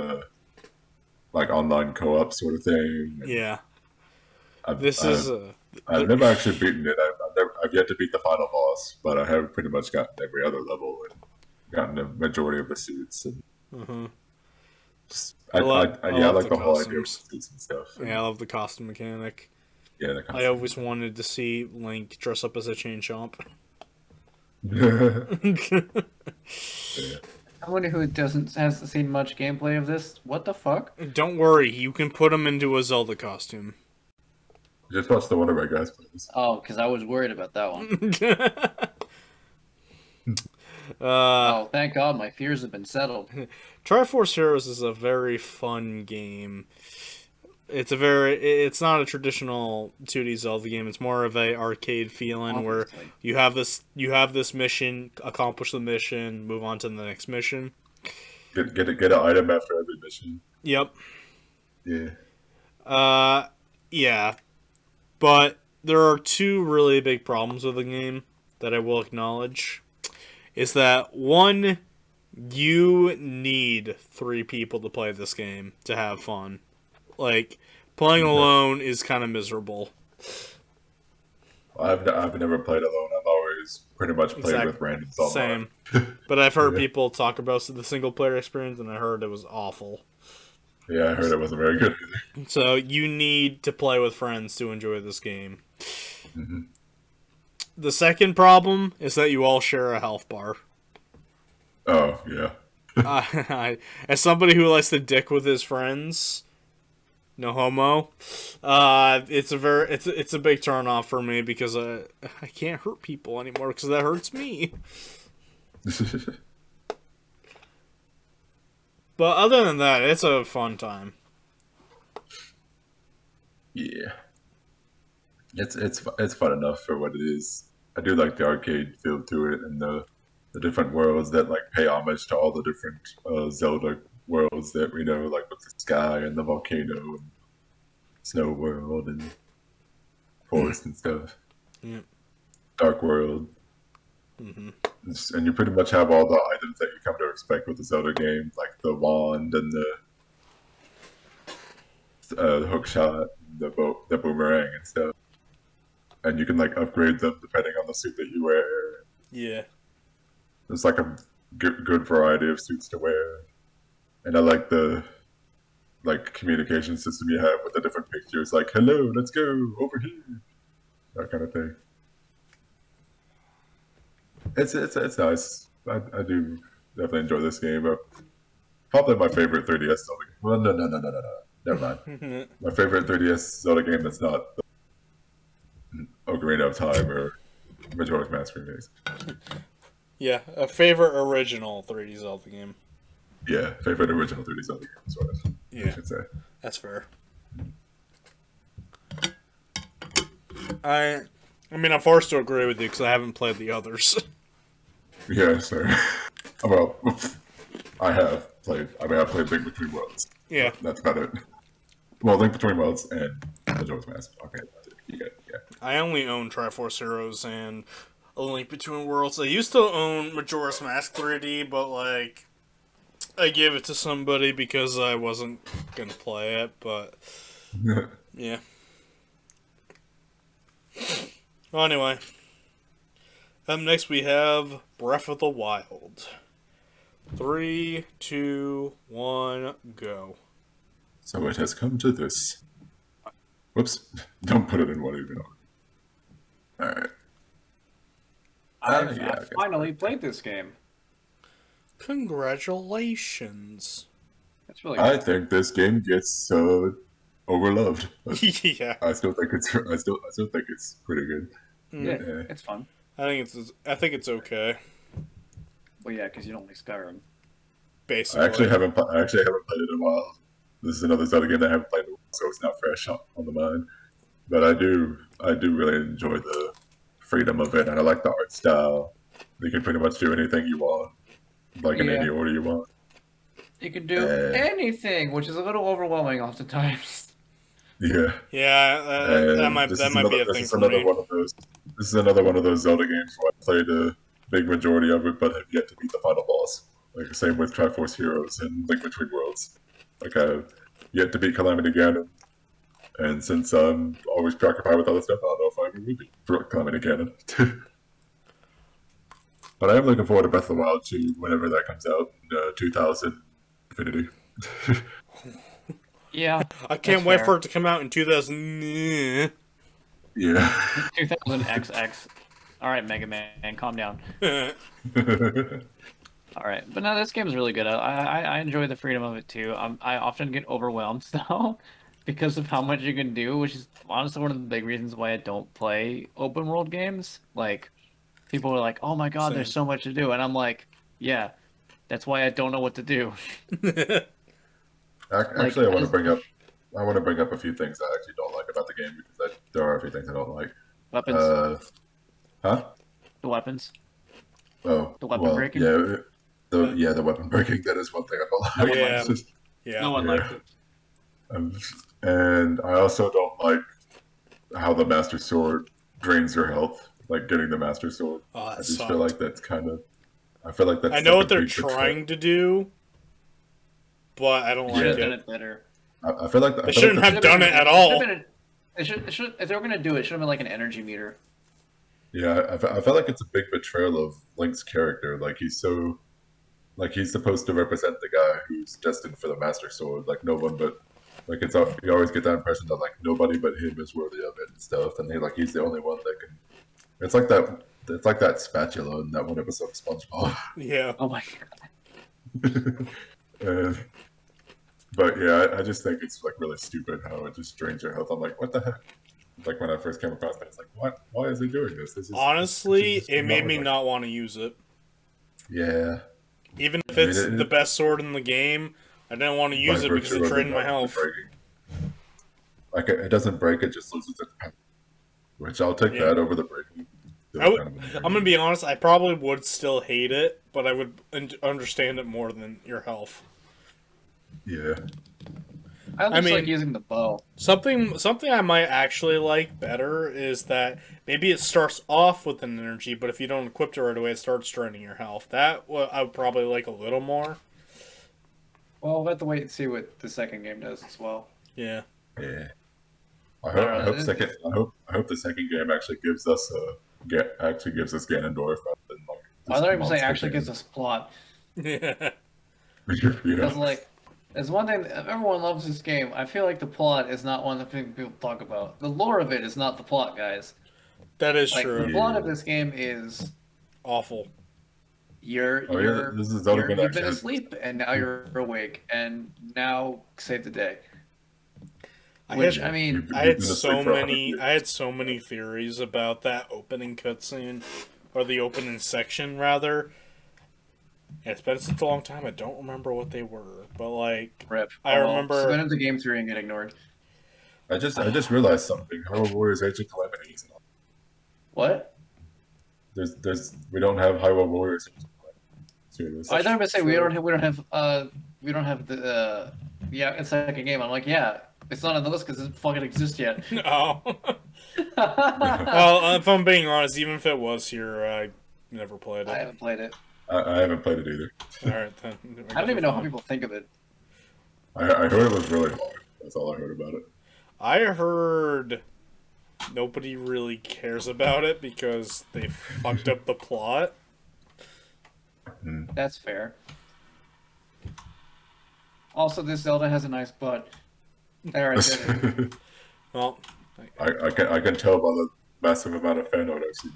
like online co-op sort of thing. And yeah. I've, This I've, is I've never actually beaten it. I've yet to beat the final boss, but I have pretty much gotten every other level and gotten the majority of the suits. And I love I like the the whole idea of the costumes. suits and stuff. Yeah, I love the costume mechanic. Yeah, the I costume. always wanted to see Link dress up as a chain chomp. Yeah. Someone who hasn't seen much gameplay of this, what the fuck? Don't worry, you can put him into a Zelda costume. Just watch the Wonder Bread guys play this. Oh, because I was worried about that one. uh, Oh, thank God, my fears have been settled. Triforce Heroes is a very fun game. It's not a traditional 2D Zelda game. It's more of a arcade feeling where Obviously. you have this mission, accomplish the mission, move on to the next mission. Get an item after every mission. Yep. Yeah. Yeah. But there are two really big problems with the game that I will acknowledge. Is that one, you need 3 people to play this game to have fun. Like, playing alone is kind of miserable. I've never played alone. I've always pretty much played with randoms online. Same. But I've heard Yeah. people talk about the single player experience, and I heard it was awful. Yeah, I heard it wasn't very good either. So you need to play with friends to enjoy this game. Mm-hmm. The second problem is that you all share a health bar. Oh, yeah. As somebody who likes to dick with his friends, no homo, it's a big turn off for me because I can't hurt people anymore because that hurts me. But other than that, it's a fun time. Yeah. It's fun enough for what it is. I do like the arcade feel to it and the different worlds that like pay homage to all the different Zelda worlds that we know, like with the sky and the volcano and snow world and forest and stuff. Yeah. Dark world. Mm-hmm. And you pretty much have all the items that you come to expect with the Zelda game, like the wand and the hook shot, the boomerang and stuff. And you can like upgrade them depending on the suit that you wear. Yeah. There's like a good variety of suits to wear, and I like the communication system you have with the different pictures. Like, hello, let's go over here, that kind of thing. It's nice. I do definitely enjoy this game. Probably my favorite 3DS Zelda game. Well, no. Never mind. My favorite 3DS Zelda game that's not Ocarina of Time or Majora's Mask remakes. Yeah, a favorite original 3D Zelda game. Yeah, favorite original 3D Zelda game is what I should say. That's fair. I mean, I'm forced to agree with you because I haven't played the others. Yeah, sir. Well, I have played. I mean, I played Link Between Worlds. Yeah. That's about it. Well, Link Between Worlds and Majora's Mask. Okay, yeah. I only own Triforce Heroes and A Link Between Worlds. I used to own Majora's Mask 3D, but like, I gave it to somebody because I wasn't gonna play it. But yeah. Well, anyway, up next we have Breath of the Wild. 3, 2, 1, go. So it has come to this. Whoops! Don't put it in what even. All right. I've finally played this game. Congratulations. That's really I good. think this game gets overloved. But Yeah. I still think it's pretty good. Yeah, Yeah. it's fun. I think it's okay. Well, yeah, because you don't like Skyrim. Basically. I actually haven't played it in a while. This is another Zelda game that I haven't played in a while, so it's not fresh on the mind. But I do really enjoy the freedom of it, and I like the art style. You can pretty much do anything you want, like in any order you want. You can do anything, which is a little overwhelming oftentimes. Yeah. Yeah, And that might be a thing this is for another me. one of those. This is another one of those Zelda games where I played a big majority of it, but have yet to beat the final boss. Like the same with Triforce Heroes and Link Between Worlds. Like I've yet to beat Calamity Ganon, and since I'm always preoccupied with other stuff, I don't know if I ever will beat Calamity Ganon. But I am looking forward to Breath of the Wild 2 whenever that comes out in 2000 Infinity. Yeah, I can't that's wait fair. for it to come out in 2000. Yeah. 2000 XX. All right, Mega Man, calm down. All right, but no, this game is really good. I enjoy the freedom of it too. I often get overwhelmed though because of how much you can do, which is honestly one of the big reasons why I don't play open world games. Like people are like, "Oh my God, there's so much to do," and I'm like, "Yeah, that's why I don't know what to do." Actually, I want to bring up a few things I actually don't like about the game because there are a few things I don't like. Weapons, Huh? the weapons, Oh, the weapon well, breaking. yeah, the weapon breaking. That is one thing I don't like. Yeah. It's just- Yeah. No one Yeah. liked it. And I also don't like how the Master Sword drains your health. Like getting the Master Sword, Oh, I that just sucked. feel like that's kind of. I feel like that's. I know like what a they're big betrayal. trying to do, but I don't Should like have done it. it better. I feel like They shouldn't have done it at all. It should, if they were gonna do it, it should have been like an energy meter. Yeah, I feel like it's a big betrayal of Link's character. Like he's supposed to represent the guy who's destined for the Master Sword. Like no one but, like you always get that impression that like nobody but him is worthy of it and stuff. And he's the only one that can. It's like that. It's like that spatula in that one episode of SpongeBob. Yeah. Oh my God. And, but yeah, I just think it's like really stupid how it just drains your health. I'm like, what the heck? Like when I first came across it, it's like, what? Why is he doing this? Honestly, this is it made me like- not want to use it. Yeah. Even if I mean, it's the best sword in the game, I didn't want to use by it because virtue it of drained my not health. breaking. Like it doesn't break; it just loses its power. Which I'll take Yeah. that over the breaking. I'm gonna be honest. I probably would still hate it, but I would understand it more than your health. Yeah. I I just mean- like using the bow. Something I might actually like better is that maybe it starts off with an energy, but if you don't equip it right away, it starts draining your health. That I would probably like a little more. Well, we'll have to wait and see what the second game does as well. Yeah. Yeah. I Alright, hope it- I hope the second game actually gives us Ganondorf rather than like. I thought you were saying monster actually game. gives us plot. Yeah. You Because know? like, there's one thing everyone loves this game. I feel like the plot is not one of the things people talk about. The lore of it is not the plot, guys. That is Like true. the plot of this game is Awful. This is Zelda you've been actually- asleep and now you're awake and now save the day. I Which had- I mean, I You've had been so asleep for 100 many. years. I had so many theories about that opening cutscene, or the opening section rather. Yeah, it's been since a long time. I don't remember what they were, but like rip. I remember- So then into game 3 and get ignored. I just realized something. Hyrule Warriors Age of Calamity is not. What? We don't have Hyrule Warriors. Age of Calamity. Serious. I thought you were gonna say true. we don't have the it's second game. I'm like, yeah, it's not on the list because it doesn't fucking exist yet. oh. Well, if I'm being honest, even if it was here, I never played I it. haven't played it. I haven't played it either. All right, then. I don't even know how people think of it. I heard it was really hard. That's all I heard about it. I heard nobody really cares about it because they fucked up the plot. That's fair. Also, this Zelda has a nice butt. There, I did it. Well, I can tell by the massive amount of fan art I've seen.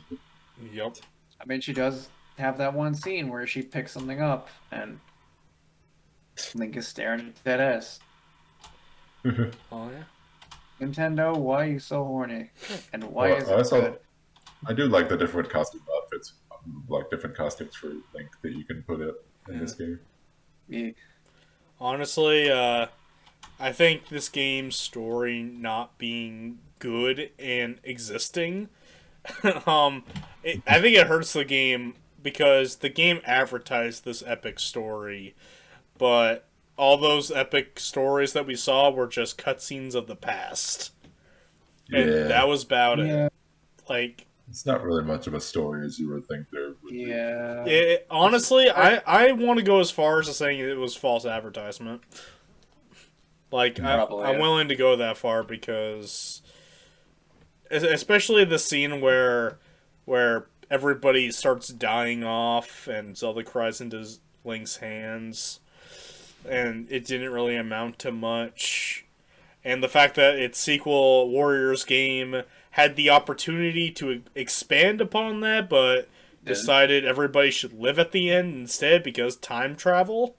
yep. I mean, she does have that one scene where she picks something up and Link is staring at that ass. Oh yeah. Nintendo, why are you so horny? And why Well, is I it also- good? I do like the different costume outfits, like different costumes for Link that you can put it in this game. Yeah. Honestly, I think this game's story not being good and existing, I think it hurts the game because the game advertised this epic story, but all those epic stories that we saw were just cutscenes of the past. And Yeah. that was about Yeah. it. Like, It's not really much of a story as you would think there would be. Yeah. honestly, I want to go as far as to saying it was false advertisement. Like, Probably, I'm yeah. willing to go that far because, especially the scene where everybody starts dying off and Zelda cries into Link's hands, and it didn't really amount to much. And the fact that its sequel, Warriors game, had the opportunity to expand upon that, but decided everybody should live at the end instead because time travel.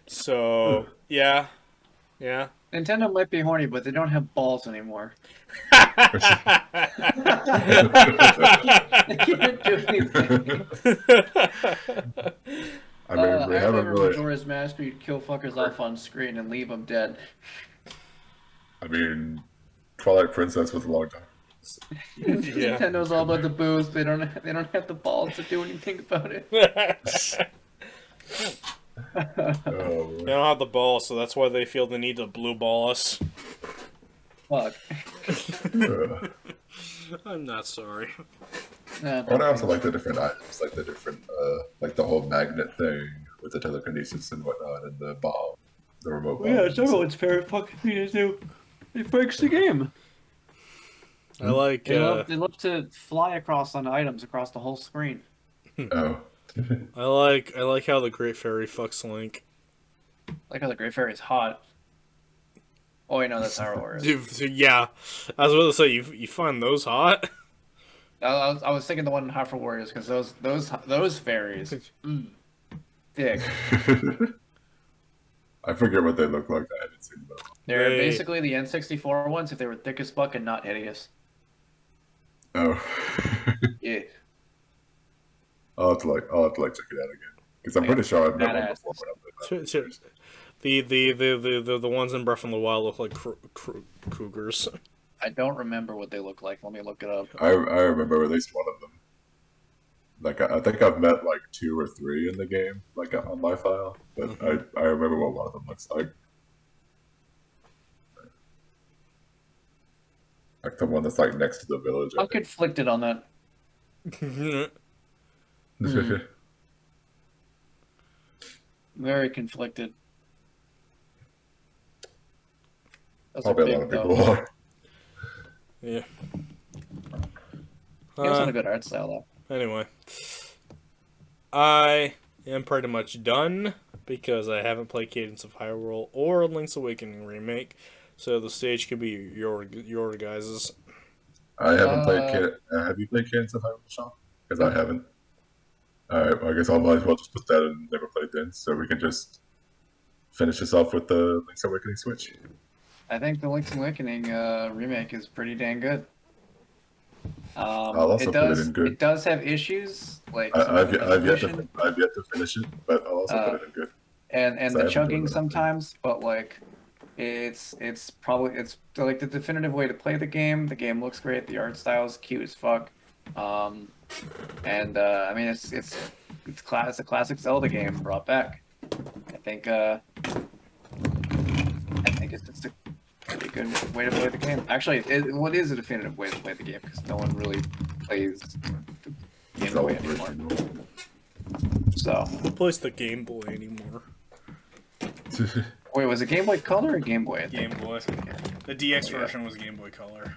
So, yeah. Nintendo might be horny, but they don't have balls anymore. I They can't do anything. mean, we haven't really. Majora's Mask, where you'd kill fuckers off on screen and leave them dead. I mean, Twilight Princess was a long time. Yeah. Nintendo's all about the booze. They don't have the balls to do anything about it. Oh, They don't have the ball, so that's why they feel the need to blue ball us. Fuck. I'm not sorry. Nah, I also like the different items, like the different, like the whole magnet thing with the telekinesis and whatnot, and the bomb, the remote bomb. yeah, it's everyone's favorite fucking thing to do. It breaks the game. I like. They love to fly across on items across the whole screen. Oh. I like how the Great Fairy fucks Link. Like how the Great Fairy is hot. Oh wait, no, that's Hyrule Warriors. Yeah, I was about to say you find those hot. I was thinking the one in Hyrule Warriors because those fairies, thick. I forget what they look like. I haven't seen them. They're They- basically the N64 ones if they were thick as fuck and not hideous. Oh. Yeah. I'll have to check it out again because I'm pretty sure I've met one Badass. before. When I'm Sure. The ones in Breath of the Wild look like cougars. I don't remember what they look like. Let me look it up. I remember at least one of them. Like I think I've met like 2 or 3 in the game, like on my file, but I remember what one of them looks like. Like the one that's like next to the village. I I'm conflicted on that. think. Very conflicted. Those Probably a big, lot of though. people are. Yeah. He has not a good art style though. Anyway, I am pretty much done because I haven't played Cadence of Hyrule or Link's Awakening remake, so the stage could be your guys's. I haven't played. Have you played Cadence of Hyrule, Sean? Because I haven't. All right, well, I guess I might as well just put that in. Never played then, so we can just finish this off with the Link's Awakening Switch. I think the Link's Awakening remake is pretty dang good. I'll also put it in good. It does have issues like I've yet resolution to finish it, but I'll also put it in good. and So I the haven't chugging played it. sometimes, but like it's like the definitive way to play the game. The game looks great. The art style is cute as fuck. I mean it's a classic Zelda game brought back. I think it's just a pretty good way to play the game. Actually, what is a definitive way to play the game because no one really plays the Game Boy anymore. So Who plays the Game Boy anymore? wait, was it Game Boy Color or Game Boy? I Game think? Boy. The DX version was Game Boy Color.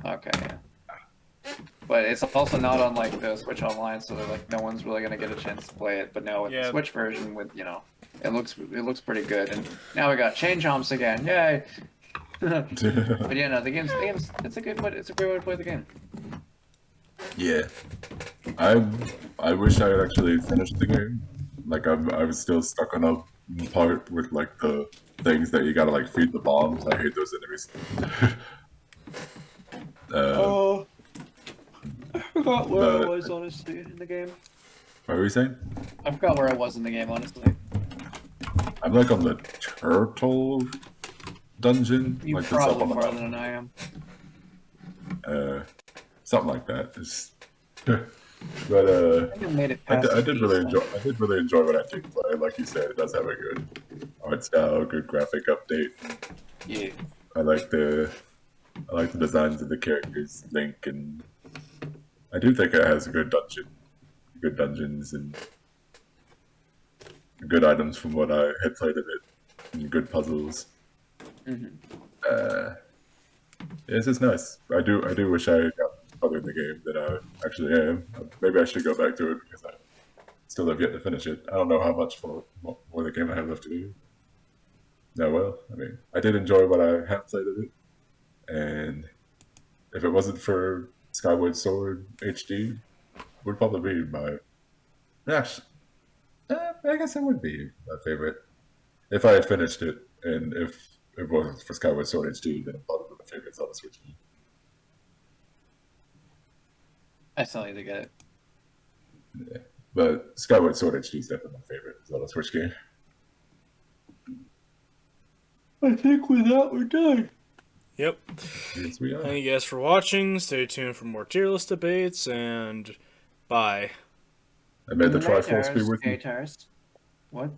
Okay. Yeah. But it's also not on like the Switch Online, so like no one's really gonna get a chance to play it. But now with Yeah. the Switch version, with it looks pretty good. And now we got chain jumps again. Yay! But yeah, no, the game's it's a great way to play the game. Yeah, I wish I had actually finished the game. Like I was still stuck on a part with like the things that you gotta like feed the bombs. I hate those enemies. Oh, I forgot where I but- was honestly in the game. What were you saying? I forgot where I was in the game honestly. I'm like on the turtle dungeon, You're like the top probably on the farther mountain. than I am. Something like that. It's But I think I made it past I did really East, enjoy. I did really enjoy what I did play. Like you said, it does have a good art style, good graphic update. Yeah. I like the designs of the characters, Link, and I do think it has good dungeons, and good items from what I had played of it, and good puzzles. Mm-hmm. It's just nice. I do wish I got farther in the game than I actually am. Maybe I should go back to it because I still have yet to finish it. I don't know how much more of the game I have left to do. No, well, I mean, I did enjoy what I have played of it, and if it wasn't for Skyward Sword HD, would probably be my. Actually, I guess it would be my favorite if I had finished it, and if it wasn't for Skyward Sword HD, then it probably would be my favorite Zelda Switch game. I still need to get it. Yeah. But Skyward Sword HD is definitely my favorite Zelda Switch game. I think with that we're done. Yep. Yes, we are. Thank you guys for watching. Stay tuned for more tier list debates, and bye. I made the Triforce be with you. What?